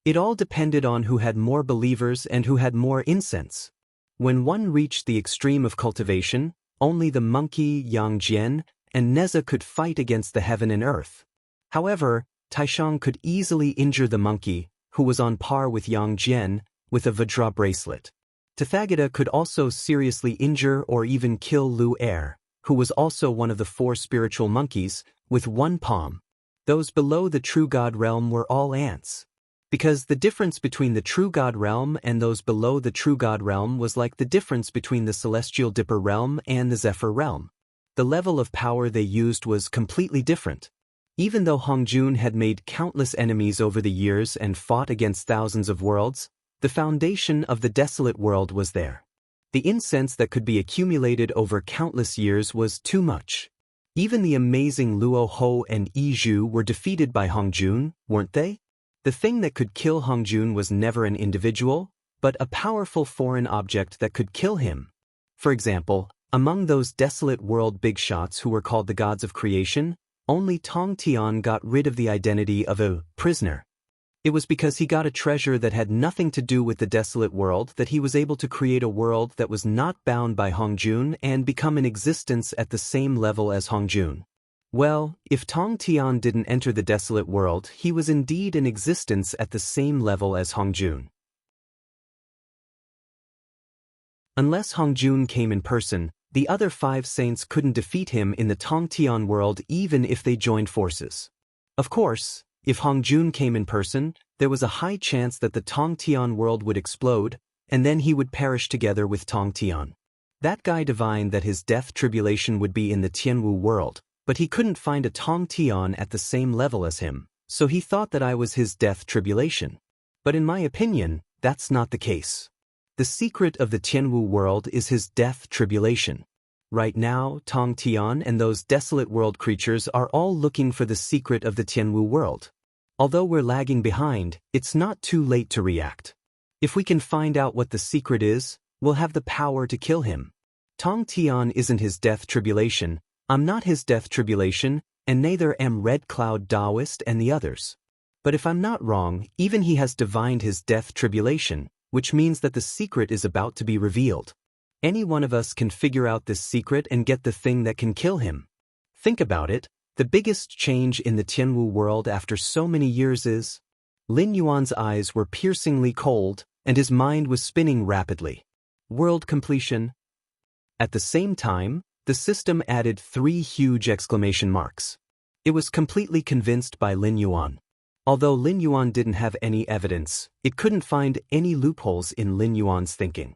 It all depended on who had more believers and who had more incense. When one reached the extreme of cultivation, only the monkey Yang Jian and Neza could fight against the heaven and earth. However, Taishang could easily injure the monkey, who was on par with Yang Jian, with a Vajra bracelet. Tathagata could also seriously injure or even kill Lu Er, who was also one of the 4 spiritual monkeys, with one palm. Those below the true God realm were all ants. Because the difference between the true God realm and those below the true God realm was like the difference between the celestial Dipper realm and the Zephyr realm. The level of power they used was completely different. Even though Hongjun had made countless enemies over the years and fought against thousands of worlds, the foundation of the desolate world was there. The incense that could be accumulated over countless years was too much. Even the amazing Luo Ho and Yi Zhu were defeated by Hongjun, weren't they? The thing that could kill Hongjun was never an individual, but a powerful foreign object that could kill him. For example, among those desolate world big shots who were called the gods of creation, only Tong Tian got rid of the identity of a prisoner. It was because he got a treasure that had nothing to do with the desolate world that he was able to create a world that was not bound by Hongjun and become an existence at the same level as Hongjun. Well, if Tong Tian didn't enter the desolate world, he was indeed an existence at the same level as Hongjun. Unless Hongjun came in person, the other 5 saints couldn't defeat him in the Tong Tian world even if they joined forces. Of course, if Hongjun came in person, there was a high chance that the Tong Tian world would explode, and then he would perish together with Tong Tian. That guy divined that his death tribulation would be in the Tianwu world, but he couldn't find a Tong Tian at the same level as him, so he thought that I was his death tribulation. But in my opinion, that's not the case. The secret of the Tianwu world is his death tribulation. Right now, Tong Tian and those desolate world creatures are all looking for the secret of the Tianwu world. Although we're lagging behind, it's not too late to react. If we can find out what the secret is, we'll have the power to kill him. Tong Tian isn't his death tribulation, I'm not his death tribulation, and neither am Red Cloud Taoist and the others. But if I'm not wrong, even he has divined his death tribulation, which means that the secret is about to be revealed. Any one of us can figure out this secret and get the thing that can kill him. Think about it, the biggest change in the Tianwu world after so many years is... Lin Yuan's eyes were piercingly cold, and his mind was spinning rapidly. World completion. At the same time, the system added 3 huge exclamation marks. It was completely convinced by Lin Yuan. Although Lin Yuan didn't have any evidence, it couldn't find any loopholes in Lin Yuan's thinking.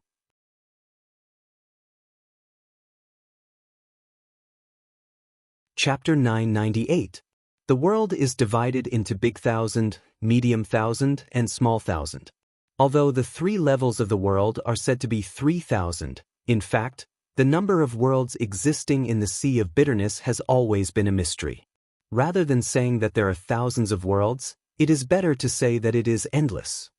Chapter 998. The world is divided into big thousand, medium thousand, and small thousand. Although the 3 levels of the world are said to be 3,000, in fact, the number of worlds existing in the Sea of Bitterness has always been a mystery. Rather than saying that there are thousands of worlds, it is better to say that it is endless.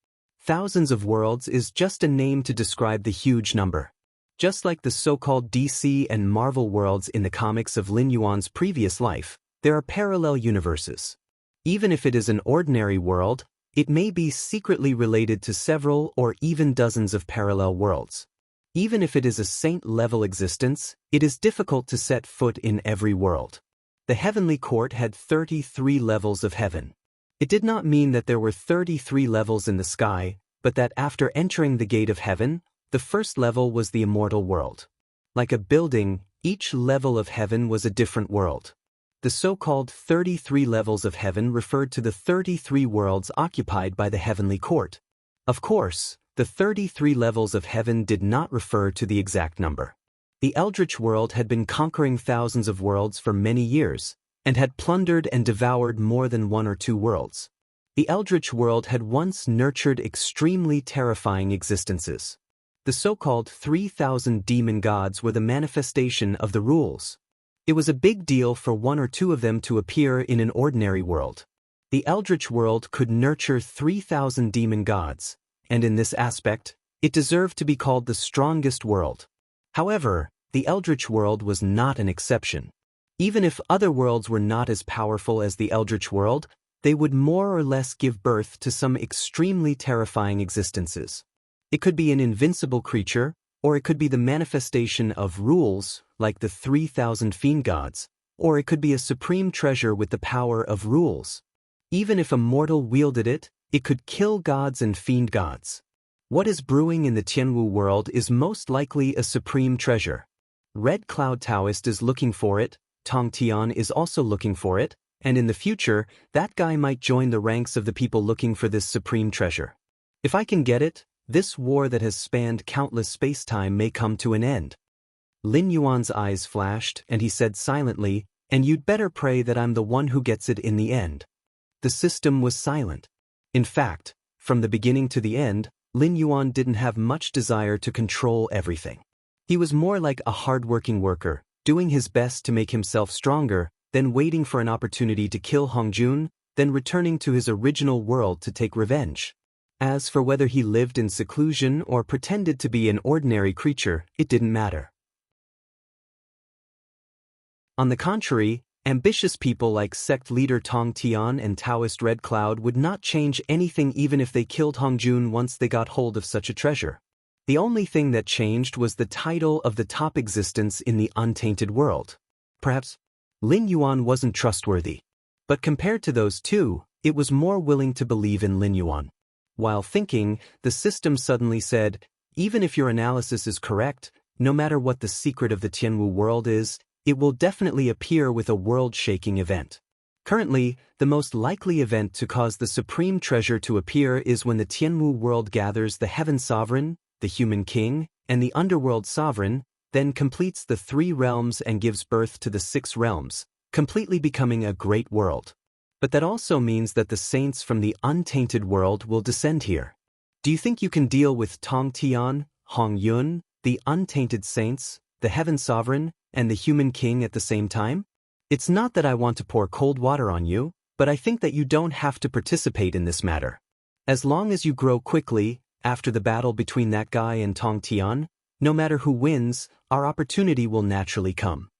Thousands of worlds is just a name to describe the huge number. Just like the so-called DC and Marvel worlds in the comics of Lin Yuan's previous life, there are parallel universes. Even if it is an ordinary world, it may be secretly related to several or even dozens of parallel worlds. Even if it is a saint-level existence, it is difficult to set foot in every world. The heavenly court had 33 levels of heaven. It did not mean that there were 33 levels in the sky, but that after entering the gate of heaven, the first level was the immortal world. Like a building, each level of heaven was a different world. The so-called 33 levels of heaven referred to the 33 worlds occupied by the heavenly court. Of course, the 33 levels of heaven did not refer to the exact number. The eldritch world had been conquering thousands of worlds for many years, and had plundered and devoured more than one or two worlds. The eldritch world had once nurtured extremely terrifying existences. The so-called 3,000 demon gods were the manifestation of the rules. It was a big deal for one or two of them to appear in an ordinary world. The eldritch world could nurture 3,000 demon gods, and in this aspect, it deserved to be called the strongest world. However, the eldritch world was not an exception. Even if other worlds were not as powerful as the eldritch world, they would more or less give birth to some extremely terrifying existences. It could be an invincible creature, or it could be the manifestation of rules, like the 3,000 fiend gods, or it could be a supreme treasure with the power of rules. Even if a mortal wielded it, it could kill gods and fiend gods. What is brewing in the Tianwu world is most likely a supreme treasure. Red Cloud Taoist is looking for it, Tong Tian is also looking for it, and in the future, that guy might join the ranks of the people looking for this supreme treasure. If I can get it, this war that has spanned countless space-time may come to an end. Lin Yuan's eyes flashed, and he said silently, "And you'd better pray that I'm the one who gets it in the end." The system was silent. In fact, from the beginning to the end, Lin Yuan didn't have much desire to control everything. He was more like a hard-working worker, doing his best to make himself stronger, then waiting for an opportunity to kill Hongjun, then returning to his original world to take revenge. As for whether he lived in seclusion or pretended to be an ordinary creature, it didn't matter. On the contrary, ambitious people like sect leader Tong Tian and Taoist Red Cloud would not change anything even if they killed Hongjun once they got hold of such a treasure. The only thing that changed was the title of the top existence in the untainted world. Perhaps Lin Yuan wasn't trustworthy. But compared to those two, it was more willing to believe in Lin Yuan. While thinking, the system suddenly said, "Even if your analysis is correct, no matter what the secret of the Tianwu world is, it will definitely appear with a world-shaking event. Currently, the most likely event to cause the supreme treasure to appear is when the Tianwu world gathers the Heaven Sovereign, the Human King, and the Underworld Sovereign, then completes the 3 realms and gives birth to the 6 realms, completely becoming a great world. But that also means that the saints from the untainted world will descend here. Do you think you can deal with Tong Tian, Hong Yun, the untainted saints, the Heaven Sovereign, and the Human King at the same time? It's not that I want to pour cold water on you, but I think that you don't have to participate in this matter. As long as you grow quickly, after the battle between that guy and Tong Tian, no matter who wins, our opportunity will naturally come."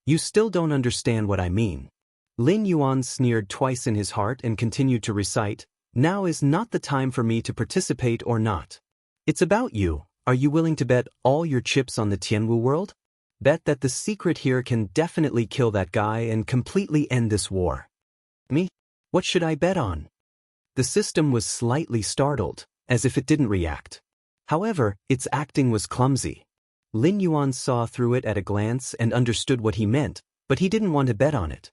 You still don't understand what I mean. Lin Yuan sneered twice in his heart and continued to recite, "Now is not the time for me to participate or not. It's about you. Are you willing to bet all your chips on the Tianwu world? Bet that the secret here can definitely kill that guy and completely end this war." "Me? What should I bet on?" The system was slightly startled, as if it didn't react. However, its acting was clumsy. Lin Yuan saw through it at a glance and understood what he meant, but he didn't want to bet on it.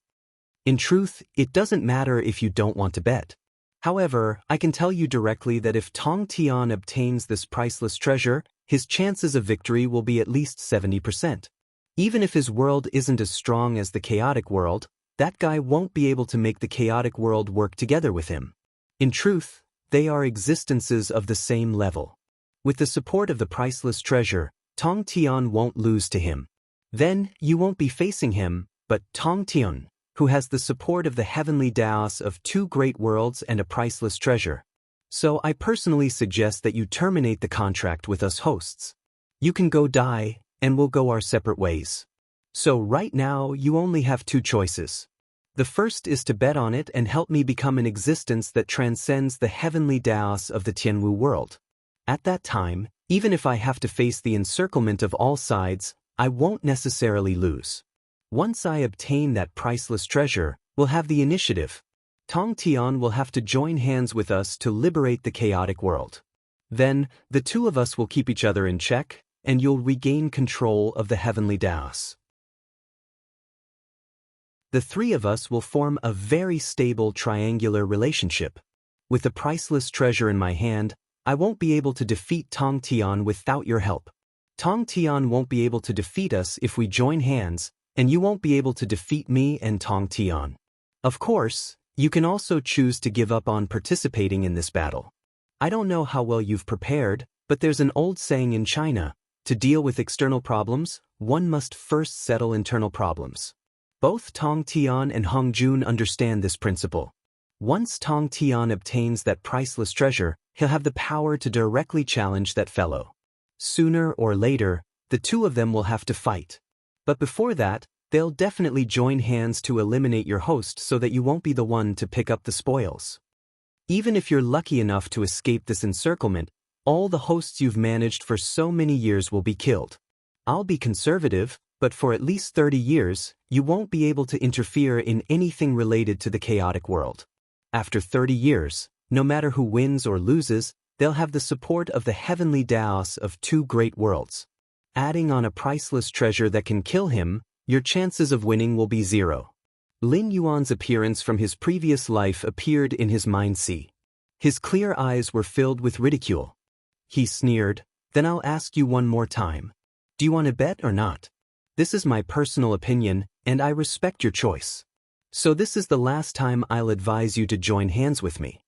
In truth, it doesn't matter if you don't want to bet. However, I can tell you directly that if Tong Tian obtains this priceless treasure, his chances of victory will be at least 70%. Even if his world isn't as strong as the chaotic world, that guy won't be able to make the chaotic world work together with him. In truth, they are existences of the same level. With the support of the priceless treasure, Tong Tian won't lose to him. Then, you won't be facing him, but Tong Tian, who has the support of the heavenly Daos of 2 great worlds and a priceless treasure. So I personally suggest that you terminate the contract with us hosts. You can go die, and we'll go our separate ways. So right now you only have 2 choices. The first is to bet on it and help me become an existence that transcends the heavenly Taos of the Tianwu world. At that time, even if I have to face the encirclement of all sides, I won't necessarily lose. Once I obtain that priceless treasure, we'll have the initiative. Tong Tian will have to join hands with us to liberate the chaotic world. Then, the two of us will keep each other in check, and you'll regain control of the heavenly Taos. The three of us will form a very stable triangular relationship. With the priceless treasure in my hand, I won't be able to defeat Tong Tian without your help. Tong Tian won't be able to defeat us if we join hands, and you won't be able to defeat me and Tong Tian. Of course, you can also choose to give up on participating in this battle. I don't know how well you've prepared, but there's an old saying in China, to deal with external problems, one must first settle internal problems. Both Tong Tian and Hong Jun understand this principle. Once Tong Tian obtains that priceless treasure, he'll have the power to directly challenge that fellow. Sooner or later, the two of them will have to fight. But before that, they'll definitely join hands to eliminate your host so that you won't be the one to pick up the spoils. Even if you're lucky enough to escape this encirclement, all the hosts you've managed for so many years will be killed. I'll be conservative, but for at least 30 years, you won't be able to interfere in anything related to the chaotic world. After 30 years, no matter who wins or loses, they'll have the support of the heavenly Taos of two great worlds. Adding on a priceless treasure that can kill him, your chances of winning will be 0. Lin Yuan's appearance from his previous life appeared in his mind-see. His clear eyes were filled with ridicule. He sneered, "Then I'll ask you one more time. Do you want to bet or not? This is my personal opinion, and I respect your choice. So this is the last time I'll advise you to join hands with me."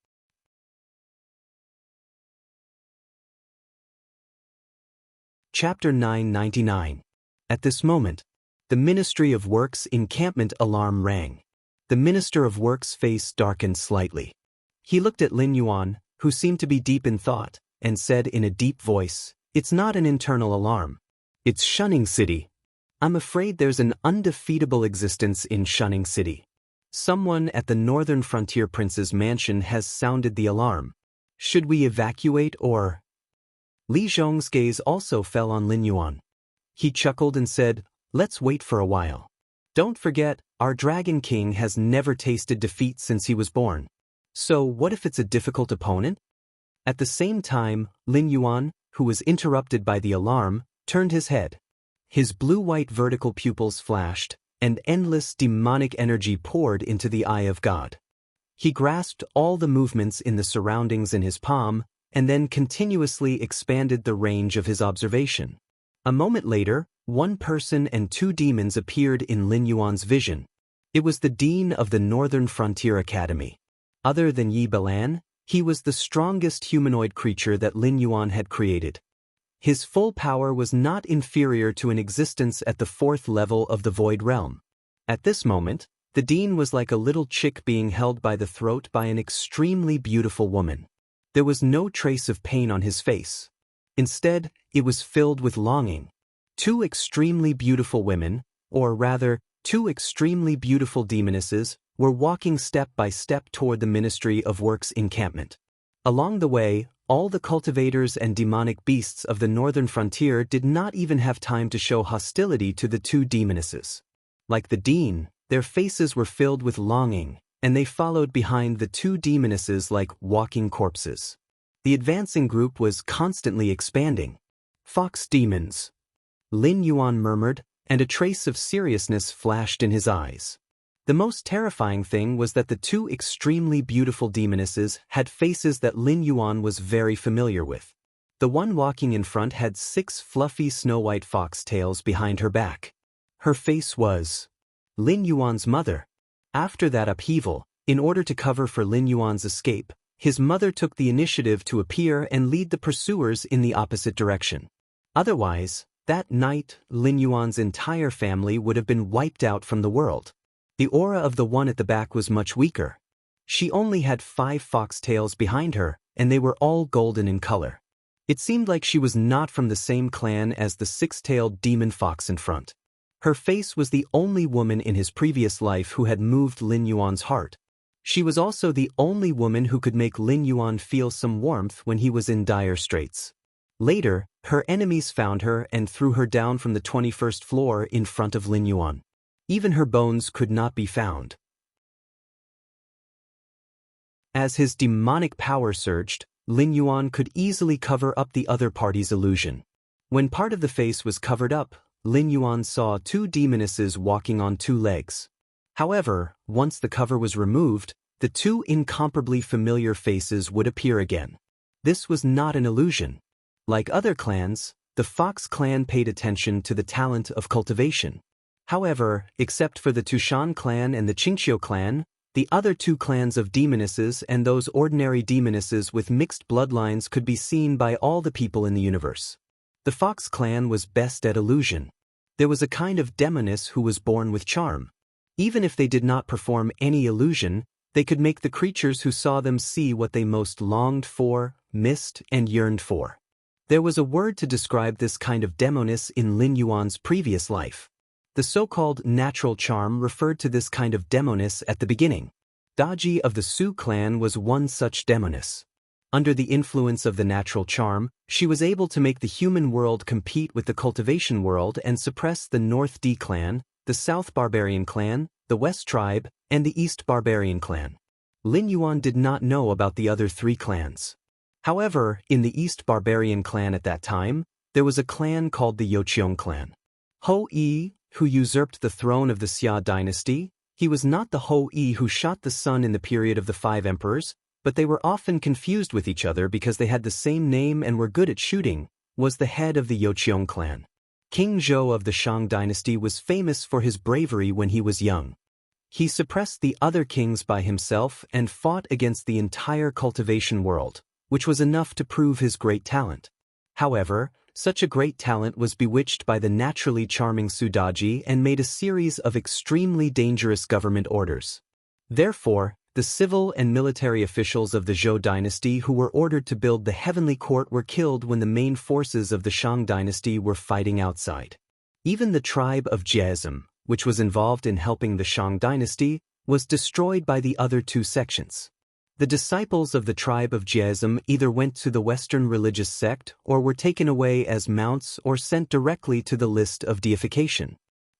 Chapter 999. At this moment, the Ministry of Works encampment alarm rang. The Minister of Works' face darkened slightly. He looked at Lin Yuan, who seemed to be deep in thought, and said in a deep voice, "It's not an internal alarm. It's Shunning City. I'm afraid there's an undefeatable existence in Shunning City. Someone at the Northern Frontier Prince's mansion has sounded the alarm. Should we evacuate or—" Li Zhong's gaze also fell on Lin Yuan. He chuckled and said, "Let's wait for a while. Don't forget, our Dragon King has never tasted defeat since he was born. So what if it's a difficult opponent?" At the same time, Lin Yuan, who was interrupted by the alarm, turned his head. His blue-white vertical pupils flashed, and endless demonic energy poured into the eye of God. He grasped all the movements in the surroundings in his palm, and then continuously expanded the range of his observation. A moment later, one person and two demons appeared in Lin Yuan's vision. It was the Dean of the Northern Frontier Academy. Other than Yi Balan, he was the strongest humanoid creature that Lin Yuan had created. His full power was not inferior to an existence at the 4th level of the Void Realm. At this moment, the Dean was like a little chick being held by the throat by an extremely beautiful woman. There was no trace of pain on his face. Instead, it was filled with longing. Two extremely beautiful women, or rather, two extremely beautiful demonesses, were walking step by step toward the Ministry of Works encampment. Along the way, all the cultivators and demonic beasts of the northern frontier did not even have time to show hostility to the two demonesses. Like the Dean, their faces were filled with longing, and they followed behind the two demonesses like walking corpses. The advancing group was constantly expanding. "Fox demons," Lin Yuan murmured, and a trace of seriousness flashed in his eyes. The most terrifying thing was that the two extremely beautiful demonesses had faces that Lin Yuan was very familiar with. The one walking in front had 6 fluffy snow-white fox tails behind her back. Her face was Lin Yuan's mother. After that upheaval, in order to cover for Lin Yuan's escape, his mother took the initiative to appear and lead the pursuers in the opposite direction. Otherwise, that night, Lin Yuan's entire family would have been wiped out from the world. The aura of the one at the back was much weaker. She only had 5 foxtails behind her, and they were all golden in color. It seemed like she was not from the same clan as the 6-tailed demon fox in front. Her face was the only woman in his previous life who had moved Lin Yuan's heart. She was also the only woman who could make Lin Yuan feel some warmth when he was in dire straits. Later, her enemies found her and threw her down from the 21st floor in front of Lin Yuan. Even her bones could not be found. As his demonic power surged, Lin Yuan could easily cover up the other party's illusion. When part of the face was covered up, Lin Yuan saw two demonesses walking on two legs. However, once the cover was removed, the two incomparably familiar faces would appear again. This was not an illusion. Like other clans, the Fox clan paid attention to the talent of cultivation. However, except for the Tushan clan and the Qingqiu clan, the other two clans of demonesses and those ordinary demonesses with mixed bloodlines could be seen by all the people in the universe. The Fox clan was best at illusion. There was a kind of demoness who was born with charm. Even if they did not perform any illusion, they could make the creatures who saw them see what they most longed for, missed, and yearned for. There was a word to describe this kind of demoness in Lin Yuan's previous life. The so-called natural charm referred to this kind of demoness at the beginning. Daji of the Su clan was one such demoness. Under the influence of the natural charm, she was able to make the human world compete with the cultivation world and suppress the North D clan, the South Barbarian clan, the West Tribe, and the East Barbarian clan. Lin Yuan did not know about the other three clans. However, in the East Barbarian clan at that time, there was a clan called the Yoqiong clan. Ho Yi, who usurped the throne of the Xia dynasty, he was not the Ho Yi who shot the sun in the period of the 5 emperors, but they were often confused with each other because they had the same name and were good at shooting, was the head of the Yoqiong clan. King Zhou of the Shang dynasty was famous for his bravery when he was young. He suppressed the other kings by himself and fought against the entire cultivation world, which was enough to prove his great talent. However, such a great talent was bewitched by the naturally charming Sudaji and made a series of extremely dangerous government orders. Therefore, the civil and military officials of the Zhou dynasty who were ordered to build the heavenly court were killed when the main forces of the Shang dynasty were fighting outside. Even the tribe of Jiazim, which was involved in helping the Shang dynasty, was destroyed by the other two sections. The disciples of the tribe of Jiazim either went to the Western religious sect or were taken away as mounts or sent directly to the list of deification.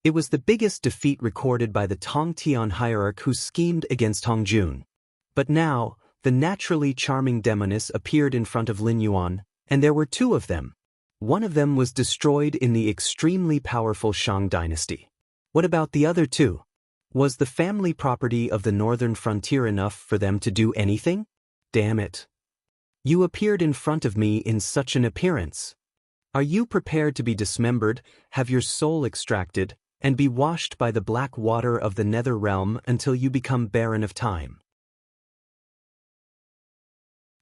It was the biggest defeat recorded by the Tong Tian hierarch who schemed against Hong Jun. But now, the naturally charming demoness appeared in front of Lin Yuan, and there were two of them. One of them was destroyed in the extremely powerful Shang dynasty. What about the other two? Was the family property of the northern frontier enough for them to do anything? Damn it. You appeared in front of me in such an appearance. Are you prepared to be dismembered, have your soul extracted, and be washed by the black water of the nether realm until you become barren of time?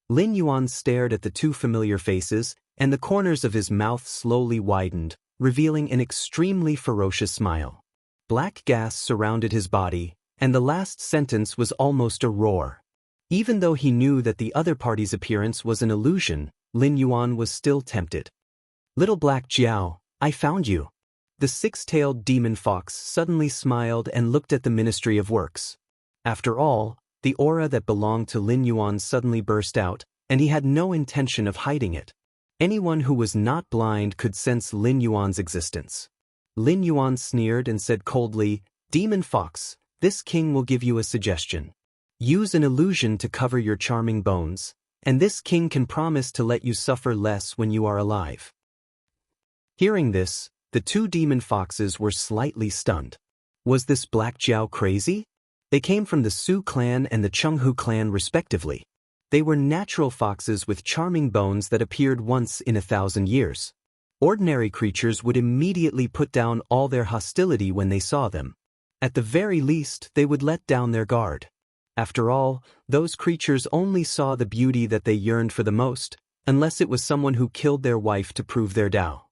Lin Yuan stared at the two familiar faces, and the corners of his mouth slowly widened, revealing an extremely ferocious smile. Black gas surrounded his body, and the last sentence was almost a roar. Even though he knew that the other party's appearance was an illusion, Lin Yuan was still tempted. Little Black Jiao, I found you. The six-tailed demon fox suddenly smiled and looked at the Ministry of Works. After all, the aura that belonged to Lin Yuan suddenly burst out, and he had no intention of hiding it. Anyone who was not blind could sense Lin Yuan's existence. Lin Yuan sneered and said coldly, Demon Fox, this king will give you a suggestion. Use an illusion to cover your charming bones, and this king can promise to let you suffer less when you are alive. Hearing this, the two demon foxes were slightly stunned. Was this Black Jiao crazy? They came from the Su clan and the Chenghu clan respectively. They were natural foxes with charming bones that appeared once in 1,000 years. Ordinary creatures would immediately put down all their hostility when they saw them. At the very least, they would let down their guard. After all, those creatures only saw the beauty that they yearned for the most, unless it was someone who killed their wife to prove their Tao.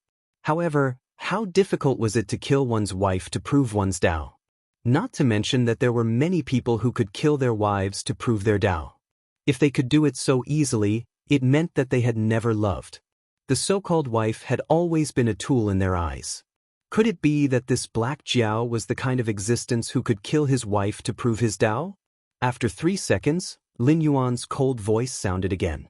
However, how difficult was it to kill one's wife to prove one's Tao? Not to mention that there were many people who could kill their wives to prove their Tao. If they could do it so easily, it meant that they had never loved. The so-called wife had always been a tool in their eyes. Could it be that this Black Jiao was the kind of existence who could kill his wife to prove his Tao? After 3 seconds, Lin Yuan's cold voice sounded again.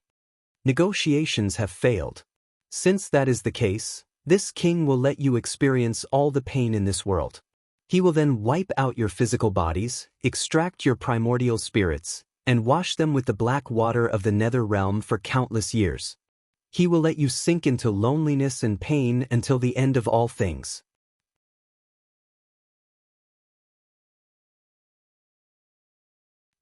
Negotiations have failed. Since that is the case, this king will let you experience all the pain in this world. He will then wipe out your physical bodies, extract your primordial spirits, and wash them with the black water of the nether realm for countless years. He will let you sink into loneliness and pain until the end of all things.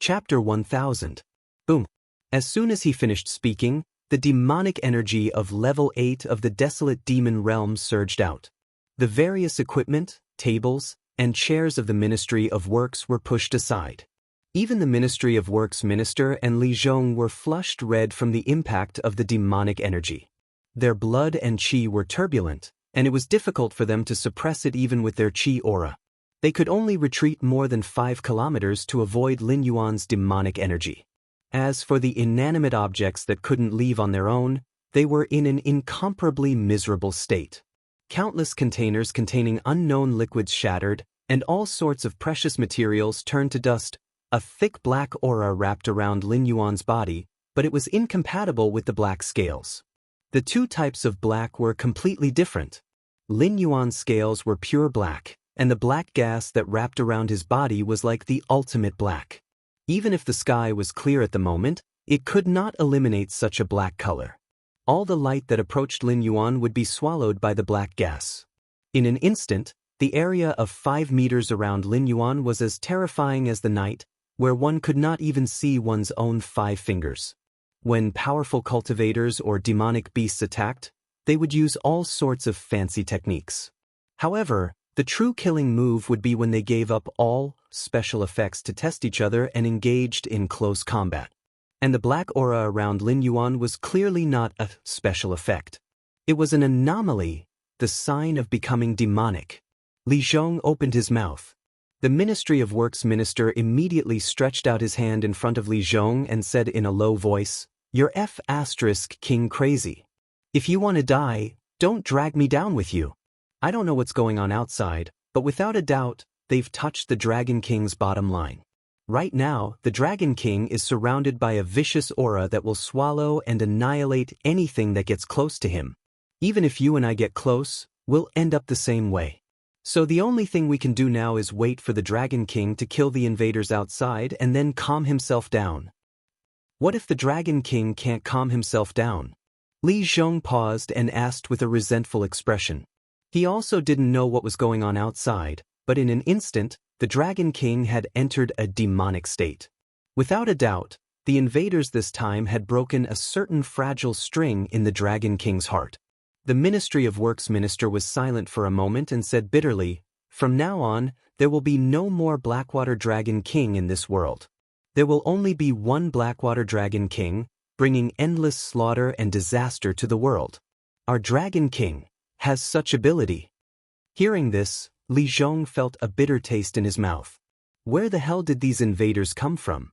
Chapter 1000. Boom. As soon as he finished speaking, the demonic energy of level 8 of the desolate demon realm surged out. The various equipment, tables, and chairs of the Ministry of Works were pushed aside. Even the Ministry of Works minister and Li Zhong were flushed red from the impact of the demonic energy. Their blood and qi were turbulent, and it was difficult for them to suppress it even with their qi aura. They could only retreat more than 5 kilometers to avoid Lin Yuan's demonic energy. As for the inanimate objects that couldn't leave on their own, they were in an incomparably miserable state. Countless containers containing unknown liquids shattered, and all sorts of precious materials turned to dust. A thick black aura wrapped around Lin Yuan's body, but it was incompatible with the black scales. The two types of black were completely different. Lin Yuan's scales were pure black, and the black gas that wrapped around his body was like the ultimate black. Even if the sky was clear at the moment, it could not eliminate such a black color. All the light that approached Lin Yuan would be swallowed by the black gas. In an instant, the area of 5 meters around Lin Yuan was as terrifying as the night, where one could not even see one's own 5 fingers. When powerful cultivators or demonic beasts attacked, they would use all sorts of fancy techniques. However, the true killing move would be when they gave up all special effects to test each other and engaged in close combat. And the black aura around Lin Yuan was clearly not a special effect. It was an anomaly, the sign of becoming demonic. Li Zhong opened his mouth. The Ministry of Works minister immediately stretched out his hand in front of Li Zhong and said in a low voice, "You're King crazy. If you want to die, don't drag me down with you. I don't know what's going on outside, but without a doubt, they've touched the Dragon King's bottom line. Right now, the Dragon King is surrounded by a vicious aura that will swallow and annihilate anything that gets close to him. Even if you and I get close, we'll end up the same way. So the only thing we can do now is wait for the Dragon King to kill the invaders outside and then calm himself down." What if the Dragon King can't calm himself down? Li Zhong paused and asked with a resentful expression. He also didn't know what was going on outside, but in an instant, the Dragon King had entered a demonic state. Without a doubt, the invaders this time had broken a certain fragile string in the Dragon King's heart. The Ministry of Works minister was silent for a moment and said bitterly, "From now on, there will be no more Blackwater Dragon King in this world. There will only be one Blackwater Dragon King, bringing endless slaughter and disaster to the world. Our Dragon King has such ability." Hearing this, Li Zhong felt a bitter taste in his mouth. Where the hell did these invaders come from?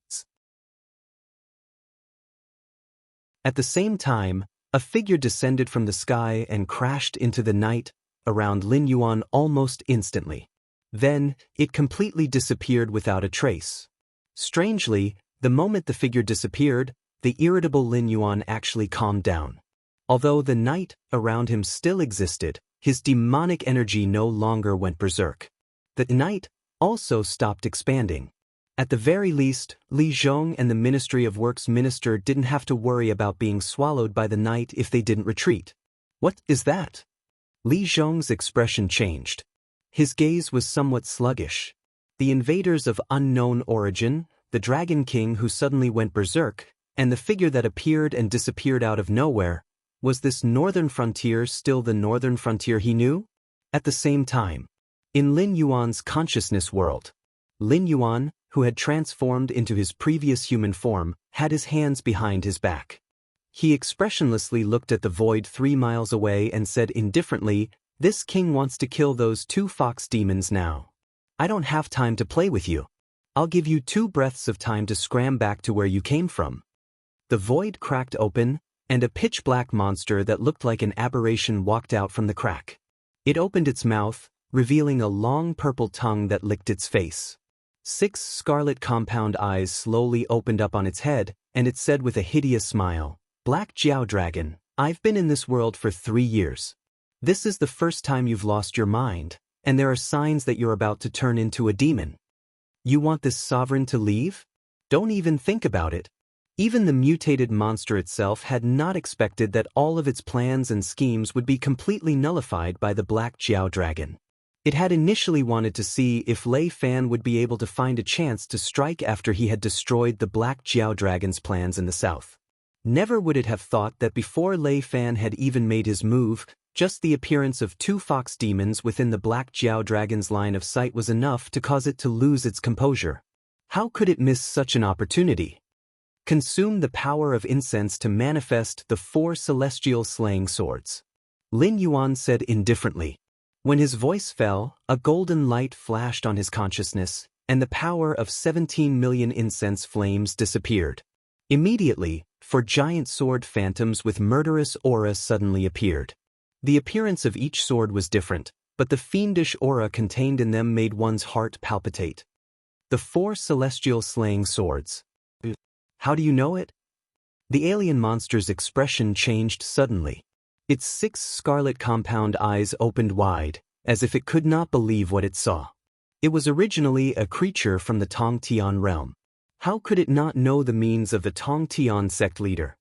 At the same time, a figure descended from the sky and crashed into the night around Lin Yuan almost instantly. Then, it completely disappeared without a trace. Strangely, the moment the figure disappeared, the irritable Lin Yuan actually calmed down. Although the night around him still existed, his demonic energy no longer went berserk. The night also stopped expanding. At the very least, Li Zhong and the Ministry of Works minister didn't have to worry about being swallowed by the night if they didn't retreat. What is that? Li Zhong's expression changed. His gaze was somewhat sluggish. The invaders of unknown origin, the Dragon King who suddenly went berserk, and the figure that appeared and disappeared out of nowhere, was this northern frontier still the northern frontier he knew? At the same time, in Lin Yuan's consciousness world, Lin Yuan, who had transformed into his previous human form, had his hands behind his back. He expressionlessly looked at the void 3 miles away and said indifferently, "This king wants to kill those 2 fox demons now. I don't have time to play with you. I'll give you 2 breaths of time to scram back to where you came from." The void cracked open, and a pitch-black monster that looked like an aberration walked out from the crack. It opened its mouth, revealing a long purple tongue that licked its face. 6 scarlet compound eyes slowly opened up on its head, and it said with a hideous smile, "Black Jiao Dragon, I've been in this world for 3 years. This is the first time you've lost your mind, and there are signs that you're about to turn into a demon. You want this sovereign to leave? Don't even think about it." Even the mutated monster itself had not expected that all of its plans and schemes would be completely nullified by the Black Jiao Dragon. It had initially wanted to see if Lei Fan would be able to find a chance to strike after he had destroyed the Black Jiao Dragon's plans in the south. Never would it have thought that before Lei Fan had even made his move, just the appearance of 2 fox demons within the Black Jiao Dragon's line of sight was enough to cause it to lose its composure. How could it miss such an opportunity? Consume the power of incense to manifest the 4 celestial slaying swords, Lin Yuan said indifferently. When his voice fell, a golden light flashed on his consciousness, and the power of 17 million incense flames disappeared. Immediately, 4 giant sword phantoms with murderous aura suddenly appeared. The appearance of each sword was different, but the fiendish aura contained in them made one's heart palpitate. The 4 celestial slaying swords. How do you know it? The alien monster's expression changed suddenly. Its 6 scarlet compound eyes opened wide, as if it could not believe what it saw. It was originally a creature from the Tong Tian realm. How could it not know the means of the Tong Tian sect leader?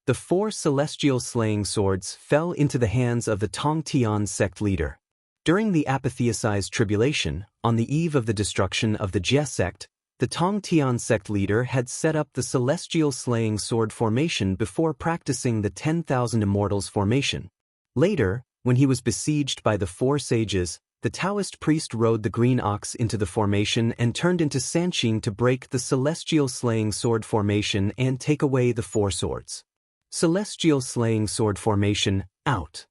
The 4 celestial slaying swords fell into the hands of the Tong Tian sect leader. During the apotheosized tribulation, on the eve of the destruction of the Jie sect, the Tong Tian sect leader had set up the celestial slaying sword formation before practicing the 10,000 immortals formation. Later, when he was besieged by the 4 sages, the Taoist priest rode the green ox into the formation and turned into Sanqing to break the celestial slaying sword formation and take away the 4 swords. Celestial slaying sword formation, out.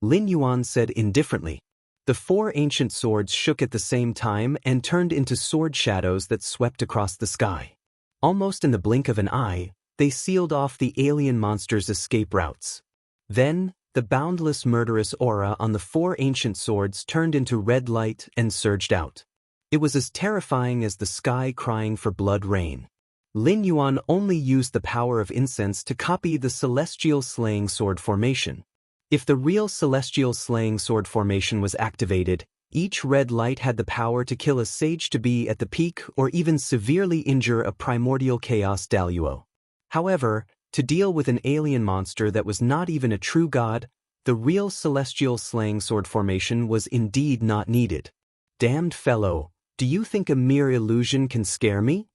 Lin Yuan said indifferently. The 4 ancient swords shook at the same time and turned into sword shadows that swept across the sky. Almost in the blink of an eye, they sealed off the alien monster's escape routes. Then, the boundless murderous aura on the 4 ancient swords turned into red light and surged out. It was as terrifying as the sky crying for blood rain. Lin Yuan only used the power of incense to copy the celestial slaying sword formation. If the real celestial slaying sword formation was activated, each red light had the power to kill a sage to be at the peak or even severely injure a primordial chaos Daluo. However, to deal with an alien monster that was not even a true god, the real celestial slaying sword formation was indeed not needed. Damned fellow, do you think a mere illusion can scare me?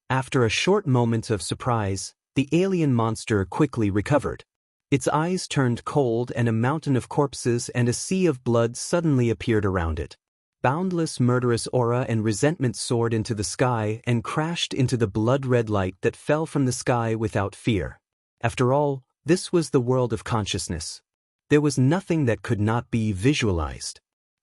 After a short moment of surprise, the alien monster quickly recovered. Its eyes turned cold and a mountain of corpses and a sea of blood suddenly appeared around it. Boundless murderous aura and resentment soared into the sky and crashed into the blood-red light that fell from the sky without fear. After all, this was the world of consciousness. There was nothing that could not be visualized.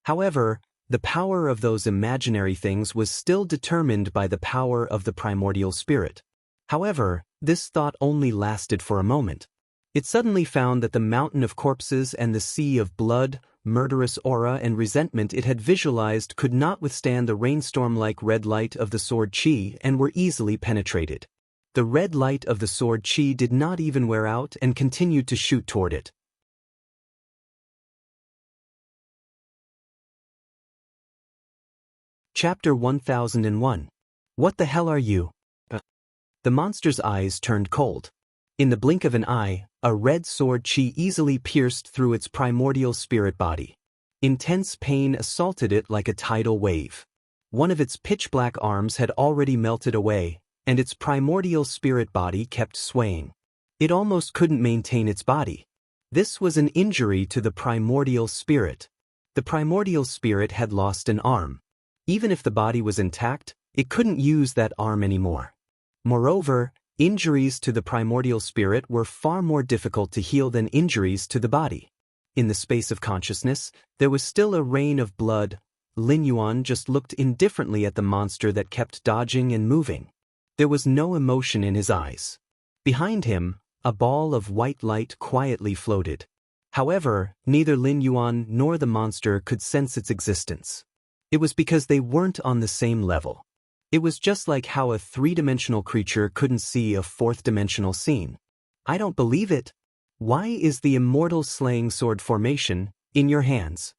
However, the power of those imaginary things was still determined by the power of the primordial spirit. However, this thought only lasted for a moment. It suddenly found that the mountain of corpses and the sea of blood, murderous aura and resentment it had visualized could not withstand the rainstorm-like red light of the sword chi and were easily penetrated. The red light of the sword chi did not even wear out and continued to shoot toward it. Chapter 1001. What the hell are you? The monster's eyes turned cold. In the blink of an eye, a red sword chi easily pierced through its primordial spirit body. Intense pain assaulted it like a tidal wave. One of its pitch-black arms had already melted away, and its primordial spirit body kept swaying. It almost couldn't maintain its body. This was an injury to the primordial spirit. The primordial spirit had lost an arm. Even if the body was intact, it couldn't use that arm anymore. Moreover, injuries to the primordial spirit were far more difficult to heal than injuries to the body. In the space of consciousness, there was still a rain of blood. Lin Yuan just looked indifferently at the monster that kept dodging and moving. There was no emotion in his eyes. Behind him, a ball of white light quietly floated. However, neither Lin Yuan nor the monster could sense its existence. It was because they weren't on the same level. It was just like how a three-dimensional creature couldn't see a fourth-dimensional scene. I don't believe it. Why is the immortal slaying sword formation in your hands?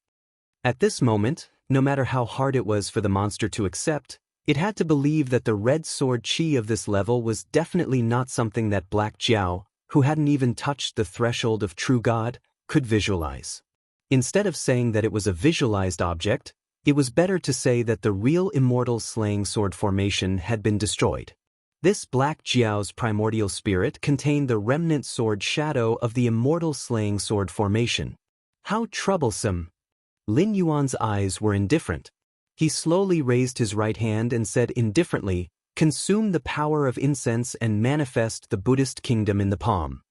At this moment, no matter how hard it was for the monster to accept, it had to believe that the red sword chi of this level was definitely not something that Black Jiao, who hadn't even touched the threshold of true God, could visualize. Instead of saying that it was a visualized object, it was better to say that the real immortal slaying sword formation had been destroyed. This Black Jiao's primordial spirit contained the remnant sword shadow of the immortal slaying sword formation. How troublesome! Lin Yuan's eyes were indifferent. He slowly raised his right hand and said indifferently, "Consume the power of incense and manifest the Buddhist kingdom in the palm."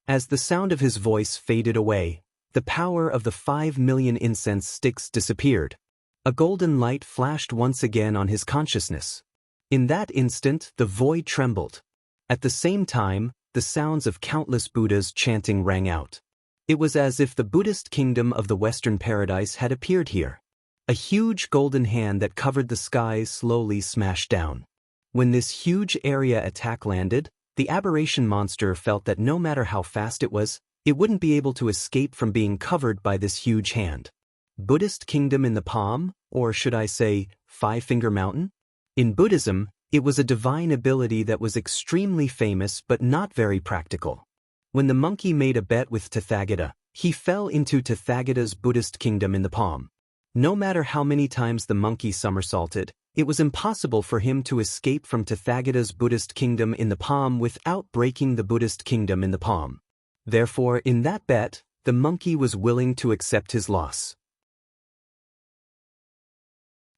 As the sound of his voice faded away, the power of the 5 million incense sticks disappeared. A golden light flashed once again on his consciousness. In that instant, the void trembled. At the same time, the sounds of countless Buddhas chanting rang out. It was as if the Buddhist kingdom of the Western paradise had appeared here. A huge golden hand that covered the skies slowly smashed down. When this huge area attack landed, the aberration monster felt that no matter how fast it wouldn't be able to escape from being covered by this huge hand. Buddhist kingdom in the palm, or should I say, Five-Finger Mountain? In Buddhism, it was a divine ability that was extremely famous but not very practical. When the monkey made a bet with Tathagata, he fell into Tathagata's Buddhist kingdom in the palm. No matter how many times the monkey somersaulted, it was impossible for him to escape from Tathagata's Buddhist kingdom in the palm without breaking the Buddhist kingdom in the palm. Therefore, in that bet, the monkey was willing to accept his loss.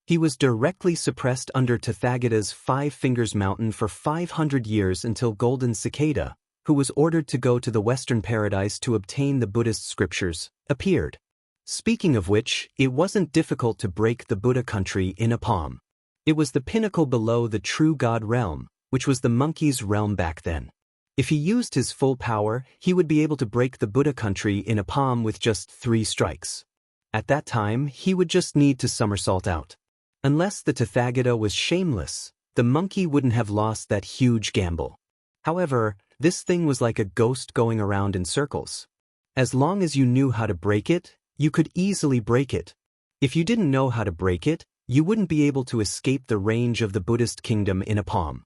He was directly suppressed under Tathagata's Five Fingers Mountain for 500 years until Golden Cicada, who was ordered to go to the Western paradise to obtain the Buddhist scriptures, appeared. Speaking of which, it wasn't difficult to break the Buddha country in a palm. It was the pinnacle below the true God realm, which was the monkey's realm back then. If he used his full power, he would be able to break the Buddha country in a palm with just 3 strikes. At that time, he would just need to somersault out. Unless the Tathagata was shameless, the monkey wouldn't have lost that huge gamble. However, this thing was like a ghost going around in circles. As long as you knew how to break it, you could easily break it. If you didn't know how to break it, you wouldn't be able to escape the range of the Buddhist kingdom in a palm.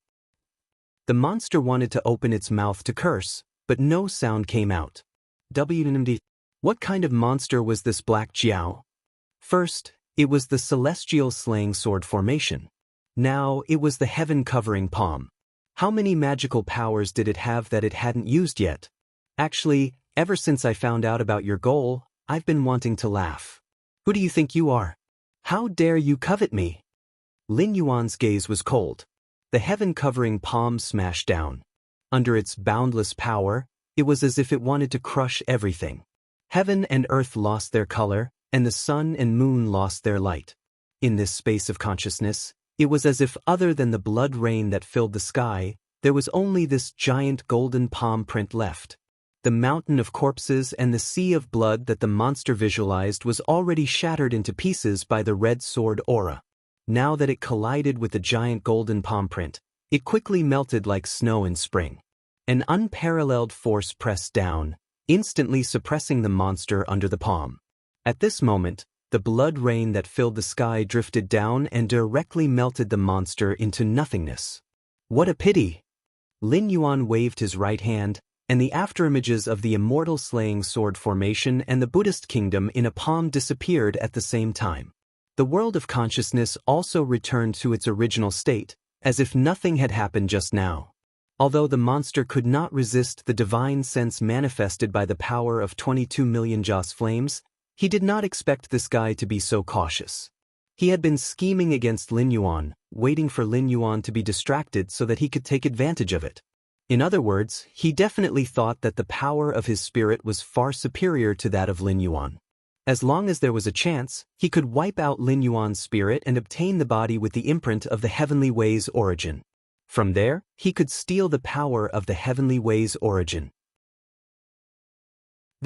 The monster wanted to open its mouth to curse, but no sound came out. WNMD. What kind of monster was this Black Jiao? First, it was the celestial slaying sword formation. Now, it was the heaven-covering palm. How many magical powers did it have that it hadn't used yet? Actually, ever since I found out about your goal, I've been wanting to laugh. Who do you think you are? How dare you covet me? Lin Yuan's gaze was cold. The heaven-covering palm smashed down. Under its boundless power, it was as if it wanted to crush everything. Heaven and earth lost their color, and the sun and moon lost their light. In this space of consciousness, it was as if other than the blood rain that filled the sky, there was only this giant golden palm print left. The mountain of corpses and the sea of blood that the monster visualized was already shattered into pieces by the red sword aura. Now that it collided with the giant golden palm print, it quickly melted like snow in spring. An unparalleled force pressed down, instantly suppressing the monster under the palm. At this moment, the blood rain that filled the sky drifted down and directly melted the monster into nothingness. What a pity! Lin Yuan waved his right hand, and the afterimages of the immortal slaying sword formation and the Buddhist kingdom in a palm disappeared at the same time. The world of consciousness also returned to its original state, as if nothing had happened just now. Although the monster could not resist the divine sense manifested by the power of 22 million Joss flames, he did not expect this guy to be so cautious. He had been scheming against Lin Yuan, waiting for Lin Yuan to be distracted so that he could take advantage of it. In other words, he definitely thought that the power of his spirit was far superior to that of Lin Yuan. As long as there was a chance, he could wipe out Lin Yuan's spirit and obtain the body with the imprint of the Heavenly Way's origin. From there, he could steal the power of the Heavenly Way's origin.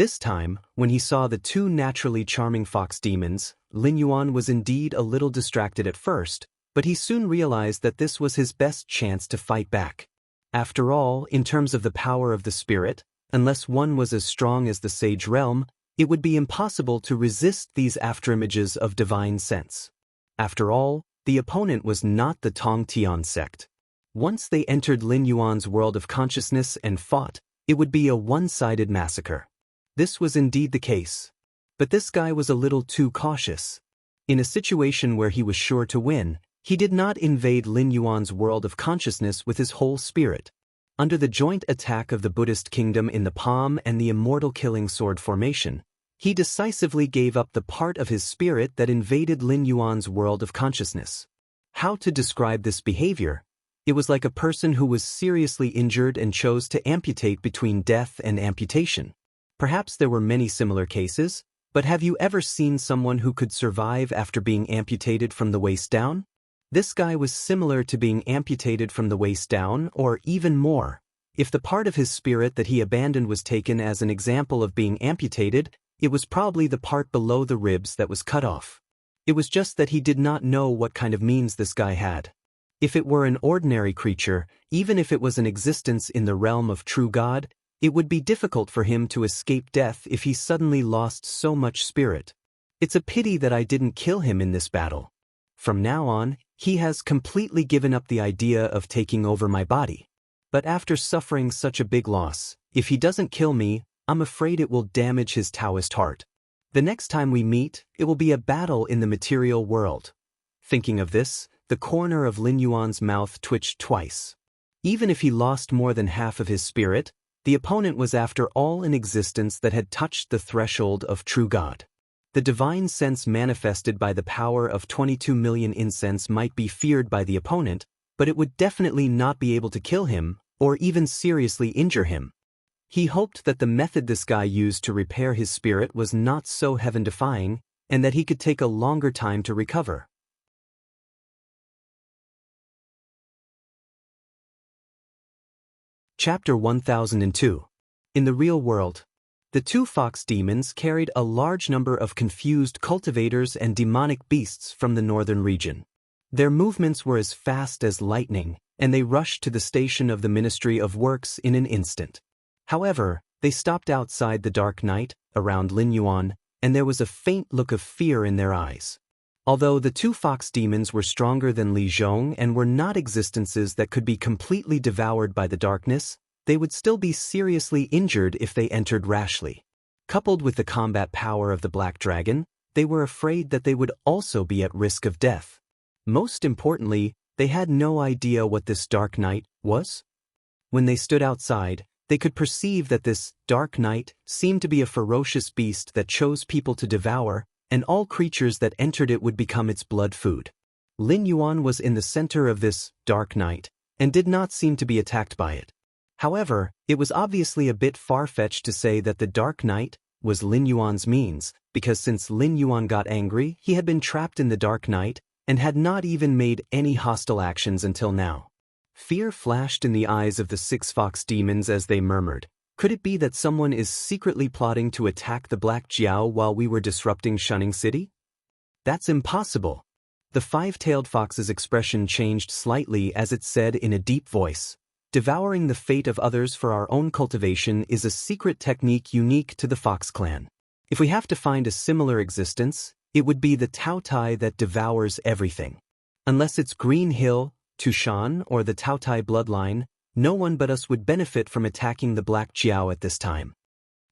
This time, when he saw the two naturally charming fox demons, Lin Yuan was indeed a little distracted at first, but he soon realized that this was his best chance to fight back. After all, in terms of the power of the spirit, unless one was as strong as the sage realm, it would be impossible to resist these afterimages of divine sense. After all, the opponent was not the Tong Tian sect. Once they entered Lin Yuan's world of consciousness and fought, it would be a one-sided massacre. This was indeed the case. But this guy was a little too cautious. In a situation where he was sure to win, he did not invade Lin Yuan's world of consciousness with his whole spirit. Under the joint attack of the Buddhist kingdom in the palm and the immortal killing sword formation, he decisively gave up the part of his spirit that invaded Lin Yuan's world of consciousness. How to describe this behavior? It was like a person who was seriously injured and chose to amputate between death and amputation. Perhaps there were many similar cases, but have you ever seen someone who could survive after being amputated from the waist down? This guy was similar to being amputated from the waist down, or even more. If the part of his spirit that he abandoned was taken as an example of being amputated, it was probably the part below the ribs that was cut off. It was just that he did not know what kind of means this guy had. If it were an ordinary creature, even if it was an existence in the realm of true God, it would be difficult for him to escape death if he suddenly lost so much spirit. It's a pity that I didn't kill him in this battle. From now on, he has completely given up the idea of taking over my body. But after suffering such a big loss, if he doesn't kill me, I'm afraid it will damage his Taoist heart. The next time we meet, it will be a battle in the material world. Thinking of this, the corner of Lin Yuan's mouth twitched twice. Even if he lost more than half of his spirit, the opponent was after all an existence that had touched the threshold of true God. The divine sense manifested by the power of 22 million incense might be feared by the opponent, but it would definitely not be able to kill him, or even seriously injure him. He hoped that the method this guy used to repair his spirit was not so heaven-defying, and that he could take a longer time to recover. Chapter 1002. In the real world, the two fox demons carried a large number of confused cultivators and demonic beasts from the northern region. Their movements were as fast as lightning, and they rushed to the station of the Ministry of Works in an instant. However, they stopped outside the dark night, around Lin Yuan, and there was a faint look of fear in their eyes. Although the two fox demons were stronger than Li Zhong and were not existences that could be completely devoured by the darkness, they would still be seriously injured if they entered rashly. Coupled with the combat power of the Black Dragon, they were afraid that they would also be at risk of death. Most importantly, they had no idea what this dark night was. When they stood outside, they could perceive that this dark night seemed to be a ferocious beast that chose people to devour, and all creatures that entered it would become its blood food. Lin Yuan was in the center of this dark night, and did not seem to be attacked by it. However, it was obviously a bit far-fetched to say that the dark night was Lin Yuan's means, because since Lin Yuan got angry, he had been trapped in the dark night, and had not even made any hostile actions until now. Fear flashed in the eyes of the 6 fox demons as they murmured, "Could it be that someone is secretly plotting to attack the Black Jiao while we were disrupting Shunning City? That's impossible." The 5-tailed fox's expression changed slightly as it said in a deep voice, "Devouring the fate of others for our own cultivation is a secret technique unique to the Fox clan. If we have to find a similar existence, it would be the Tao Tai that devours everything. Unless it's Green Hill, Tushan, or the Tao Tai bloodline, no one but us would benefit from attacking the Black Jiao at this time."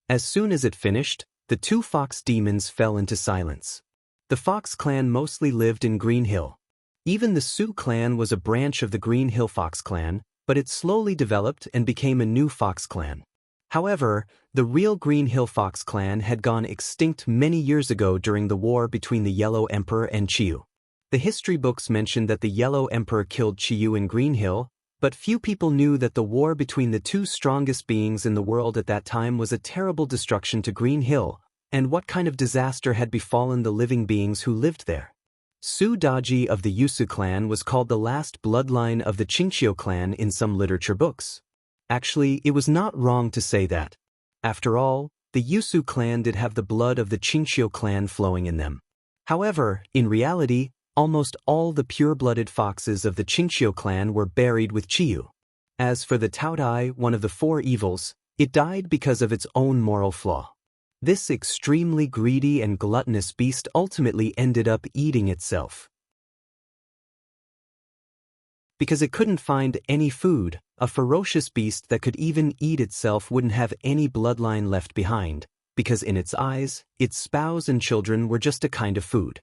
As soon as it finished, the 2 fox demons fell into silence. The Fox clan mostly lived in Green Hill. Even the Sioux clan was a branch of the Green Hill Fox clan, but it slowly developed and became a new Fox clan. However, the real Green Hill Fox clan had gone extinct many years ago during the war between the Yellow Emperor and Chiyu. The history books mentioned that the Yellow Emperor killed Chiyu in Green Hill, but few people knew that the war between the 2 strongest beings in the world at that time was a terrible destruction to Green Hill, and what kind of disaster had befallen the living beings who lived there. Su Daji of the Yusu clan was called the last bloodline of the Qingxiu clan in some literature books. Actually, it was not wrong to say that. After all, The Yusu clan did have the blood of the Qingxiu clan flowing in them. However, in reality, almost all the pure-blooded foxes of the Qingxiu clan were buried with Qiyu. As for the Taotai, one of the four evils, it died because of its own moral flaw. This extremely greedy and gluttonous beast ultimately ended up eating itself. Because it couldn't find any food, a ferocious beast that could even eat itself wouldn't have any bloodline left behind, because in its eyes, its spouse and children were just a kind of food.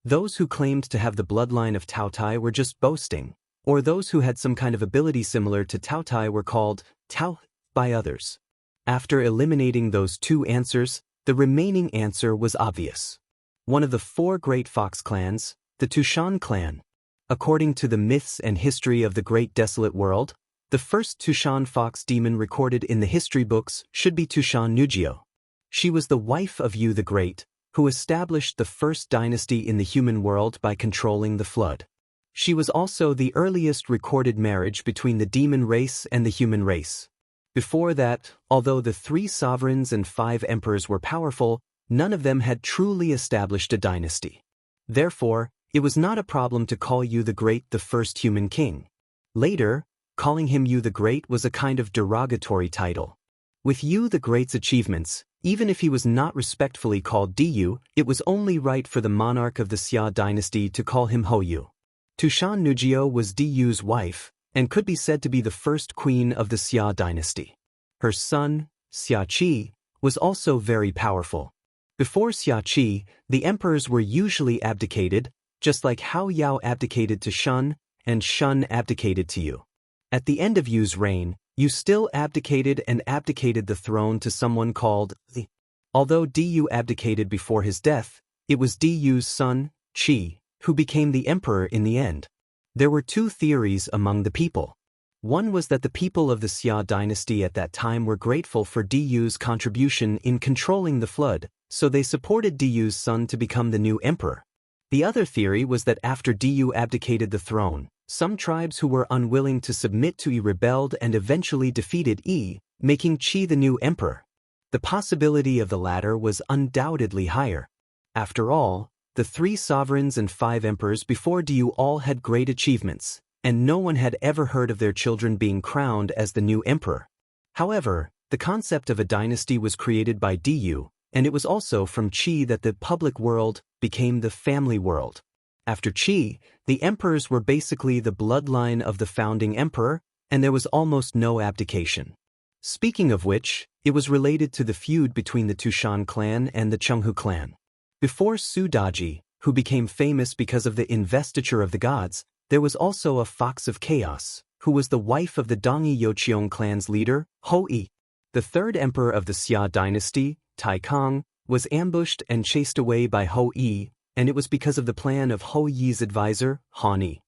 Those who claimed to have the bloodline of Taotai were just boasting, or those who had some kind of ability similar to Taotai were called Tao by others. After eliminating those two answers, the remaining answer was obvious. One of the four great fox clans, the Tushan clan. According to the myths and history of the Great Desolate World, the first Tushan fox demon recorded in the history books should be Tushan Nujio. She was the wife of Yu the Great, who established the first dynasty in the human world by controlling the flood. She was also the earliest recorded marriage between the demon race and the human race. Before that, although the 3 sovereigns and 5 emperors were powerful, none of them had truly established a dynasty. Therefore, it was not a problem to call Yu the Great the first human king. Later, calling him Yu the Great was a kind of derogatory title. With Yu the Great's achievements, even if he was not respectfully called Diyu, it was only right for the monarch of the Xia dynasty to call him Hoyu. Tushan Nujio was Diyu's wife, and could be said to be the first queen of the Xia dynasty. Her son, Xia Qi, was also very powerful. Before Xia Qi, the emperors were usually abdicated, just like how Yao abdicated to Shun, and Shun abdicated to Yu. At the end of Yu's reign, Yu still abdicated the throne to someone called Li. Although Diyu abdicated before his death, it was Diyu's son, Qi, who became the emperor in the end. There were 2 theories among the people. One was that the people of the Xia dynasty at that time were grateful for Diyu's contribution in controlling the flood, so they supported Diyu's son to become the new emperor. The other theory was that after Diyu abdicated the throne, some tribes who were unwilling to submit to Yi rebelled and eventually defeated Yi, making Qi the new emperor. The possibility of the latter was undoubtedly higher. After all, the 3 sovereigns and 5 emperors before Diyu all had great achievements, and no one had ever heard of their children being crowned as the new emperor. However, the concept of a dynasty was created by Diyu, and it was also from Qi that the public world became the family world. After Qi, the emperors were basically the bloodline of the founding emperor, and there was almost no abdication. Speaking of which, it was related to the feud between the Tushan clan and the Chenghu clan. Before Su Daji, who became famous because of the investiture of the gods, there was also a fox of chaos, who was the wife of the Dongyi Youqiong clan's leader, Hou Yi. The 3rd emperor of the Xia dynasty, Tai Kang, was ambushed and chased away by Hou Yi, and it was because of the plan of Hou Yi's advisor, Han Yi.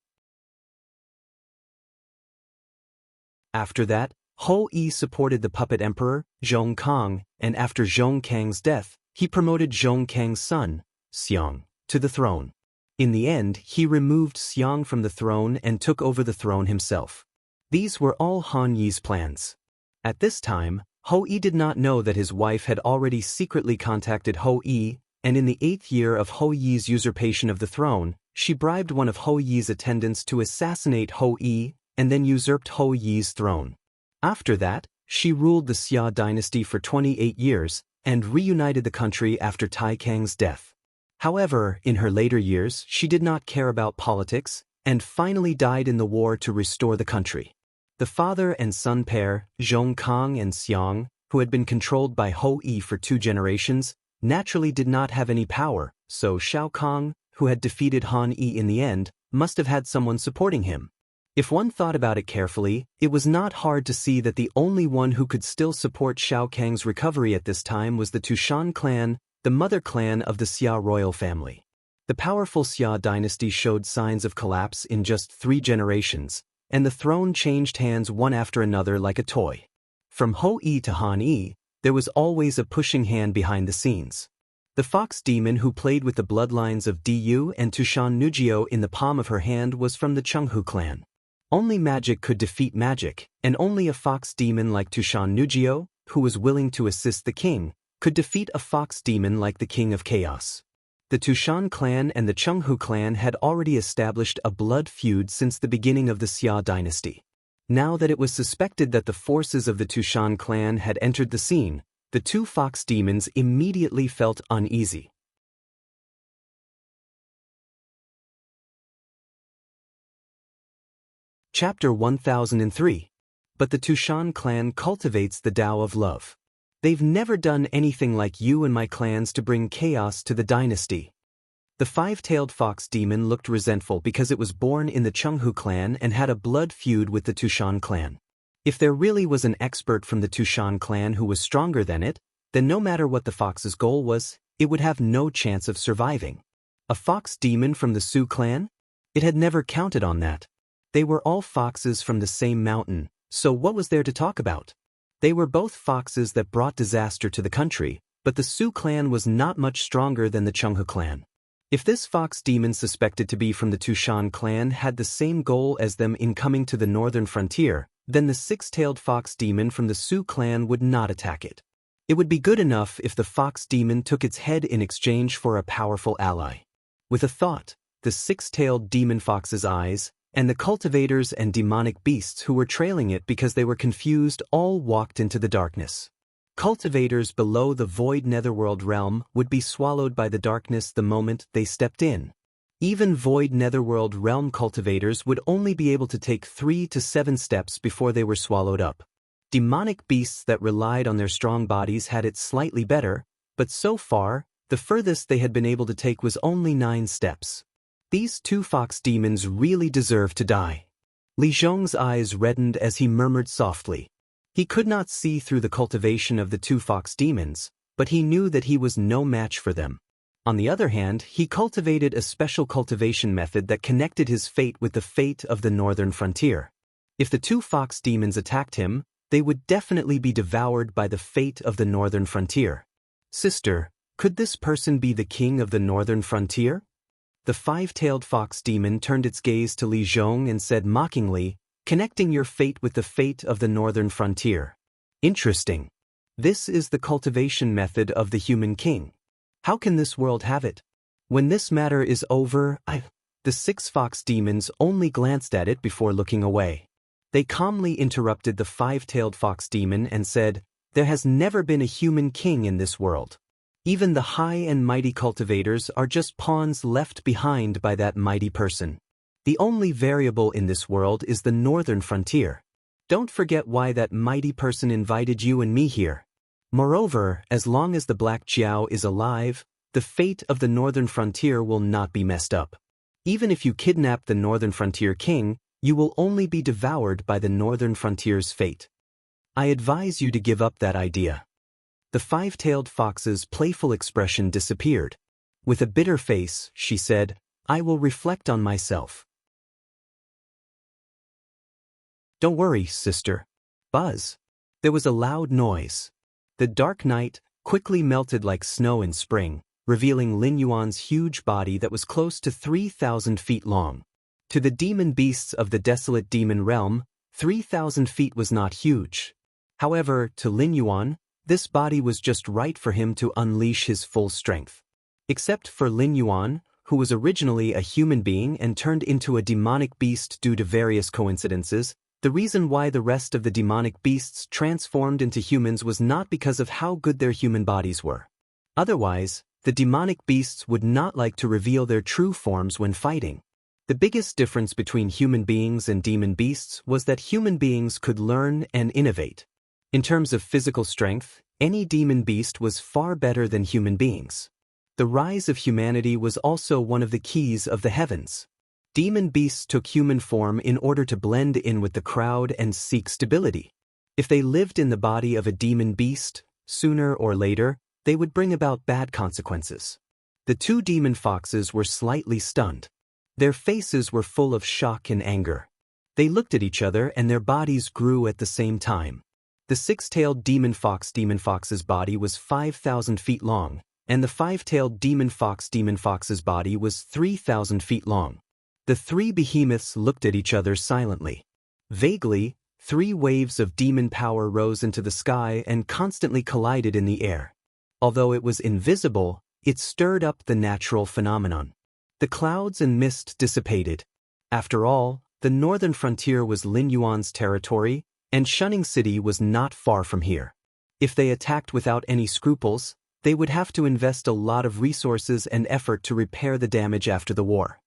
After that, Hou Yi supported the puppet emperor, Zhong Kang, and after Zhong Kang's death, he promoted Zhong Kang's son, Xiang, to the throne. In the end, he removed Xiang from the throne and took over the throne himself. These were all Han Yi's plans. At this time, Hou Yi did not know that his wife had already secretly contacted Hou Yi, and in the 8th year of Hou Yi's usurpation of the throne, she bribed one of Hou Yi's attendants to assassinate Hou Yi and then usurped Hou Yi's throne. After that, she ruled the Xia dynasty for 28 years and reunited the country after Tai Kang's death. However, in her later years, she did not care about politics and finally died in the war to restore the country. The father and son pair, Zhong Kang and Xiang, who had been controlled by Hou Yi for 2 generations, naturally did not have any power, so Shao Kang, who had defeated Han Yi in the end, must have had someone supporting him. If one thought about it carefully, it was not hard to see that the only one who could still support Shao Kang's recovery at this time was the Tushan clan, the mother clan of the Xia royal family. The powerful Xia dynasty showed signs of collapse in just 3 generations, and the throne changed hands one after another like a toy. From Hou Yi to Han Yi, there was always a pushing hand behind the scenes. The fox demon who played with the bloodlines of Diyu and Tushan Nujio in the palm of her hand was from the Chenghu clan. Only magic could defeat magic, and only a fox demon like Tushan Nujio, who was willing to assist the king, could defeat a fox demon like the King of Chaos. The Tushan clan and the Chenghu clan had already established a blood feud since the beginning of the Xia dynasty. Now that it was suspected that the forces of the Tushan clan had entered the scene, the two fox demons immediately felt uneasy. Chapter 1003. But the Tushan clan cultivates the Tao of love. They've never done anything like you and my clans to bring chaos to the dynasty. The five-tailed fox demon looked resentful because it was born in the Chenghu clan and had a blood feud with the Tushan clan. If there really was an expert from the Tushan clan who was stronger than it, then no matter what the fox's goal was, it would have no chance of surviving. A fox demon from the Su clan? It had never counted on that. They were all foxes from the same mountain, so what was there to talk about? They were both foxes that brought disaster to the country, but the Su clan was not much stronger than the Chenghu clan. If this fox demon suspected to be from the Tushan clan had the same goal as them in coming to the northern frontier, then the six-tailed fox demon from the Su clan would not attack it. It would be good enough if the fox demon took its head in exchange for a powerful ally. With a thought, the six-tailed demon fox's eyes, and the cultivators and demonic beasts who were trailing it because they were confused all walked into the darkness. Cultivators below the void netherworld realm would be swallowed by the darkness the moment they stepped in. Even void netherworld realm cultivators would only be able to take 3 to 7 steps before they were swallowed up. Demonic beasts that relied on their strong bodies had it slightly better, but so far, the furthest they had been able to take was only 9 steps. These two fox demons really deserve to die. Li Zhong's eyes reddened as he murmured softly. He could not see through the cultivation of the two fox demons, but he knew that he was no match for them. On the other hand, he cultivated a special cultivation method that connected his fate with the fate of the northern frontier. If the two fox demons attacked him, they would definitely be devoured by the fate of the northern frontier. Sister, could this person be the king of the northern frontier? The five-tailed fox demon turned its gaze to Li Zhong and said mockingly, connecting your fate with the fate of the northern frontier. Interesting. This is the cultivation method of the human king. How can this world have it? When this matter is over, The 6 fox demons only glanced at it before looking away. They calmly interrupted the five-tailed fox demon and said, there has never been a human king in this world. Even the high and mighty cultivators are just pawns left behind by that mighty person. The only variable in this world is the northern frontier. Don't forget why that mighty person invited you and me here. Moreover, as long as the Black Jiao is alive, the fate of the northern frontier will not be messed up. Even if you kidnap the northern frontier king, you will only be devoured by the northern frontier's fate. I advise you to give up that idea. The five-tailed fox's playful expression disappeared. With a bitter face, she said, I will reflect on myself. Don't worry, sister. Buzz. There was a loud noise. The dark night quickly melted like snow in spring, revealing Lin Yuan's huge body that was close to 3,000 feet long. To the demon beasts of the desolate demon realm, 3,000 feet was not huge. However, to Lin Yuan, this body was just right for him to unleash his full strength. Except for Lin Yuan, who was originally a human being and turned into a demonic beast due to various coincidences, the reason why the rest of the demonic beasts transformed into humans was not because of how good their human bodies were. Otherwise, the demonic beasts would not like to reveal their true forms when fighting. The biggest difference between human beings and demon beasts was that human beings could learn and innovate. In terms of physical strength, any demon beast was far better than human beings. The rise of humanity was also one of the keys of the heavens. Demon beasts took human form in order to blend in with the crowd and seek stability. If they lived in the body of a demon beast, sooner or later, they would bring about bad consequences. The two demon foxes were slightly stunned. Their faces were full of shock and anger. They looked at each other and their bodies grew at the same time. The six-tailed demon fox's body was 5,000 feet long, and the five-tailed demon fox's body was 3,000 feet long. The three behemoths looked at each other silently. Vaguely, 3 waves of demon power rose into the sky and constantly collided in the air. Although it was invisible, it stirred up the natural phenomenon. The clouds and mist dissipated. After all, the northern frontier was Lin Yuan's territory, and Shunning City was not far from here. If they attacked without any scruples, they would have to invest a lot of resources and effort to repair the damage after the war.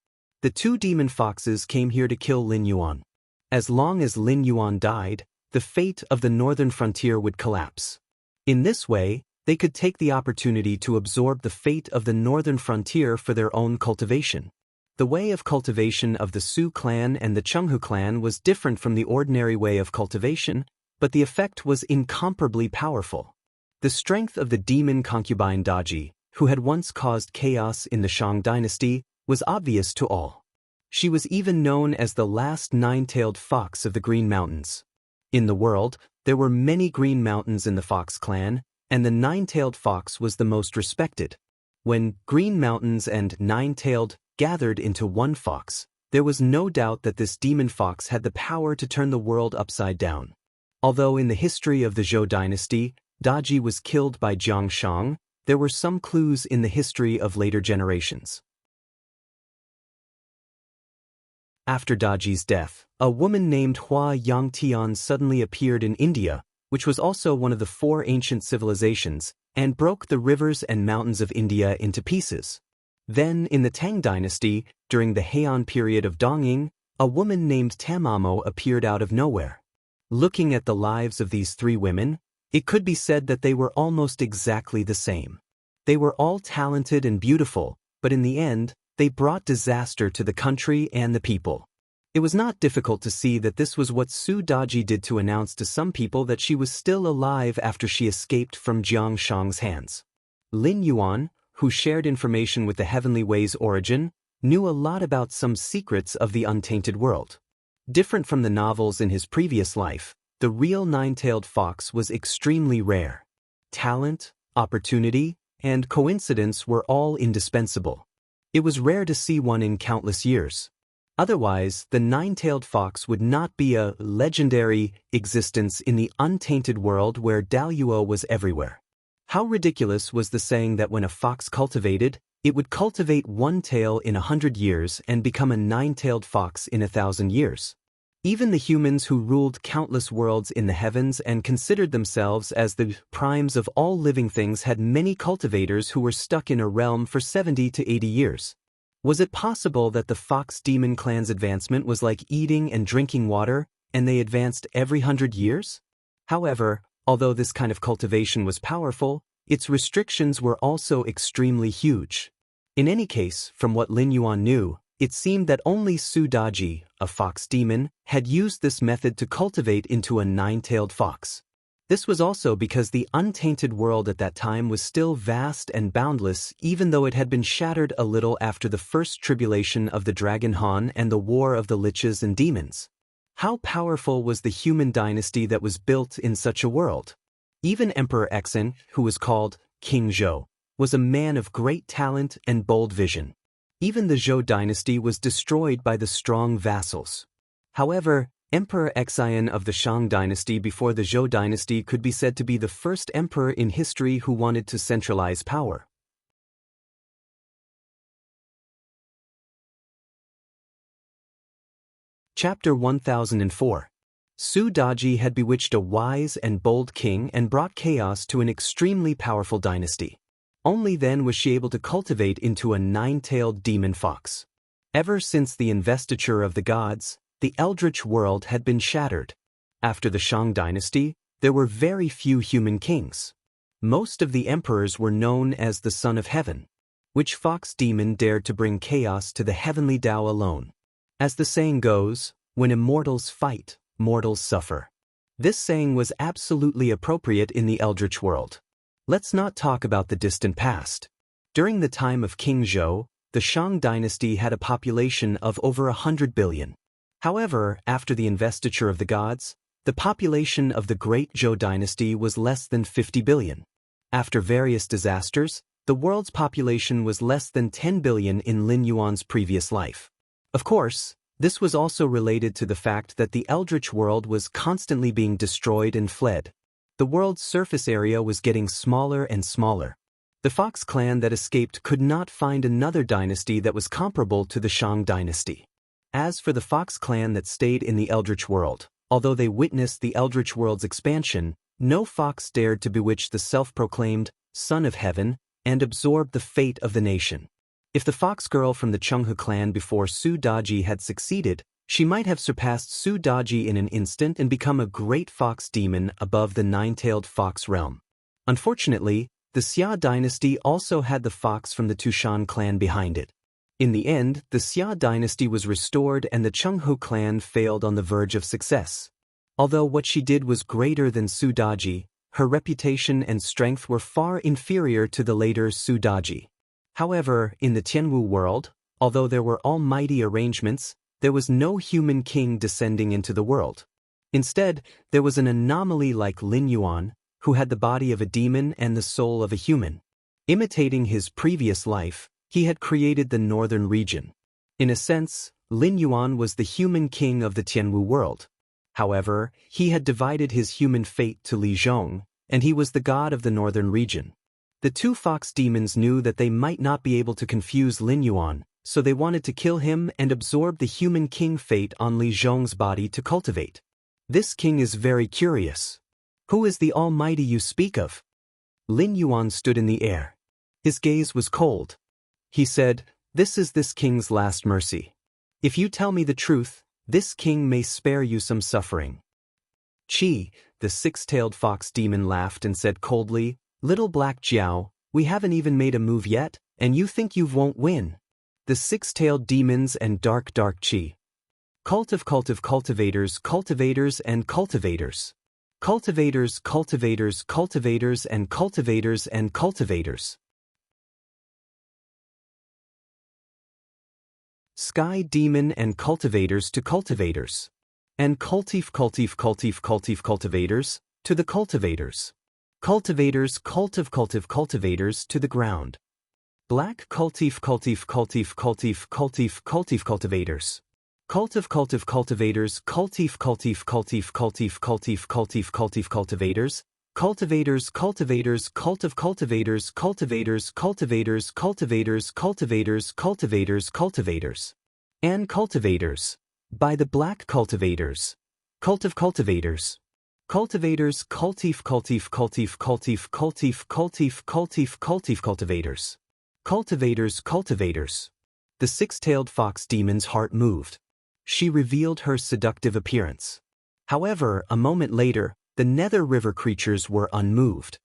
The two demon foxes came here to kill Lin Yuan. As long as Lin Yuan died, the fate of the northern frontier would collapse. In this way, they could take the opportunity to absorb the fate of the northern frontier for their own cultivation. The way of cultivation of the Su clan and the Chenghu clan was different from the ordinary way of cultivation, but the effect was incomparably powerful. The strength of the demon concubine Daji, who had once caused chaos in the Shang dynasty, was obvious to all. She was even known as the last nine-tailed fox of the Green Mountains. In the world, there were many Green Mountains in the Fox clan, and the nine-tailed fox was the most respected. When Green Mountains and Nine-tailed gathered into one fox, there was no doubt that this demon fox had the power to turn the world upside down. Although in the history of the Zhou dynasty, Daji was killed by Jiang Shang, there were some clues in the history of later generations. After Daji's death, a woman named Hua Yangtian suddenly appeared in India, which was also one of the four ancient civilizations, and broke the rivers and mountains of India into pieces. Then, in the Tang dynasty, during the Heian period of Dongying, a woman named Tamamo appeared out of nowhere. Looking at the lives of these three women, it could be said that they were almost exactly the same. They were all talented and beautiful, but in the end, they brought disaster to the country and the people. It was not difficult to see that this was what Su Daji did to announce to some people that she was still alive after she escaped from Jiang Shang's hands. Lin Yuan, who shared information with the Heavenly Way's origin, knew a lot about some secrets of the untainted world. Different from the novels in his previous life, the real nine-tailed fox was extremely rare. Talent, opportunity, and coincidence were all indispensable. It was rare to see one in countless years. Otherwise, the nine-tailed fox would not be a legendary existence in the untainted world where Daluo was everywhere. How ridiculous was the saying that when a fox cultivated, it would cultivate one tail in 100 years and become a nine-tailed fox in 1,000 years. Even the humans who ruled countless worlds in the heavens and considered themselves as the primes of all living things had many cultivators who were stuck in a realm for 70 to 80 years. Was it possible that the Fox Demon clan's advancement was like eating and drinking water, and they advanced every 100 years? However, although this kind of cultivation was powerful, its restrictions were also extremely huge. In any case, from what Lin Yuan knew, it seemed that only Su Daji, a fox demon, had used this method to cultivate into a nine-tailed fox. This was also because the untainted world at that time was still vast and boundless, even though it had been shattered a little after the first tribulation of the Dragon Han and the War of the Liches and Demons. How powerful was the human dynasty that was built in such a world? Even Emperor Exin, who was called King Zhou, was a man of great talent and bold vision. Even the Zhou dynasty was destroyed by the strong vassals. However, Emperor Exin of the Shang dynasty before the Zhou dynasty could be said to be the first emperor in history who wanted to centralize power. Chapter 1004. Su Daji had bewitched a wise and bold king and brought chaos to an extremely powerful dynasty. Only then was she able to cultivate into a nine-tailed demon fox. Ever since the investiture of the gods, the eldritch world had been shattered. After the Shang dynasty, there were very few human kings. Most of the emperors were known as the Son of Heaven. Which fox demon dared to bring chaos to the heavenly Tao alone? As the saying goes, when immortals fight, mortals suffer. This saying was absolutely appropriate in the eldritch world. Let's not talk about the distant past. During the time of King Zhou, the Shang dynasty had a population of over 100 billion. However, after the investiture of the gods, the population of the great Zhou dynasty was less than 50 billion. After various disasters, the world's population was less than 10 billion in Lin Yuan's previous life. Of course, this was also related to the fact that the eldritch world was constantly being destroyed and fled. The world's surface area was getting smaller and smaller. The Fox clan that escaped could not find another dynasty that was comparable to the Shang dynasty. As for the Fox clan that stayed in the Eldritch world, although they witnessed the Eldritch world's expansion, no fox dared to bewitch the self-proclaimed Son of Heaven and absorb the fate of the nation. If the fox girl from the Chunghu clan before Su Daji had succeeded, she might have surpassed Su Daji in an instant and become a great fox demon above the nine-tailed fox realm. Unfortunately, the Xia dynasty also had the fox from the Tushan clan behind it. In the end, the Xia dynasty was restored and the Chunghu clan failed on the verge of success. Although what she did was greater than Su Daji, her reputation and strength were far inferior to the later Su Daji. However, in the Tianwu world, although there were almighty arrangements, there was no human king descending into the world. Instead, there was an anomaly like Lin Yuan, who had the body of a demon and the soul of a human. Imitating his previous life, he had created the northern region. In a sense, Lin Yuan was the human king of the Tianwu world. However, he had divided his human fate to Li Zhong, and he was the god of the northern region. The two fox demons knew that they might not be able to confuse Lin Yuan, so they wanted to kill him and absorb the human king fate on Li Zhong's body to cultivate. This king is very curious. Who is the Almighty you speak of? Lin Yuan stood in the air. His gaze was cold. He said, "This is this king's last mercy. If you tell me the truth, this king may spare you some suffering." Chi, the six-tailed fox demon, laughed and said coldly, "Little Black Jiao, we haven't even made a move yet, and you think you won't win." The six-tailed demons and dark Chi. Cult of cultivators, cultivators and cultivators. Cultivators, cultivators, cultivators and cultivators and cultivators. Sky demon and cultivators to cultivators. And cultivators to the cultivators. Cultivators, cultivators to the ground. Black cultivators. Cult of cultivators, cultivators, cultivators, cultivators, cult of cultivators, cultivators, and cultivators, by the black cultivators, cult of cultivators. Cultivators, cultivators. Cultivators. The six-tailed fox demon's heart moved. She revealed her seductive appearance. However, a moment later, the Nether River creatures were unmoved.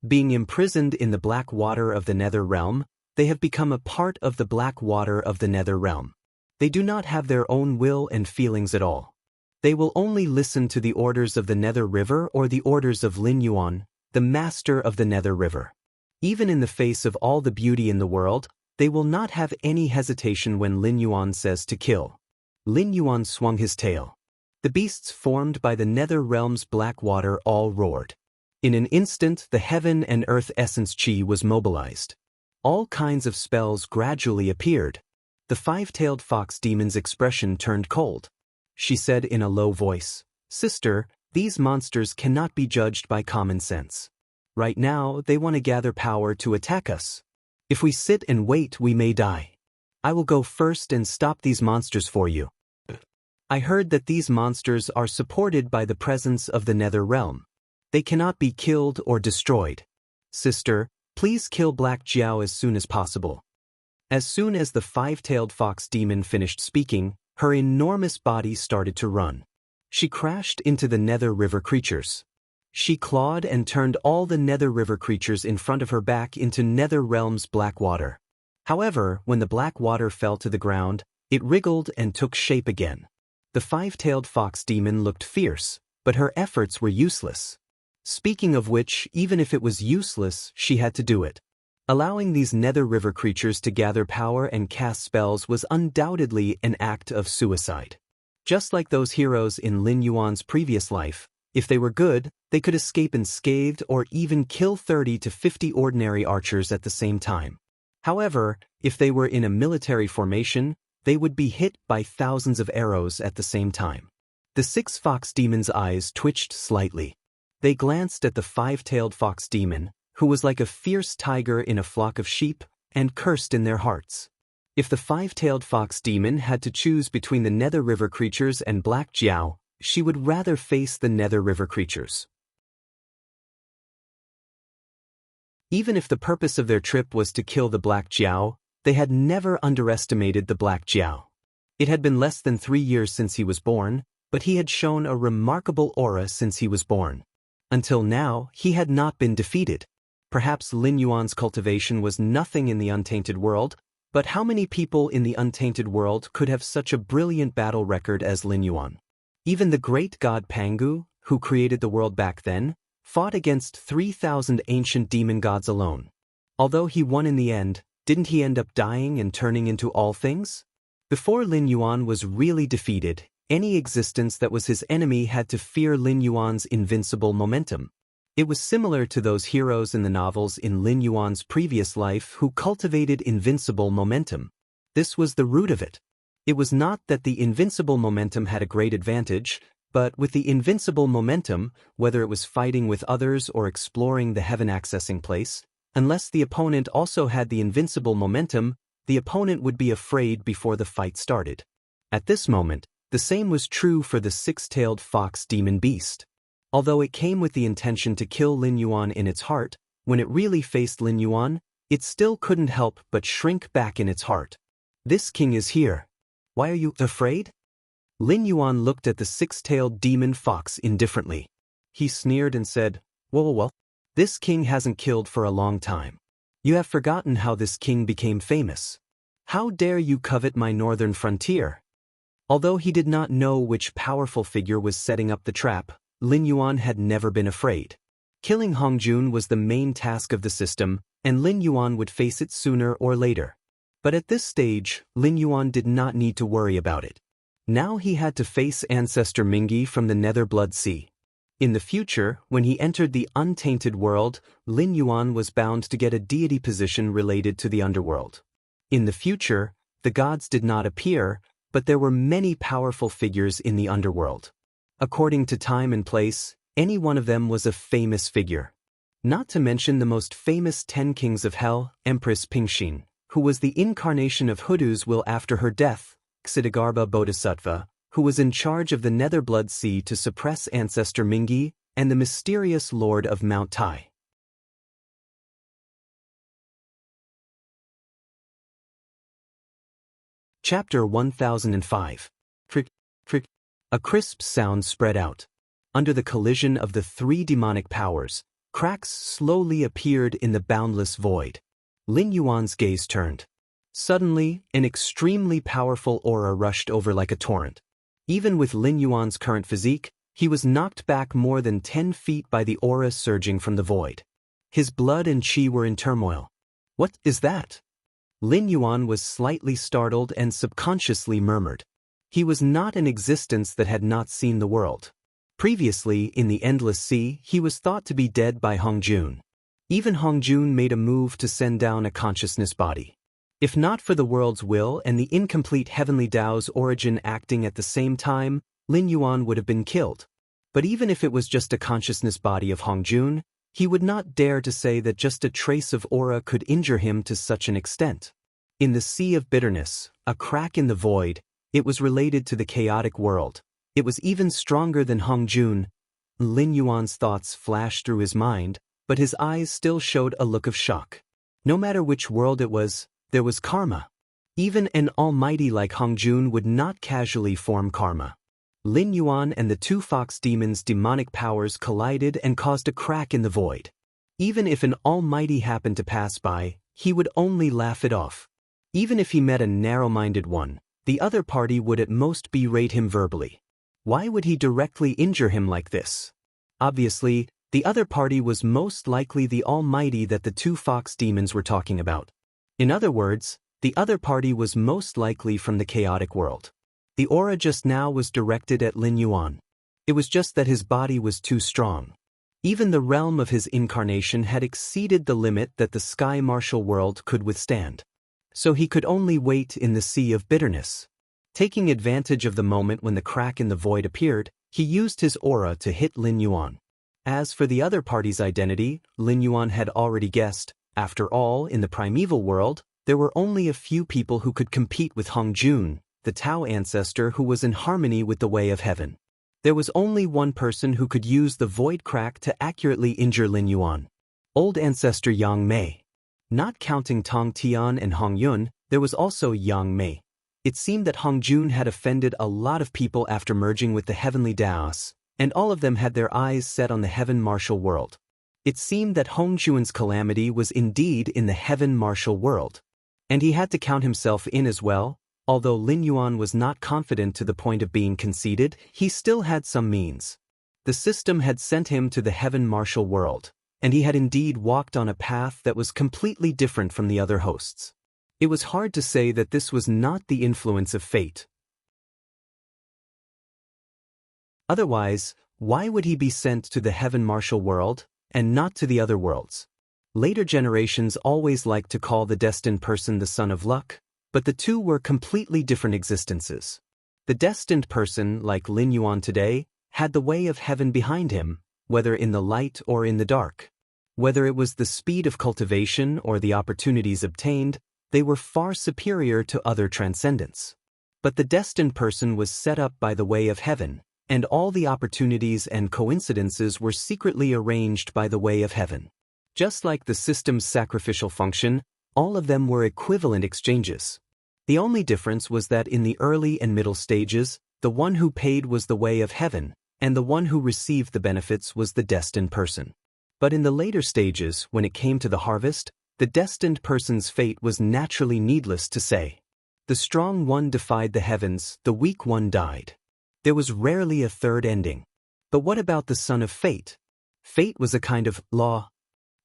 Being imprisoned in the black water of the Nether realm, they have become a part of the black water of the Nether realm. They do not have their own will and feelings at all. They will only listen to the orders of the Nether River or the orders of Lin Yuan, the master of the Nether River. Even in the face of all the beauty in the world, they will not have any hesitation when Lin Yuan says to kill. Lin Yuan swung his tail. The beasts formed by the Nether realm's black water all roared. In an instant, the heaven and earth essence chi was mobilized. All kinds of spells gradually appeared. The five-tailed fox demon's expression turned cold. She said in a low voice, "Sister, these monsters cannot be judged by common sense. Right now, they want to gather power to attack us. If we sit and wait, we may die. I will go first and stop these monsters for you." I heard that these monsters are supported by the presence of the Nether realm. They cannot be killed or destroyed. Sister, please kill Black Jiao as soon as possible. As soon as the five-tailed fox demon finished speaking, her enormous body started to run. She crashed into the Nether River creatures. She clawed and turned all the Nether River creatures in front of her back into Nether realm's black water. However, when the black water fell to the ground, it wriggled and took shape again. The five-tailed fox demon looked fierce, but her efforts were useless. Speaking of which, even if it was useless, she had to do it. Allowing these Nether River creatures to gather power and cast spells was undoubtedly an act of suicide. Just like those heroes in Lin Yuan's previous life, if they were good, they could escape unscathed or even kill 30 to 50 ordinary archers at the same time. However, if they were in a military formation, they would be hit by thousands of arrows at the same time. The six fox demons' eyes twitched slightly. They glanced at the five-tailed fox demon, who was like a fierce tiger in a flock of sheep, and cursed in their hearts. If the five-tailed fox demon had to choose between the Nether River creatures and Black Jiao, she would rather face the Nether River creatures. Even if the purpose of their trip was to kill the Black Jiao, they had never underestimated the Black Jiao. It had been less than 3 years since he was born, but he had shown a remarkable aura since he was born. Until now, he had not been defeated. Perhaps Lin Yuan's cultivation was nothing in the untainted world, but how many people in the untainted world could have such a brilliant battle record as Lin Yuan? Even the great god Pangu, who created the world back then, fought against 3,000 ancient demon gods alone. Although he won in the end, didn't he end up dying and turning into all things? Before Lin Yuan was really defeated, any existence that was his enemy had to fear Lin Yuan's invincible momentum. It was similar to those heroes in the novels in Lin Yuan's previous life who cultivated invincible momentum. This was the root of it. It was not that the invincible momentum had a great advantage, but with the invincible momentum, whether it was fighting with others or exploring the heaven-accessing place, unless the opponent also had the invincible momentum, the opponent would be afraid before the fight started. At this moment, the same was true for the six-tailed fox demon beast. Although it came with the intention to kill Lin Yuan in its heart, when it really faced Lin Yuan, it still couldn't help but shrink back in its heart. This king is here. Why are you afraid? Lin Yuan looked at the six-tailed demon fox indifferently. He sneered and said, Well, this king hasn't killed for a long time. You have forgotten how this king became famous. How dare you covet my northern frontier? Although he did not know which powerful figure was setting up the trap, Lin Yuan had never been afraid. Killing Hongjun was the main task of the system, and Lin Yuan would face it sooner or later. But at this stage, Lin Yuan did not need to worry about it. Now he had to face Ancestor Mingi from the Nether Blood Sea. In the future, when he entered the untainted world, Lin Yuan was bound to get a deity position related to the underworld. In the future, the gods did not appear, but there were many powerful figures in the underworld. According to time and place, any one of them was a famous figure. Not to mention the most famous 10 kings of hell, Empress Pingxin, who was the incarnation of Hudu's will after her death, Ksitigarbha Bodhisattva, who was in charge of the Nether Blood Sea to suppress Ancestor Mingi, and the mysterious Lord of Mount Tai. Chapter 1005. A crisp sound spread out. Under the collision of the 3 demonic powers, cracks slowly appeared in the boundless void. Lin Yuan's gaze turned. Suddenly, an extremely powerful aura rushed over like a torrent. Even with Lin Yuan's current physique, he was knocked back more than 10 feet by the aura surging from the void. His blood and qi were in turmoil. What is that? Lin Yuan was slightly startled and subconsciously murmured. He was not an existence that had not seen the world. Previously, in the Endless Sea, he was thought to be dead by Hongjun. Even Hongjun made a move to send down a consciousness body. If not for the world's will and the incomplete heavenly Tao's origin acting at the same time, Lin Yuan would have been killed. But even if it was just a consciousness body of Hongjun, he would not dare to say that just a trace of aura could injure him to such an extent. In the Sea of Bitterness, a crack in the void, it was related to the chaotic world. It was even stronger than Hongjun. Lin Yuan's thoughts flashed through his mind, but his eyes still showed a look of shock. No matter which world it was, there was karma. Even an almighty like Hongjun would not casually form karma. Lin Yuan and the 2 fox demons' demonic powers collided and caused a crack in the void. Even if an almighty happened to pass by, he would only laugh it off. Even if he met a narrow-minded one, the other party would at most berate him verbally. Why would he directly injure him like this? Obviously, the other party was most likely the almighty that the 2 fox demons were talking about. In other words, the other party was most likely from the chaotic world. The aura just now was directed at Lin Yuan. It was just that his body was too strong. Even the realm of his incarnation had exceeded the limit that the sky martial world could withstand. So he could only wait in the Sea of Bitterness. Taking advantage of the moment when the crack in the void appeared, he used his aura to hit Lin Yuan. As for the other party's identity, Lin Yuan had already guessed. After all, in the primeval world, there were only a few people who could compete with Hong Jun, the Tao ancestor who was in harmony with the way of heaven. There was only one person who could use the void crack to accurately injure Lin Yuan. Old ancestor Yang Mei. Not counting Tong Tian and Hong Yun, there was also Yang Mei. It seemed that Hong Jun had offended a lot of people after merging with the heavenly Daos, and all of them had their eyes set on the heaven martial world. It seemed that Hong Jun's calamity was indeed in the heaven martial world. And he had to count himself in as well. Although Lin Yuan was not confident to the point of being conceited, he still had some means. The system had sent him to the heaven martial world, and he had indeed walked on a path that was completely different from the other hosts. It was hard to say that this was not the influence of fate. Otherwise, why would he be sent to the heaven martial world, and not to the other worlds? Later generations always liked to call the destined person the son of luck, but the two were completely different existences. The destined person, like Lin Yuan today, had the way of heaven behind him, whether in the light or in the dark. Whether it was the speed of cultivation or the opportunities obtained, they were far superior to other transcendents. But the destined person was set up by the way of heaven, and all the opportunities and coincidences were secretly arranged by the way of heaven. Just like the system's sacrificial function, all of them were equivalent exchanges. The only difference was that in the early and middle stages, the one who paid was the way of heaven, and the one who received the benefits was the destined person. But in the later stages, when it came to the harvest, the destined person's fate was naturally needless to say. The strong one defied the heavens, the weak one died. There was rarely a third ending. But what about the son of fate? Fate was a kind of law.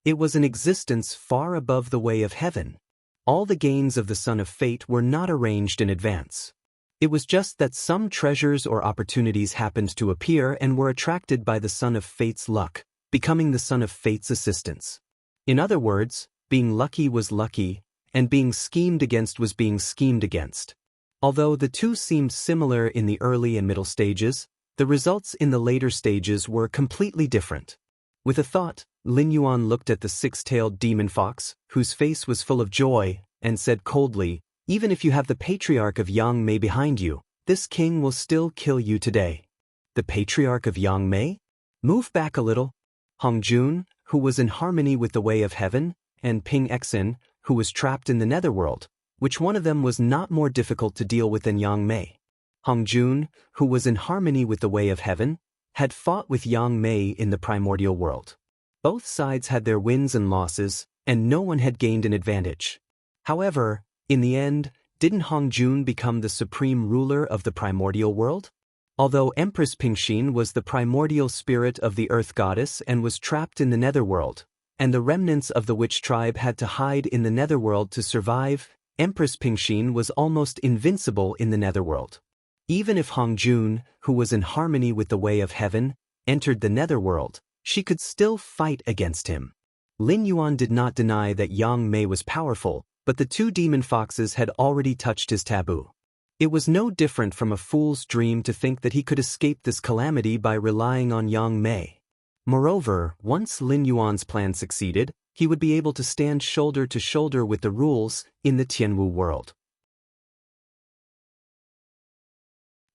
It was an existence far above the way of heaven. All the gains of the son of fate were not arranged in advance. It was just that some treasures or opportunities happened to appear and were attracted by the son of fate's luck, becoming the son of fate's assistance. In other words, being lucky was lucky, and being schemed against was being schemed against. Although the two seemed similar in the early and middle stages, the results in the later stages were completely different. With a thought, Lin Yuan looked at the six-tailed demon fox, whose face was full of joy, and said coldly, "Even if you have the patriarch of Yang Mei behind you, this king will still kill you today." The patriarch of Yang Mei? Move back a little. Hong Jun, who was in harmony with the way of heaven, and Ping Exin, who was trapped in the netherworld. Which one of them was not more difficult to deal with than Yang Mei? Hong Jun, who was in harmony with the way of heaven, had fought with Yang Mei in the primordial world. Both sides had their wins and losses, and no one had gained an advantage. However, in the end, didn't Hong Jun become the supreme ruler of the primordial world? Although Empress Pingxin was the primordial spirit of the earth goddess and was trapped in the netherworld, and the remnants of the witch tribe had to hide in the netherworld to survive, Empress Pingxin was almost invincible in the netherworld. Even if Hong Jun, who was in harmony with the way of heaven, entered the netherworld, she could still fight against him. Lin Yuan did not deny that Yang Mei was powerful, but the two demon foxes had already touched his taboo. It was no different from a fool's dream to think that he could escape this calamity by relying on Yang Mei. Moreover, once Lin Yuan's plan succeeded, he would be able to stand shoulder to shoulder with the rules in the Tianwu world.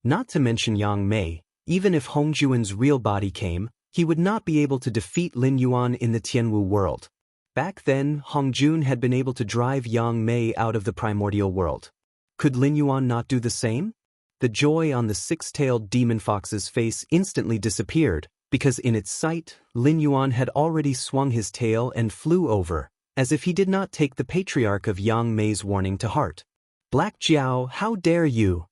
Not to mention Yang Mei, even if Hong Jun's real body came, he would not be able to defeat Lin Yuan in the Tianwu world. Back then, Hong Jun had been able to drive Yang Mei out of the primordial world. Could Lin Yuan not do the same? The joy on the six-tailed demon fox's face instantly disappeared, because in its sight, Lin Yuan had already swung his tail and flew over, as if he did not take the patriarch of Yang Mei's warning to heart. "Black Jiao, how dare you!"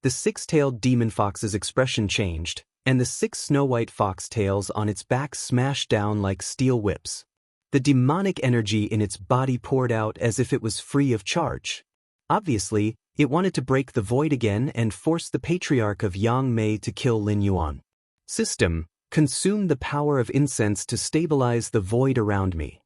The six-tailed demon fox's expression changed, and the six snow-white fox tails on its back smashed down like steel whips. The demonic energy in its body poured out as if it was free of charge. Obviously, it wanted to break the void again and force the patriarch of Yang Mei to kill Lin Yuan. System, consume the power of incense to stabilize the void around me.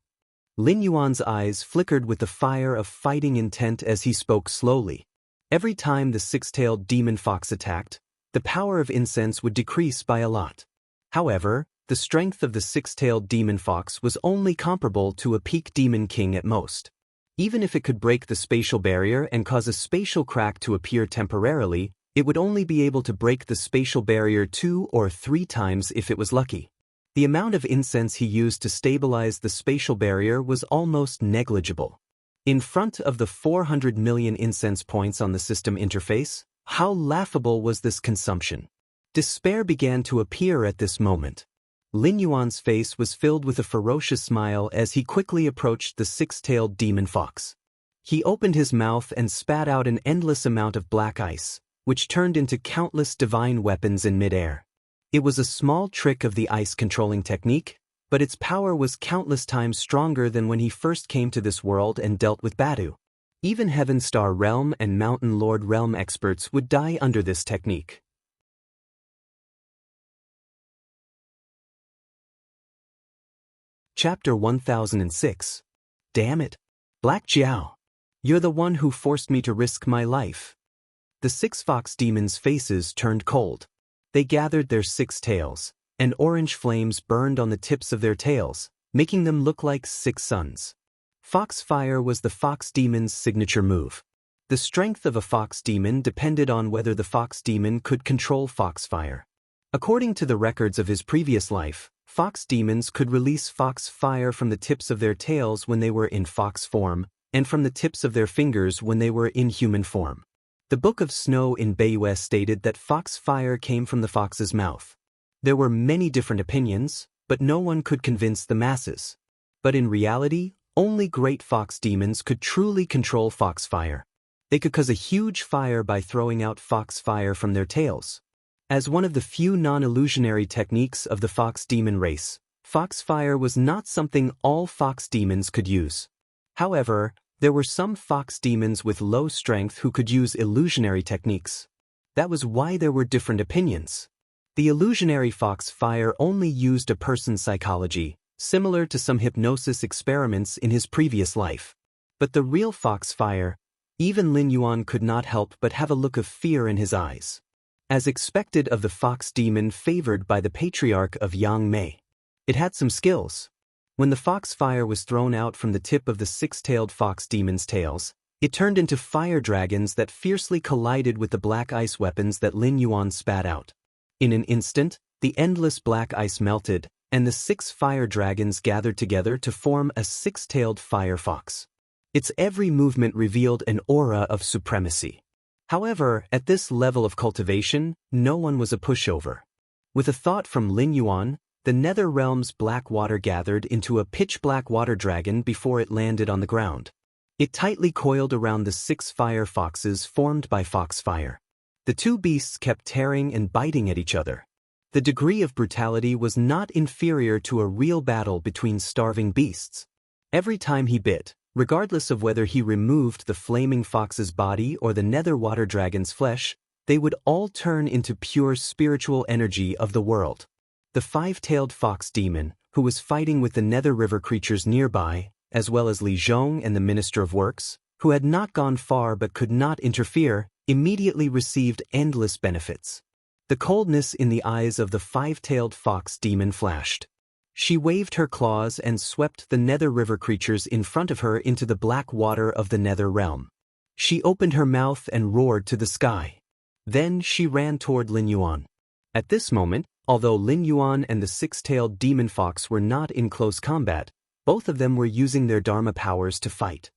Lin Yuan's eyes flickered with the fire of fighting intent as he spoke slowly. Every time the six-tailed demon fox attacked, the power of incense would decrease by a lot. However, the strength of the six-tailed demon fox was only comparable to a peak demon king at most. Even if it could break the spatial barrier and cause a spatial crack to appear temporarily, it would only be able to break the spatial barrier 2 or 3 times if it was lucky. The amount of incense he used to stabilize the spatial barrier was almost negligible. In front of the 400 million incense points on the system interface, how laughable was this consumption? Despair began to appear at this moment. Lin Yuan's face was filled with a ferocious smile as he quickly approached the six-tailed demon fox. He opened his mouth and spat out an endless amount of black ice, which turned into countless divine weapons in midair. It was a small trick of the ice-controlling technique, but its power was countless times stronger than when he first came to this world and dealt with Badu. Even Heaven Star Realm and Mountain Lord Realm experts would die under this technique. Chapter 1006. Damn it. Black Jiao. You're the one who forced me to risk my life. The 6 fox demons' faces turned cold. They gathered their 6 tails, and orange flames burned on the tips of their tails, making them look like 6 suns. Foxfire was the fox demon's signature move. The strength of a fox demon depended on whether the fox demon could control foxfire. According to the records of his previous life, fox demons could release foxfire from the tips of their tails when they were in fox form, and from the tips of their fingers when they were in human form. The Book of Snow in Beiyue stated that foxfire came from the fox's mouth. There were many different opinions, but no one could convince the masses. But in reality, only great fox demons could truly control foxfire. They could cause a huge fire by throwing out foxfire from their tails. As one of the few non-illusionary techniques of the fox demon race, foxfire was not something all fox demons could use. However, there were some fox demons with low strength who could use illusionary techniques. That was why there were different opinions. The illusionary foxfire only used a person's psychology, similar to some hypnosis experiments in his previous life. But the real foxfire, even Lin Yuan could not help but have a look of fear in his eyes. As expected of the fox demon favored by the patriarch of Yang Mei. It had some skills. When the foxfire was thrown out from the tip of the 6-tailed fox demon's tails, it turned into fire dragons that fiercely collided with the black ice weapons that Lin Yuan spat out. In an instant, the endless black ice melted, and the 6 fire dragons gathered together to form a 6-tailed fire fox. Its every movement revealed an aura of supremacy. However, at this level of cultivation, no one was a pushover. With a thought from Lin Yuan, the nether realm's black water gathered into a pitch-black water dragon before it landed on the ground. It tightly coiled around the 6 fire foxes formed by foxfire. The 2 beasts kept tearing and biting at each other. The degree of brutality was not inferior to a real battle between starving beasts. Every time he bit, regardless of whether he removed the flaming fox's body or the nether water dragon's flesh, they would all turn into pure spiritual energy of the world. The 5-tailed fox demon, who was fighting with the nether river creatures nearby, as well as Li Zhong and the Minister of Works, who had not gone far but could not interfere, immediately received endless benefits. The coldness in the eyes of the 5-tailed fox demon flashed. She waved her claws and swept the nether river creatures in front of her into the black water of the nether realm. She opened her mouth and roared to the sky. Then she ran toward Lin Yuan. At this moment, although Lin Yuan and the 6-tailed demon fox were not in close combat, both of them were using their Dharma powers to fight.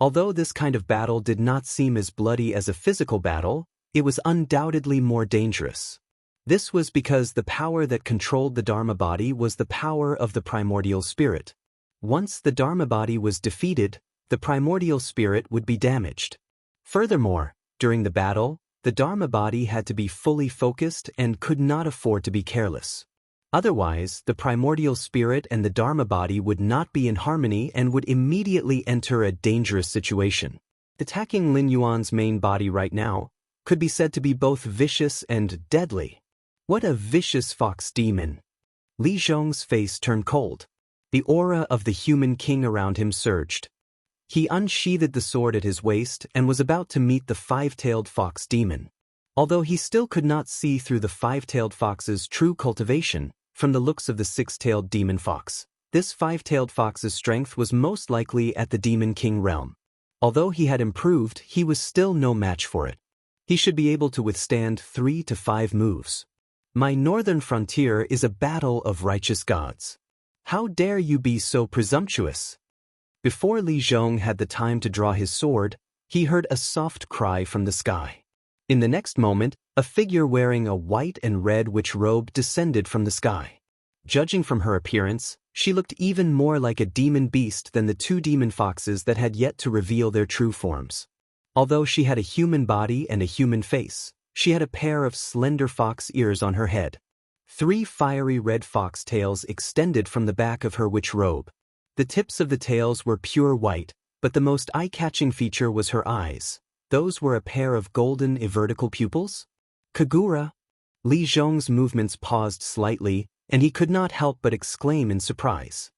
Although this kind of battle did not seem as bloody as a physical battle, it was undoubtedly more dangerous. This was because the power that controlled the Dharma body was the power of the primordial spirit. Once the Dharma body was defeated, the primordial spirit would be damaged. Furthermore, during the battle, the Dharma body had to be fully focused and could not afford to be careless. Otherwise, the primordial spirit and the Dharma body would not be in harmony and would immediately enter a dangerous situation. Attacking Lin Yuan's main body right now could be said to be both vicious and deadly. What a vicious fox demon! Li Zhong's face turned cold. The aura of the human king around him surged. He unsheathed the sword at his waist and was about to meet the 5-tailed fox demon. Although he still could not see through the five-tailed fox's true cultivation, from the looks of the six-tailed demon fox, this five-tailed fox's strength was most likely at the Demon King realm. Although he had improved, he was still no match for it. He should be able to withstand 3 to 5 moves. My northern frontier is a battle of righteous gods. How dare you be so presumptuous? Before Li Zhong had the time to draw his sword, he heard a soft cry from the sky. In the next moment, a figure wearing a white and red witch robe descended from the sky. Judging from her appearance, she looked even more like a demon beast than the 2 demon foxes that had yet to reveal their true forms. Although she had a human body and a human face, she had a pair of slender fox ears on her head. 3 fiery red fox tails extended from the back of her witch robe. The tips of the tails were pure white, but the most eye-catching feature was her eyes. Those were a pair of golden vertical pupils? Kagura! Li Zhong's movements paused slightly, and he could not help but exclaim in surprise.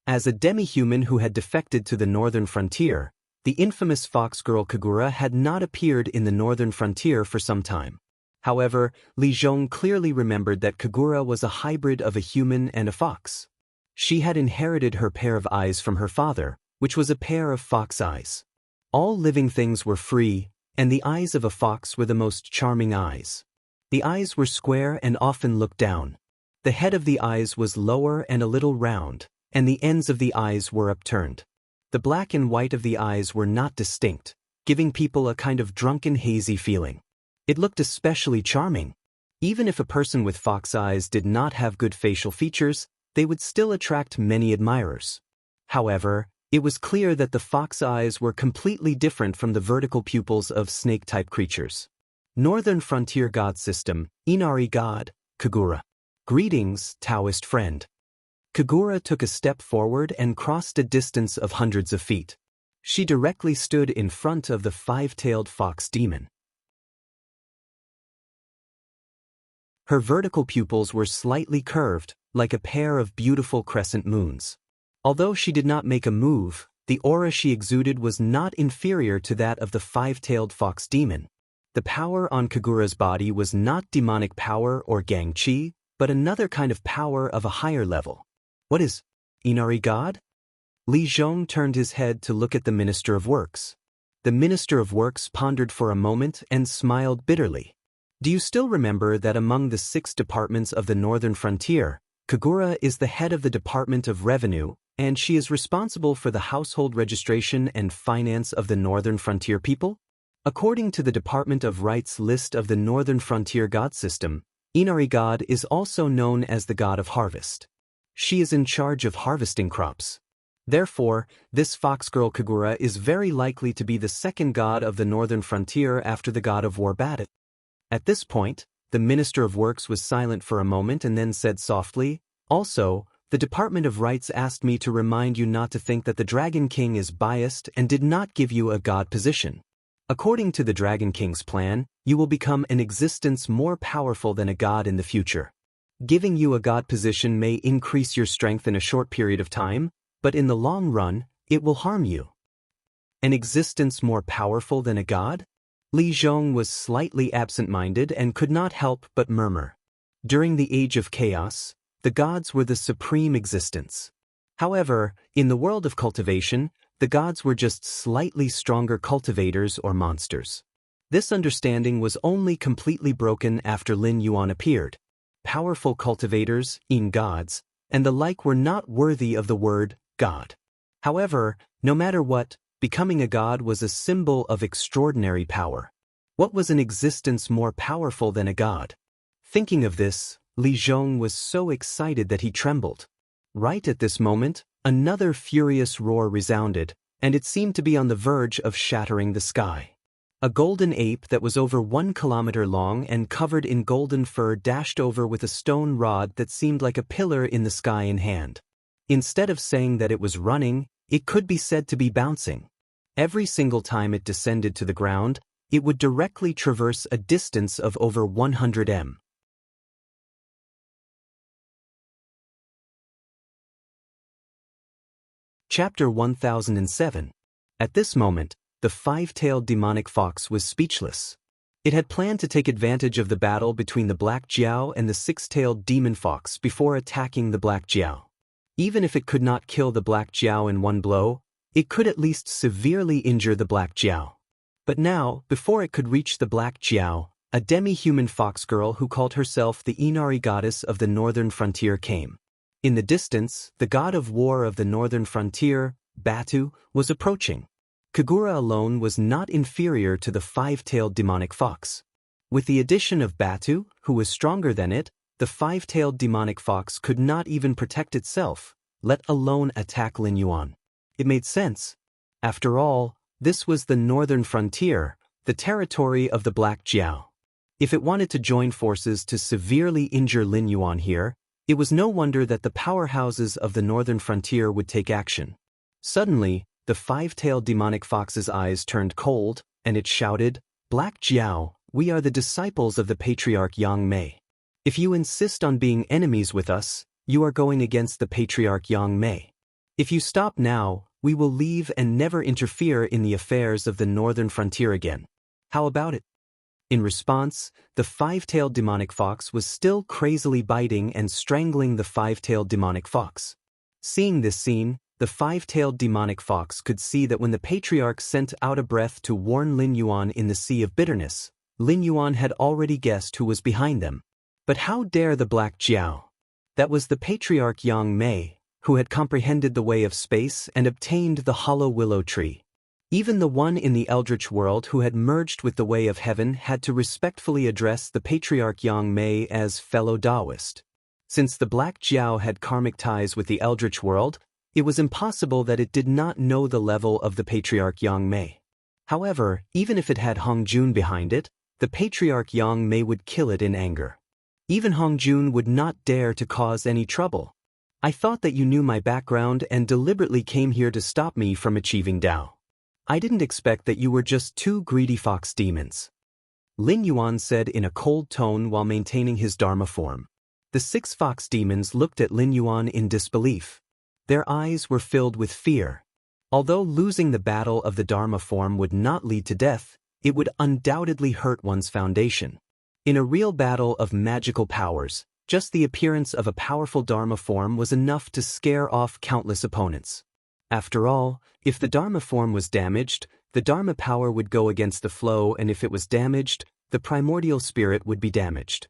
As a demi-human who had defected to the northern frontier, the infamous fox girl Kagura had not appeared in the northern frontier for some time. However, Li Zhong clearly remembered that Kagura was a hybrid of a human and a fox. She had inherited her pair of eyes from her father, which was a pair of fox eyes. All living things were free, and the eyes of a fox were the most charming eyes. The eyes were square and often looked down. The head of the eyes was lower and a little round, and the ends of the eyes were upturned. The black and white of the eyes were not distinct, giving people a kind of drunken hazy feeling. It looked especially charming. Even if a person with fox eyes did not have good facial features, they would still attract many admirers. However, it was clear that the fox eyes were completely different from the vertical pupils of snake-type creatures. Northern Frontier God System, Inari God, Kagura. Greetings, Taoist friend. Kagura took a step forward and crossed a distance of hundreds of feet. She directly stood in front of the five-tailed fox demon. Her vertical pupils were slightly curved, like a pair of beautiful crescent moons. Although she did not make a move, the aura she exuded was not inferior to that of the five-tailed fox demon. The power on Kagura's body was not demonic power or gang chi, but another kind of power of a higher level. What is Inari God? Li Zhong turned his head to look at the Minister of Works. The Minister of Works pondered for a moment and smiled bitterly. Do you still remember that among the 6 departments of the Northern Frontier, Kagura is the head of the Department of Revenue, and she is responsible for the household registration and finance of the Northern Frontier people? According to the Department of Rights list of the Northern Frontier God System, Inari God is also known as the God of Harvest. She is in charge of harvesting crops. Therefore, this fox girl Kagura is very likely to be the second god of the Northern Frontier after the god of War Battle. At this point, the Minister of Works was silent for a moment and then said softly, "Also, the Department of Rights asked me to remind you not to think that the Dragon King is biased and did not give you a god position. According to the Dragon King's plan, you will become an existence more powerful than a god in the future. Giving you a god position may increase your strength in a short period of time, but in the long run, it will harm you." An existence more powerful than a god? Li Zhong was slightly absent-minded and could not help but murmur. During the Age of Chaos, the gods were the supreme existence. However, in the world of cultivation, the gods were just slightly stronger cultivators or monsters. This understanding was only completely broken after Lin Yuan appeared. Powerful cultivators, gods, and the like were not worthy of the word god. However, no matter what, becoming a god was a symbol of extraordinary power. What was an existence more powerful than a god? Thinking of this, Li Zhong was so excited that he trembled. Right at this moment, another furious roar resounded, and it seemed to be on the verge of shattering the sky. A golden ape that was over 1 kilometer long and covered in golden fur dashed over with a stone rod that seemed like a pillar in the sky in hand. Instead of saying that it was running, it could be said to be bouncing. Every single time it descended to the ground, it would directly traverse a distance of over 100 m. Chapter 1007. At this moment, the five-tailed demonic fox was speechless. It had planned to take advantage of the battle between the Black Jiao and the six-tailed demon fox before attacking the Black Jiao. Even if it could not kill the Black Jiao in one blow, it could at least severely injure the Black Jiao. But now, before it could reach the Black Jiao, a demi-human fox girl who called herself the Inari goddess of the northern frontier came. In the distance, the god of war of the northern frontier, Batu, was approaching. Kagura alone was not inferior to the five-tailed demonic fox. With the addition of Batu, who was stronger than it, the five-tailed demonic fox could not even protect itself, let alone attack Lin Yuan. It made sense. After all, this was the northern frontier, the territory of the Black Jiao. If it wanted to join forces to severely injure Lin Yuan here, it was no wonder that the powerhouses of the northern frontier would take action. Suddenly, the five-tailed demonic fox's eyes turned cold, and it shouted, "Black Jiao, we are the disciples of the patriarch Yang Mei. If you insist on being enemies with us, you are going against the patriarch Yang Mei. If you stop now, we will leave and never interfere in the affairs of the northern frontier again. How about it?" In response, the five-tailed demonic fox was still crazily biting and strangling the five-tailed demonic fox. Seeing this scene, the five-tailed demonic fox could see that when the patriarch sent out a breath to warn Lin Yuan in the Sea of Bitterness, Lin Yuan had already guessed who was behind them. But how dare the Black Jiao? That was the patriarch Yang Mei, who had comprehended the way of space and obtained the hollow willow tree. Even the one in the eldritch world who had merged with the way of heaven had to respectfully address the patriarch Yang Mei as fellow Taoist. Since the Black Jiao had karmic ties with the eldritch world, it was impossible that it did not know the level of the patriarch Yang Mei. However, even if it had Hong Jun behind it, the patriarch Yang Mei would kill it in anger. Even Hong Jun would not dare to cause any trouble. I thought that you knew my background and deliberately came here to stop me from achieving Dao. I didn't expect that you were just two greedy fox demons. Lin Yuan said in a cold tone while maintaining his Dharma form. The six fox demons looked at Lin Yuan in disbelief. Their eyes were filled with fear. Although losing the battle of the Dharma form would not lead to death, it would undoubtedly hurt one's foundation. In a real battle of magical powers, just the appearance of a powerful Dharma form was enough to scare off countless opponents. After all, if the Dharma form was damaged, the Dharma power would go against the flow, and if it was damaged, the primordial spirit would be damaged.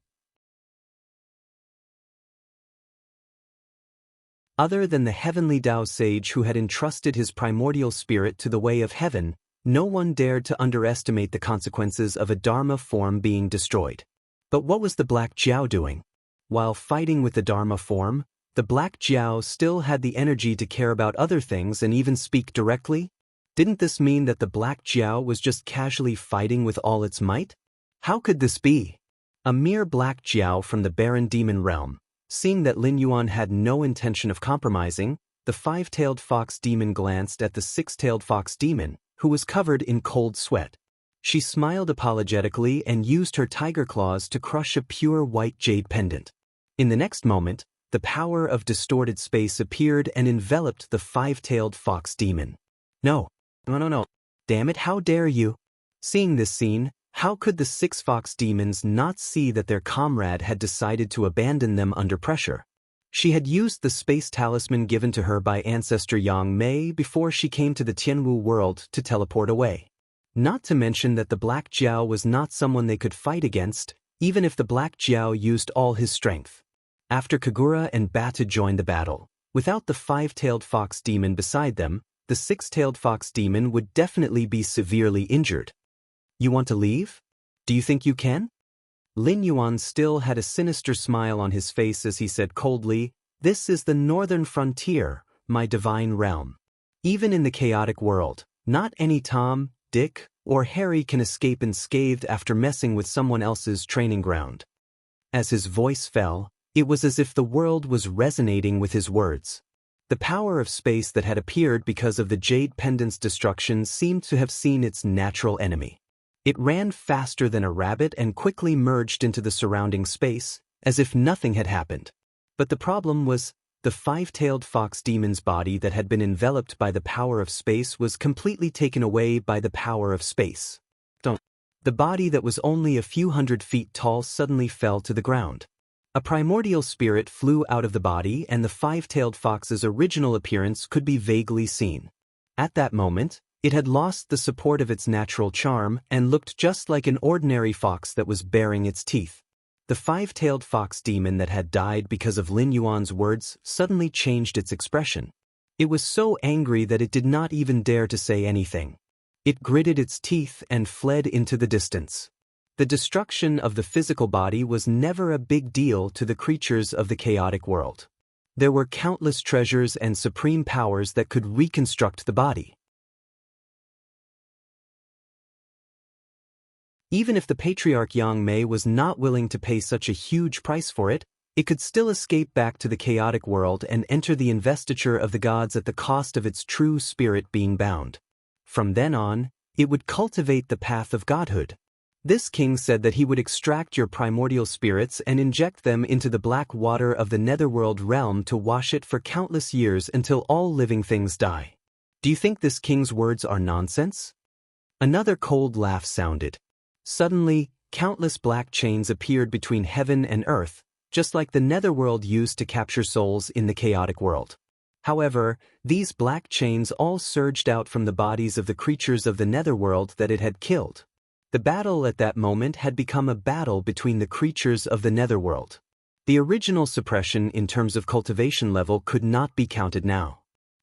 Other than the heavenly Dao sage who had entrusted his primordial spirit to the way of heaven, no one dared to underestimate the consequences of a Dharma form being destroyed. But what was the Black Jiao doing? While fighting with the Dharma form, the Black Jiao still had the energy to care about other things and even speak directly? Didn't this mean that the Black Jiao was just casually fighting with all its might? How could this be? A mere Black Jiao from the barren demon realm. Seeing that Lin Yuan had no intention of compromising, the five-tailed fox demon glanced at the six-tailed fox demon, who was covered in cold sweat. She smiled apologetically and used her tiger claws to crush a pure white jade pendant. In the next moment, the power of distorted space appeared and enveloped the five-tailed fox demon. No. Damn it, how dare you? Seeing this scene, how could the six fox demons not see that their comrade had decided to abandon them under pressure? She had used the space talisman given to her by ancestor Yang Mei before she came to the Tianwu world to teleport away. Not to mention that the Black Jiao was not someone they could fight against, even if the Black Jiao used all his strength. After Kagura and Bata joined the battle, without the five-tailed fox demon beside them, the six-tailed fox demon would definitely be severely injured. You want to leave? Do you think you can? Lin Yuan still had a sinister smile on his face as he said coldly, "This is the northern frontier, my divine realm. Even in the chaotic world, not any Tom, Dick, or Harry can escape unscathed after messing with someone else's training ground." As his voice fell, it was as if the world was resonating with his words. The power of space that had appeared because of the jade pendant's destruction seemed to have seen its natural enemy. It ran faster than a rabbit and quickly merged into the surrounding space, as if nothing had happened. But the problem was, the five-tailed fox demon's body that had been enveloped by the power of space was completely taken away by the power of space. The body that was only a few hundred feet tall suddenly fell to the ground. A primordial spirit flew out of the body, and the five-tailed fox's original appearance could be vaguely seen. At that moment, it had lost the support of its natural charm and looked just like an ordinary fox that was baring its teeth. The five-tailed fox demon that had died because of Lin Yuan's words suddenly changed its expression. It was so angry that it did not even dare to say anything. It gritted its teeth and fled into the distance. The destruction of the physical body was never a big deal to the creatures of the chaotic world. There were countless treasures and supreme powers that could reconstruct the body. Even if the patriarch Yang Mei was not willing to pay such a huge price for it, it could still escape back to the chaotic world and enter the investiture of the gods at the cost of its true spirit being bound. From then on, it would cultivate the path of godhood. This king said that he would extract your primordial spirits and inject them into the black water of the netherworld realm to wash it for countless years until all living things die. Do you think this king's words are nonsense? Another cold laugh sounded. Suddenly, countless black chains appeared between heaven and earth, just like the netherworld used to capture souls in the chaotic world. However, these black chains all surged out from the bodies of the creatures of the netherworld that it had killed. The battle at that moment had become a battle between the creatures of the netherworld. The original suppression in terms of cultivation level could not be counted now.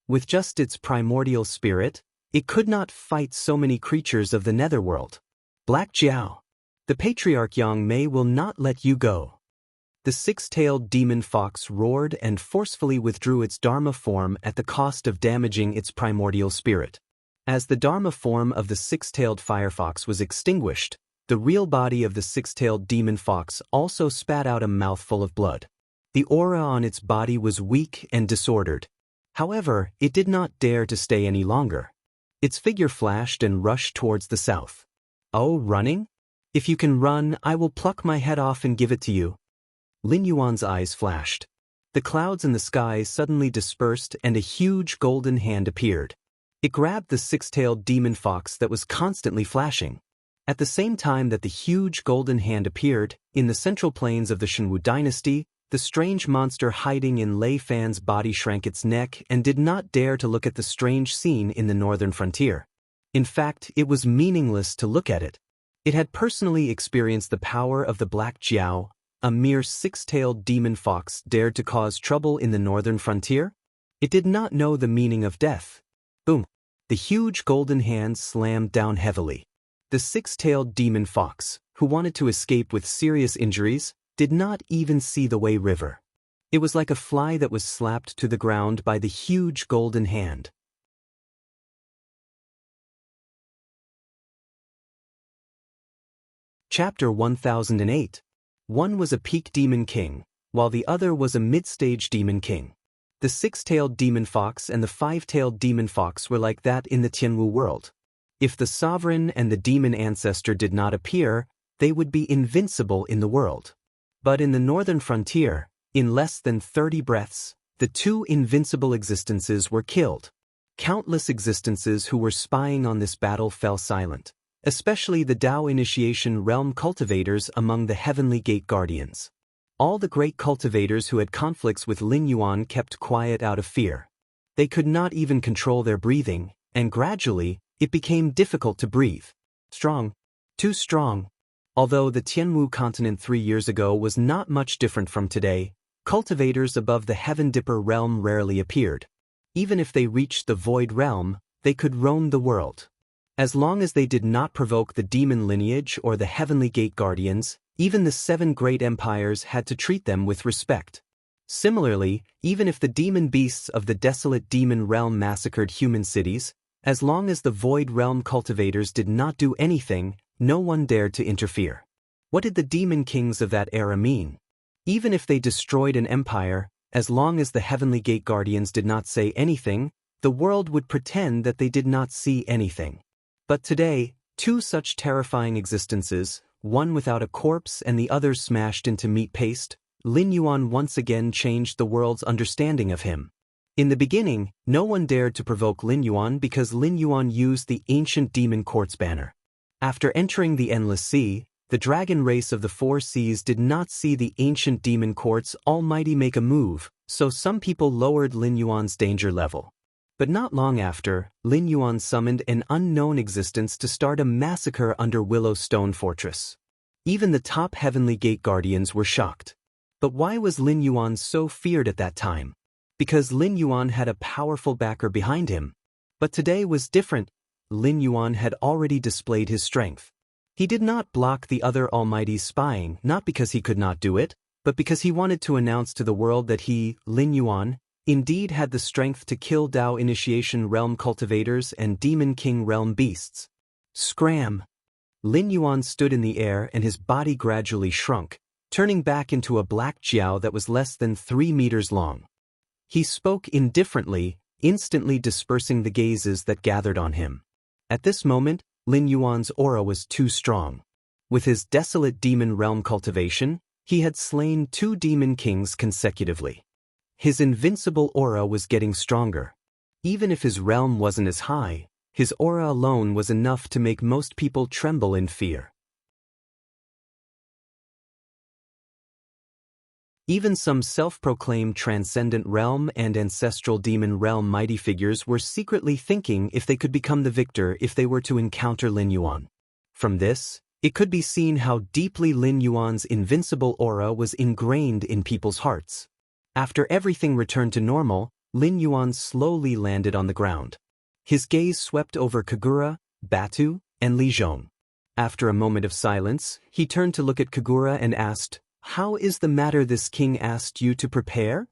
With just its primordial spirit, it could not fight so many creatures of the netherworld. Black Jiao, the patriarch Yang Mei will not let you go. The six-tailed demon fox roared and forcefully withdrew its Dharma form at the cost of damaging its primordial spirit. As the Dharma form of the six-tailed firefox was extinguished, the real body of the six-tailed demon fox also spat out a mouthful of blood. The aura on its body was weak and disordered. However, it did not dare to stay any longer. Its figure flashed and rushed towards the south. Oh, running? If you can run, I will pluck my head off and give it to you. Lin Yuan's eyes flashed. The clouds in the sky suddenly dispersed and a huge golden hand appeared. It grabbed the six-tailed demon fox that was constantly flashing. At the same time that the huge golden hand appeared, in the central plains of the Shenwu dynasty, the strange monster hiding in Lei Fan's body shrank its neck and did not dare to look at the strange scene in the northern frontier. In fact, it was meaningless to look at it. It had personally experienced the power of the Black Jiao. A mere six-tailed demon fox dared to cause trouble in the northern frontier? It did not know the meaning of death. Boom! The huge golden hand slammed down heavily. The six-tailed demon fox, who wanted to escape with serious injuries, did not even see the Wei River. It was like a fly that was slapped to the ground by the huge golden hand. Chapter 1008. One was a peak demon king, while the other was a mid-stage demon king. The six-tailed demon fox and the five-tailed demon fox were like that in the Tianwu world. If the sovereign and the demon ancestor did not appear, they would be invincible in the world. But in the northern frontier, in less than 30 breaths, the two invincible existences were killed. Countless existences who were spying on this battle fell silent, especially the Dao initiation realm cultivators among the Heavenly Gate Guardians. All the great cultivators who had conflicts with Lin Yuan kept quiet out of fear. They could not even control their breathing, and gradually, it became difficult to breathe. Strong. Too strong. Although the Tianwu continent 3 years ago was not much different from today, cultivators above the Heaven Dipper realm rarely appeared. Even if they reached the Void realm, they could roam the world. As long as they did not provoke the demon lineage or the Heavenly Gate Guardians, even the 7 great empires had to treat them with respect. Similarly, even if the demon beasts of the desolate demon realm massacred human cities, as long as the Void realm cultivators did not do anything, no one dared to interfere. What did the demon kings of that era mean? Even if they destroyed an empire, as long as the Heavenly Gate Guardians did not say anything, the world would pretend that they did not see anything. But today, 2 such terrifying existences, one without a corpse and the other smashed into meat paste, Lin Yuan once again changed the world's understanding of him. In the beginning, no one dared to provoke Lin Yuan because Lin Yuan used the ancient demon quartz banner. After entering the endless sea, the dragon race of the four seas did not see the ancient demon court's almighty make a move, so some people lowered Lin Yuan's danger level. But not long after, Lin Yuan summoned an unknown existence to start a massacre under Willow Stone Fortress. Even the top Heavenly Gate Guardians were shocked. But why was Lin Yuan so feared at that time? Because Lin Yuan had a powerful backer behind him. But today was different. Lin Yuan had already displayed his strength. He did not block the other Almighty's spying, not because he could not do it, but because he wanted to announce to the world that he, Lin Yuan, indeed had the strength to kill Dao Initiation Realm cultivators and Demon King Realm beasts. Scram! Lin Yuan stood in the air and his body gradually shrunk, turning back into a black jiao that was less than 3 meters long. He spoke indifferently, instantly dispersing the gazes that gathered on him. At this moment, Lin Yuan's aura was too strong. With his desolate demon realm cultivation, he had slain 2 demon kings consecutively. His invincible aura was getting stronger. Even if his realm wasn't as high, his aura alone was enough to make most people tremble in fear. Even some self-proclaimed transcendent realm and ancestral demon realm mighty figures were secretly thinking if they could become the victor if they were to encounter Lin Yuan. From this, it could be seen how deeply Lin Yuan's invincible aura was ingrained in people's hearts. After everything returned to normal, Lin Yuan slowly landed on the ground. His gaze swept over Kagura, Batu, and Li Zhong. After a moment of silence, he turned to look at Kagura and asked, "How is the matter this king asked you to prepare?"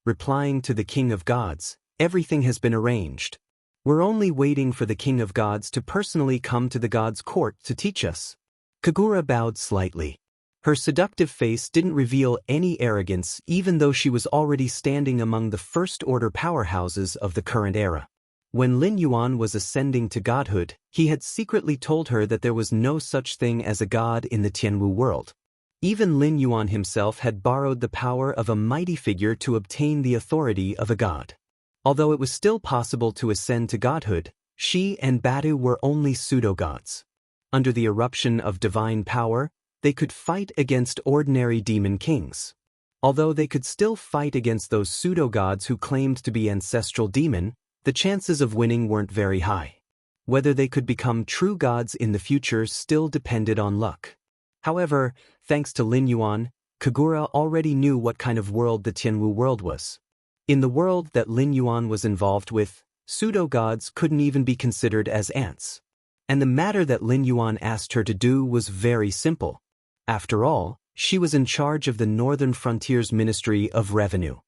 Replying to the King of Gods, "Everything has been arranged. We're only waiting for the King of Gods to personally come to the God's court to teach us." Kagura bowed slightly. Her seductive face didn't reveal any arrogance even though she was already standing among the first-order powerhouses of the current era. When Lin Yuan was ascending to godhood, he had secretly told her that there was no such thing as a god in the Tianwu world. Even Lin Yuan himself had borrowed the power of a mighty figure to obtain the authority of a god. Although it was still possible to ascend to godhood, she and Batu were only pseudo-gods. Under the eruption of divine power, they could fight against ordinary demon kings. Although they could still fight against those pseudo-gods who claimed to be ancestral demon, the chances of winning weren't very high. Whether they could become true gods in the future still depended on luck. However, thanks to Lin Yuan, Kagura already knew what kind of world the Tianwu world was. In the world that Lin Yuan was involved with, pseudo-gods couldn't even be considered as ants. And the matter that Lin Yuan asked her to do was very simple. After all, she was in charge of the Northern Frontier's Ministry of Revenue.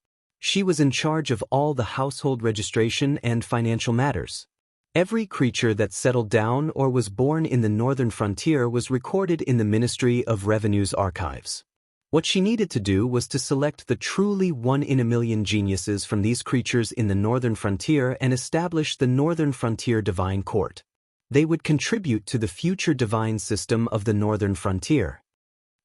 She was in charge of all the household registration and financial matters. Every creature that settled down or was born in the Northern Frontier was recorded in the Ministry of Revenue's archives. What she needed to do was to select the truly one-in-a-million geniuses from these creatures in the Northern Frontier and establish the Northern Frontier Divine Court. They would contribute to the future divine system of the Northern Frontier.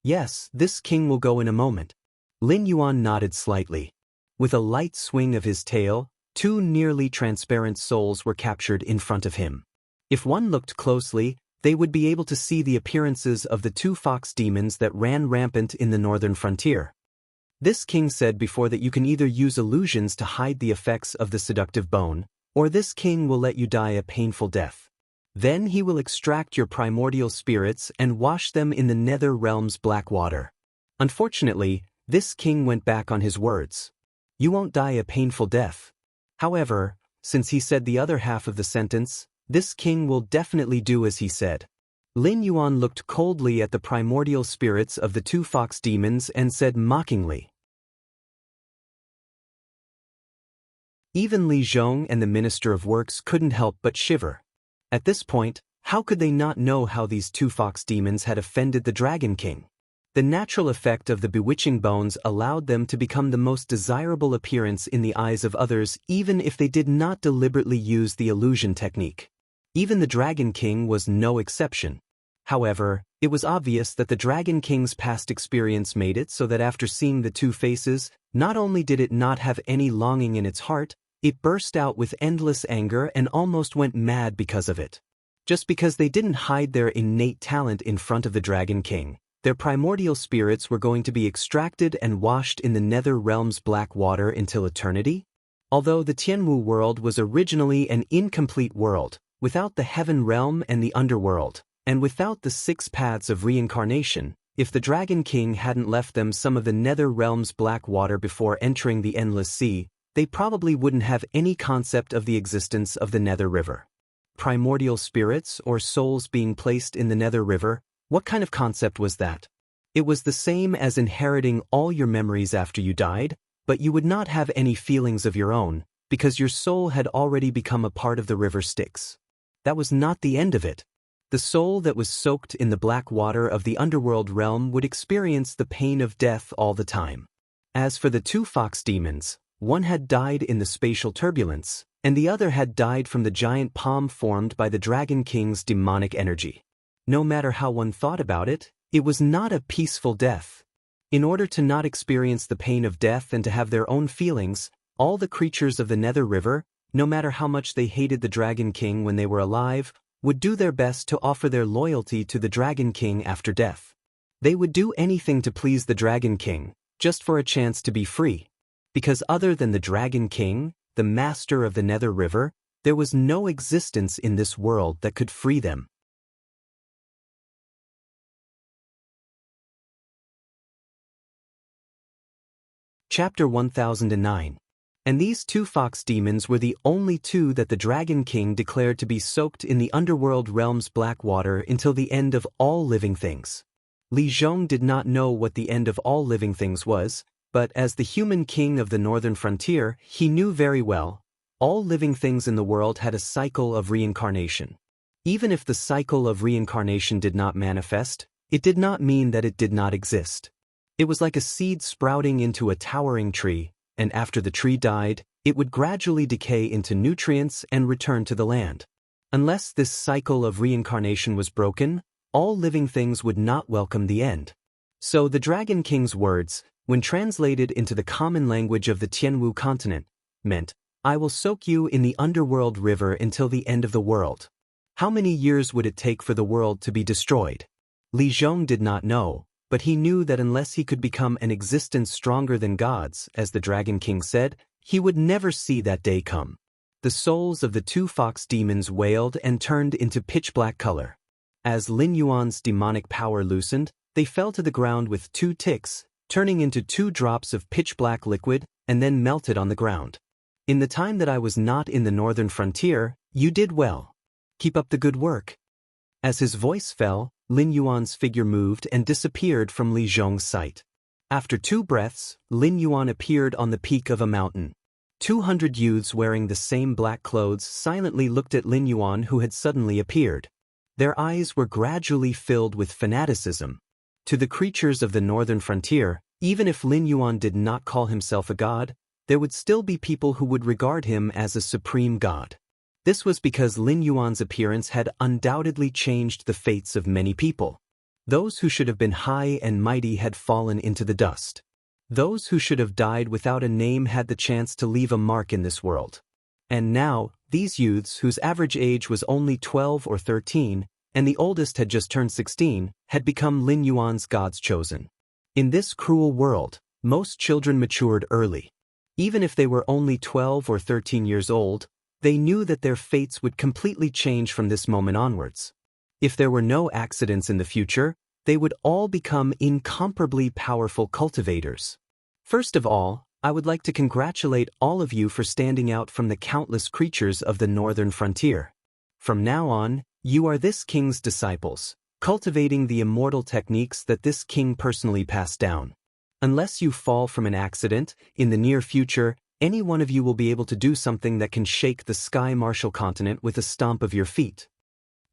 "Yes, this king will go in a moment." Lin Yuan nodded slightly. With a light swing of his tail, 2 nearly transparent souls were captured in front of him. If one looked closely, they would be able to see the appearances of the 2 fox demons that ran rampant in the Northern Frontier. This king said before that you can either use illusions to hide the effects of the seductive bone, or this king will let you die a painful death. Then he will extract your primordial spirits and wash them in the nether realm's black water. Unfortunately, this king went back on his words. You won't die a painful death. However, since he said the other half of the sentence, this king will definitely do as he said. Lin Yuan looked coldly at the primordial spirits of the 2 fox demons and said mockingly. Even Li Zhong and the Minister of Works couldn't help but shiver. At this point, how could they not know how these 2 fox demons had offended the Dragon King? The natural effect of the bewitching bones allowed them to become the most desirable appearance in the eyes of others even if they did not deliberately use the illusion technique. Even the Dragon King was no exception. However, it was obvious that the Dragon King's past experience made it so that after seeing the 2 faces, not only did it not have any longing in its heart, it burst out with endless anger and almost went mad because of it. Just because they didn't hide their innate talent in front of the Dragon King, their primordial spirits were going to be extracted and washed in the nether realm's black water until eternity? Although the Tianwu world was originally an incomplete world, without the heaven realm and the underworld, and without the 6 paths of reincarnation, if the Dragon King hadn't left them some of the nether realm's black water before entering the Endless Sea, they probably wouldn't have any concept of the existence of the Nether River. Primordial spirits or souls being placed in the Nether River, what kind of concept was that? It was the same as inheriting all your memories after you died, but you would not have any feelings of your own, because your soul had already become a part of the river Styx. That was not the end of it. The soul that was soaked in the black water of the underworld realm would experience the pain of death all the time. As for the 2 fox demons, one had died in the spatial turbulence, and the other had died from the giant palm formed by the Dragon King's demonic energy. No matter how one thought about it, it was not a peaceful death. In order to not experience the pain of death and to have their own feelings, all the creatures of the Nether River, no matter how much they hated the Dragon King when they were alive, would do their best to offer their loyalty to the Dragon King after death. They would do anything to please the Dragon King, just for a chance to be free. Because other than the Dragon King, the master of the Nether River, there was no existence in this world that could free them. Chapter 1009. And these 2 fox demons were the only 2 that the Dragon King declared to be soaked in the underworld realm's black water until the end of all living things. Li Zhong did not know what the end of all living things was, but as the human king of the northern frontier, he knew very well, all living things in the world had a cycle of reincarnation. Even if the cycle of reincarnation did not manifest, it did not mean that it did not exist. It was like a seed sprouting into a towering tree, and after the tree died, it would gradually decay into nutrients and return to the land. Unless this cycle of reincarnation was broken, all living things would not welcome the end. So the Dragon King's words, when translated into the common language of the Tianwu continent, meant, "I will soak you in the underworld river until the end of the world." How many years would it take for the world to be destroyed? Li Zhong did not know, but he knew that unless he could become an existence stronger than gods, as the Dragon King said, he would never see that day come. The souls of the 2 fox demons wailed and turned into pitch-black color. As Lin Yuan's demonic power loosened, they fell to the ground with 2 ticks, turning into 2 drops of pitch-black liquid, and then melted on the ground. In the time that I was not in the northern frontier, you did well. Keep up the good work. As his voice fell, Lin Yuan's figure moved and disappeared from Li Zhong's sight. After 2 breaths, Lin Yuan appeared on the peak of a mountain. 200 youths wearing the same black clothes silently looked at Lin Yuan, who had suddenly appeared. Their eyes were gradually filled with fanaticism. To the creatures of the northern frontier, even if Lin Yuan did not call himself a god, there would still be people who would regard him as a supreme god. This was because Lin Yuan's appearance had undoubtedly changed the fates of many people. Those who should have been high and mighty had fallen into the dust. Those who should have died without a name had the chance to leave a mark in this world. And now, these youths, whose average age was only 12 or 13, and the oldest had just turned 16, had become Lin Yuan's gods chosen. In this cruel world, most children matured early. Even if they were only 12 or 13 years old, they knew that their fates would completely change from this moment onwards. If there were no accidents in the future, they would all become incomparably powerful cultivators. First of all, I would like to congratulate all of you for standing out from the countless creatures of the northern frontier. From now on, you are this king's disciples, cultivating the immortal techniques that this king personally passed down. Unless you fall from an accident, in the near future, any one of you will be able to do something that can shake the sky martial continent with a stomp of your feet.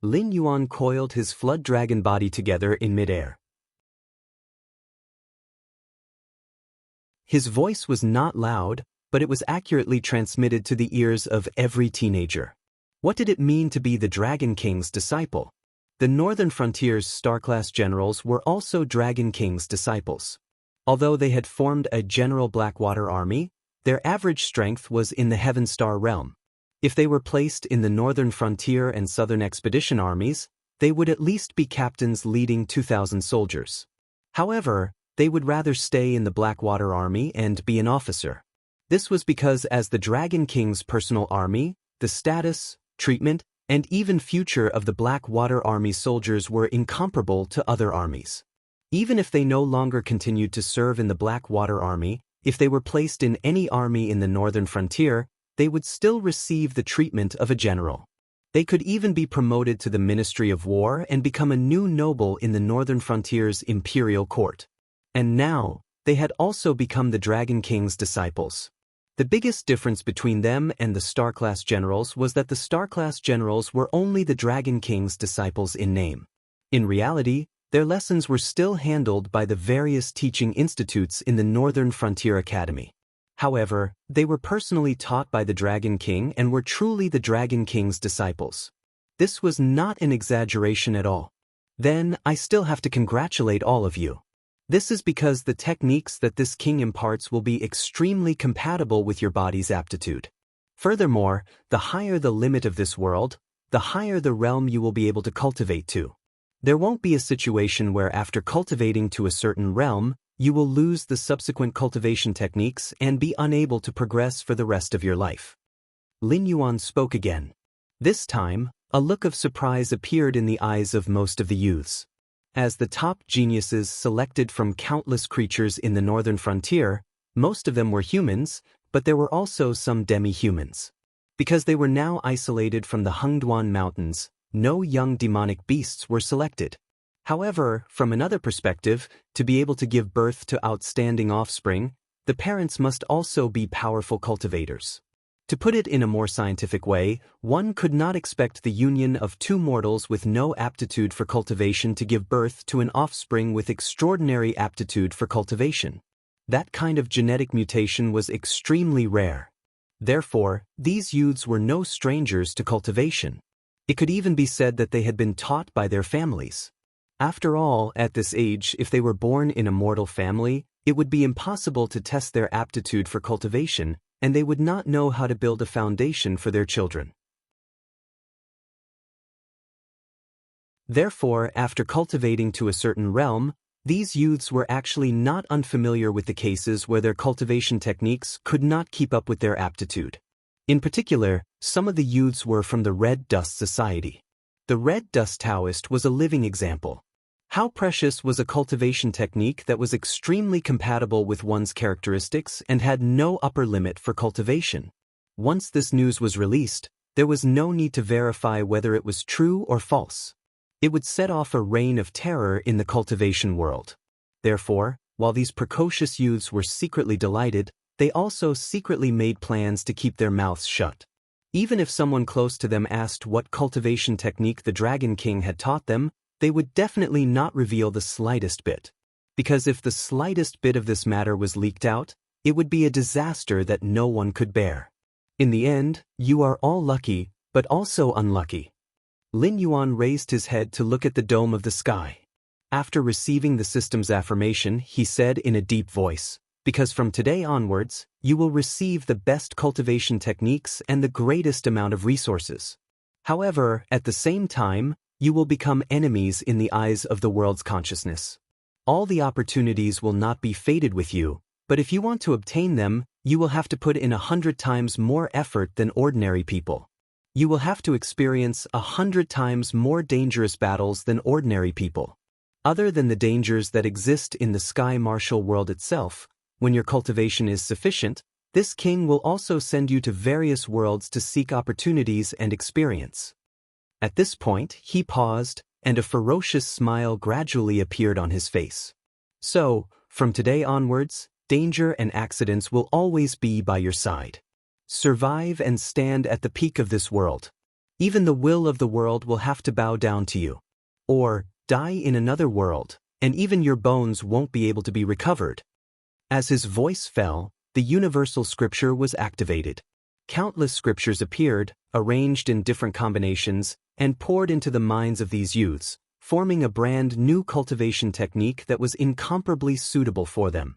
Lin Yuan coiled his flood dragon body together in midair. His voice was not loud, but it was accurately transmitted to the ears of every teenager. What did it mean to be the Dragon King's disciple? The Northern Frontier's star-class generals were also Dragon King's disciples. Although they had formed a general Blackwater army, their average strength was in the Heaven Star realm. If they were placed in the Northern Frontier and Southern Expedition armies, they would at least be captains leading 2,000 soldiers. However, they would rather stay in the Blackwater Army and be an officer. This was because as the Dragon King's personal army, the status, treatment, and even future of the Blackwater Army soldiers were incomparable to other armies. Even if they no longer continued to serve in the Blackwater Army, if they were placed in any army in the Northern Frontier, they would still receive the treatment of a general. They could even be promoted to the Ministry of War and become a new noble in the Northern Frontier's imperial court. And now, they had also become the Dragon King's disciples. The biggest difference between them and the Star-class generals was that the Star-class generals were only the Dragon King's disciples in name. In reality, their lessons were still handled by the various teaching institutes in the Northern Frontier Academy. However, they were personally taught by the Dragon King and were truly the Dragon King's disciples. This was not an exaggeration at all. Then, I still have to congratulate all of you. This is because the techniques that this king imparts will be extremely compatible with your body's aptitude. Furthermore, the higher the limit of this world, the higher the realm you will be able to cultivate to. There won't be a situation where after cultivating to a certain realm, you will lose the subsequent cultivation techniques and be unable to progress for the rest of your life. Lin Yuan spoke again. This time, a look of surprise appeared in the eyes of most of the youths. As the top geniuses selected from countless creatures in the Northern Frontier, most of them were humans, but there were also some demi-humans. Because they were now isolated from the Hengduan Mountains, no young demonic beasts were selected. However, from another perspective, to be able to give birth to outstanding offspring, the parents must also be powerful cultivators. To put it in a more scientific way, one could not expect the union of two mortals with no aptitude for cultivation to give birth to an offspring with extraordinary aptitude for cultivation. That kind of genetic mutation was extremely rare. Therefore, these youths were no strangers to cultivation. It could even be said that they had been taught by their families. After all, at this age, if they were born in a mortal family, it would be impossible to test their aptitude for cultivation, and they would not know how to build a foundation for their children. Therefore, after cultivating to a certain realm, these youths were actually not unfamiliar with the cases where their cultivation techniques could not keep up with their aptitude. In particular, some of the youths were from the Red Dust Society. The Red Dust Taoist was a living example. How precious was a cultivation technique that was extremely compatible with one's characteristics and had no upper limit for cultivation? Once this news was released, there was no need to verify whether it was true or false. It would set off a reign of terror in the cultivation world. Therefore, while these precocious youths were secretly delighted, they also secretly made plans to keep their mouths shut. Even if someone close to them asked what cultivation technique the Dragon King had taught them, they would definitely not reveal the slightest bit. Because if the slightest bit of this matter was leaked out, it would be a disaster that no one could bear. In the end, you are all lucky, but also unlucky. Lin Yuan raised his head to look at the dome of the sky. After receiving the system's affirmation, he said in a deep voice, "Because from today onwards, you will receive the best cultivation techniques and the greatest amount of resources. However, at the same time, you will become enemies in the eyes of the world's consciousness. All the opportunities will not be fated with you, but if you want to obtain them, you will have to put in 100 times more effort than ordinary people. You will have to experience 100 times more dangerous battles than ordinary people. Other than the dangers that exist in the sky martial world itself, when your cultivation is sufficient, this king will also send you to various worlds to seek opportunities and experience." At this point, he paused, and a ferocious smile gradually appeared on his face. "So, from today onwards, danger and accidents will always be by your side. Survive and stand at the peak of this world. Even the will of the world will have to bow down to you. Or, die in another world, and even your bones won't be able to be recovered." As his voice fell, the universal scripture was activated. Countless scriptures appeared, arranged in different combinations, and poured into the minds of these youths, forming a brand new cultivation technique that was incomparably suitable for them.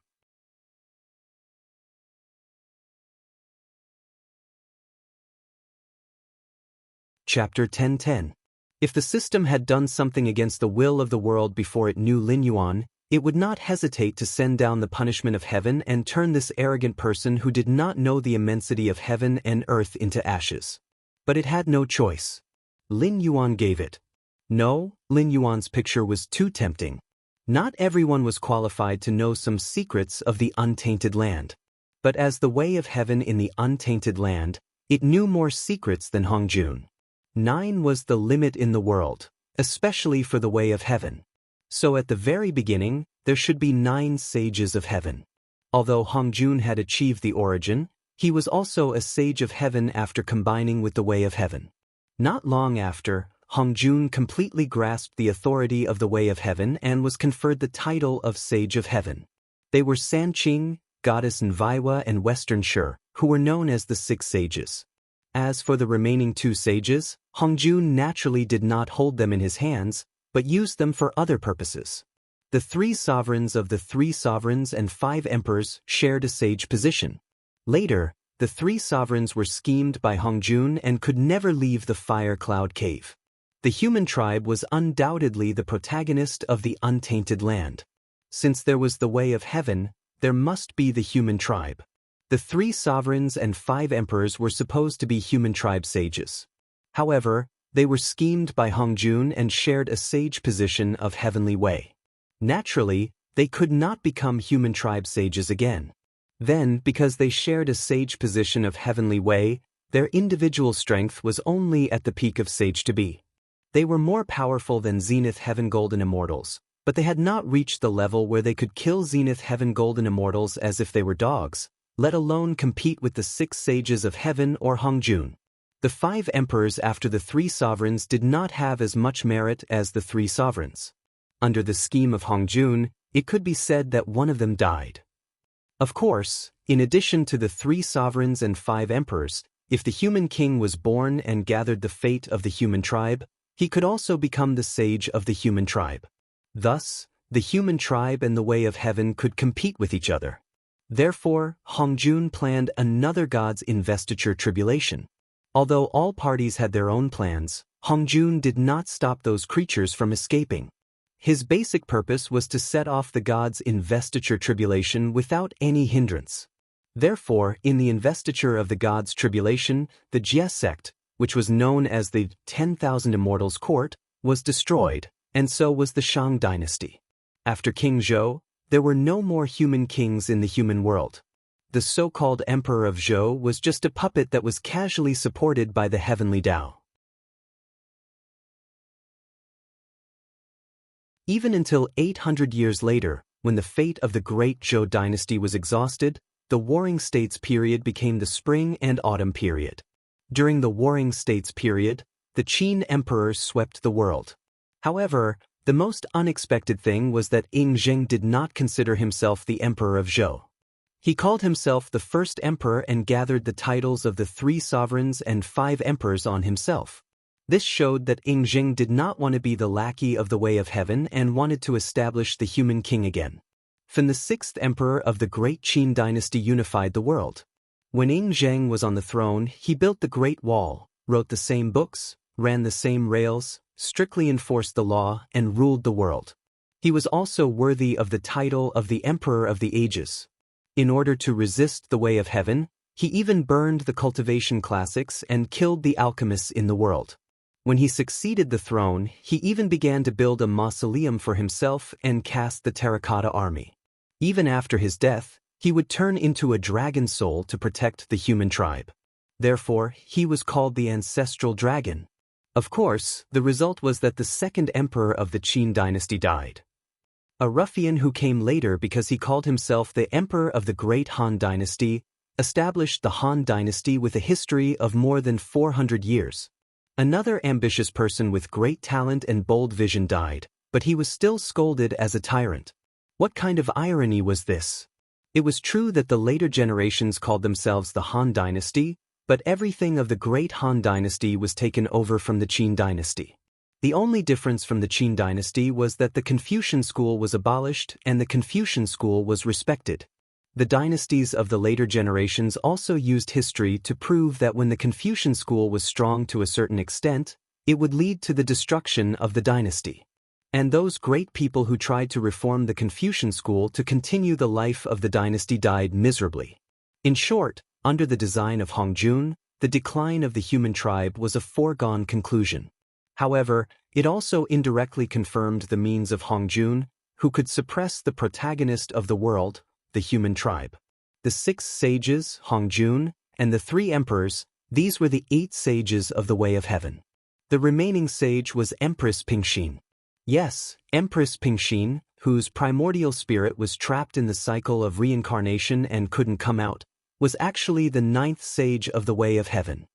The dynasties of the later generations also used history to prove that when the Confucian school was strong to a certain extent, it would lead to the destruction of the dynasty. And those great people who tried to reform the Confucian school to continue the life of the dynasty died miserably. In short, under the design of Hongjun, the decline of the human tribe was a foregone conclusion. However, it also indirectly confirmed the means of Hongjun, who could suppress the protagonist of the world, the human tribe. The 6 sages, Hongjun, and the 3 emperors, these were the 8 sages of the way of heaven. The remaining sage was Empress Pingxin. Yes, Empress Pingxin, whose primordial spirit was trapped in the cycle of reincarnation and couldn't come out, was actually the 9th sage of the way of heaven.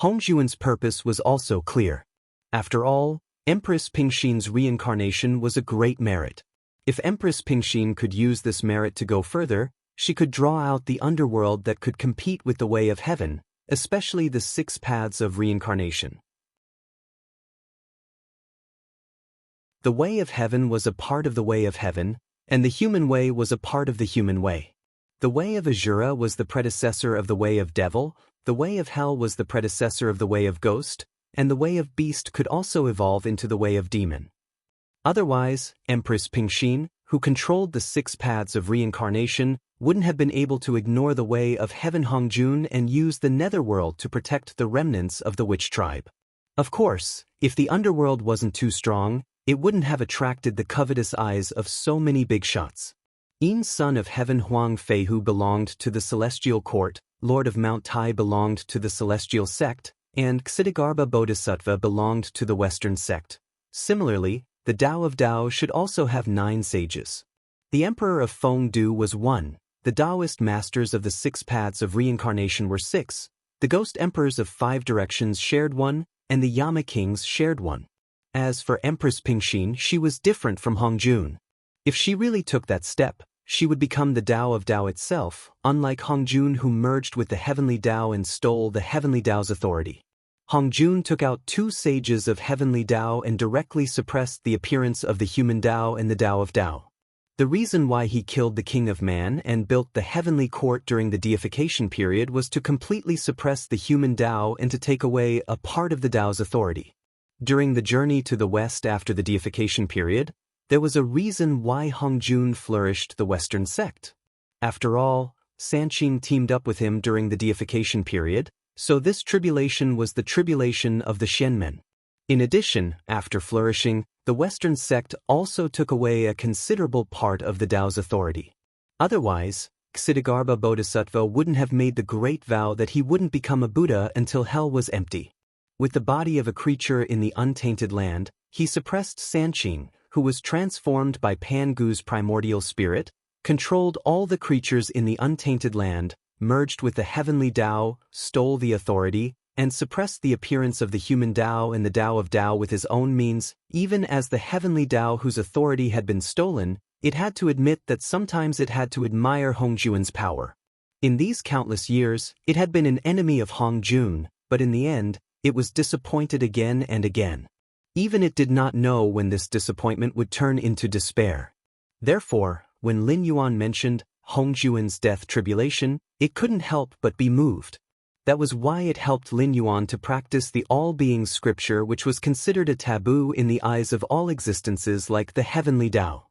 Hongjun's purpose was also clear. After all, Empress Pingxin's reincarnation was a great merit. If Empress Pingxin could use this merit to go further, she could draw out the underworld that could compete with the way of heaven, especially the 6 paths of reincarnation. The way of heaven was a part of the way of heaven, and the human way was a part of the human way. The way of Asura was the predecessor of the way of devil, the way of hell was the predecessor of the way of ghost, and the way of beast could also evolve into the way of demon. Otherwise, Empress Pingxin, who controlled the 6 paths of reincarnation, wouldn't have been able to ignore the way of heaven Hongjun and use the netherworld to protect the remnants of the witch tribe. Of course, if the underworld wasn't too strong, it wouldn't have attracted the covetous eyes of so many big shots. Yin, son of heaven Huang Feihu, belonged to the celestial court, Lord of Mount Tai belonged to the celestial sect, and Ksitigarbha Bodhisattva belonged to the western sect. Similarly, the Tao of Tao should also have 9 sages. The Emperor of Fengdu was 1, the Taoist masters of the 6 paths of reincarnation were 6, the ghost emperors of 5 directions shared 1, and the Yama kings shared 1. As for Empress Pingxin, she was different from Hongjun. If she really took that step, she would become the Tao of Tao itself, unlike Hongjun, who merged with the heavenly Tao and stole the heavenly Tao's authority. Hongjun took out 2 sages of heavenly Tao and directly suppressed the appearance of the human Tao and the Tao of Tao. The reason why he killed the king of man and built the heavenly court during the deification period was to completely suppress the human Tao and to take away a part of the Tao's authority. During the journey to the west after the deification period, there was a reason why Hongjun flourished the western sect. After all, Sanqing teamed up with him during the deification period, so this tribulation was the tribulation of the Shenmen. In addition, after flourishing, the western sect also took away a considerable part of the Tao's authority. Otherwise, Ksitigarbha Bodhisattva wouldn't have made the great vow that he wouldn't become a Buddha until hell was empty. With the body of a creature in the untainted land, he suppressed Sanqing, who was transformed by Pangu's primordial spirit, controlled all the creatures in the untainted land, merged with the heavenly Tao, stole the authority, and suppressed the appearance of the human Tao and the Tao of Tao with his own means. Even as the heavenly Tao whose authority had been stolen, it had to admit that sometimes it had to admire Hongjun's power. In these countless years, it had been an enemy of Hongjun, but in the end, it was disappointed again and again. Even it did not know when this disappointment would turn into despair. Therefore, when Lin Yuan mentioned Hongjun's death tribulation, it couldn't help but be moved. That was why it helped Lin Yuan to practice the all-being scripture, which was considered a taboo in the eyes of all existences like the heavenly Tao.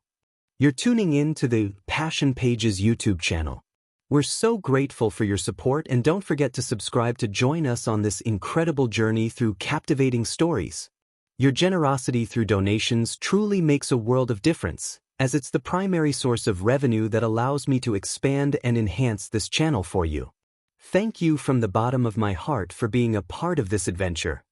You're tuning in to the Passion Pages YouTube channel. We're so grateful for your support, and don't forget to subscribe to join us on this incredible journey through captivating stories. Your generosity through donations truly makes a world of difference, as it's the primary source of revenue that allows me to expand and enhance this channel for you. Thank you from the bottom of my heart for being a part of this adventure.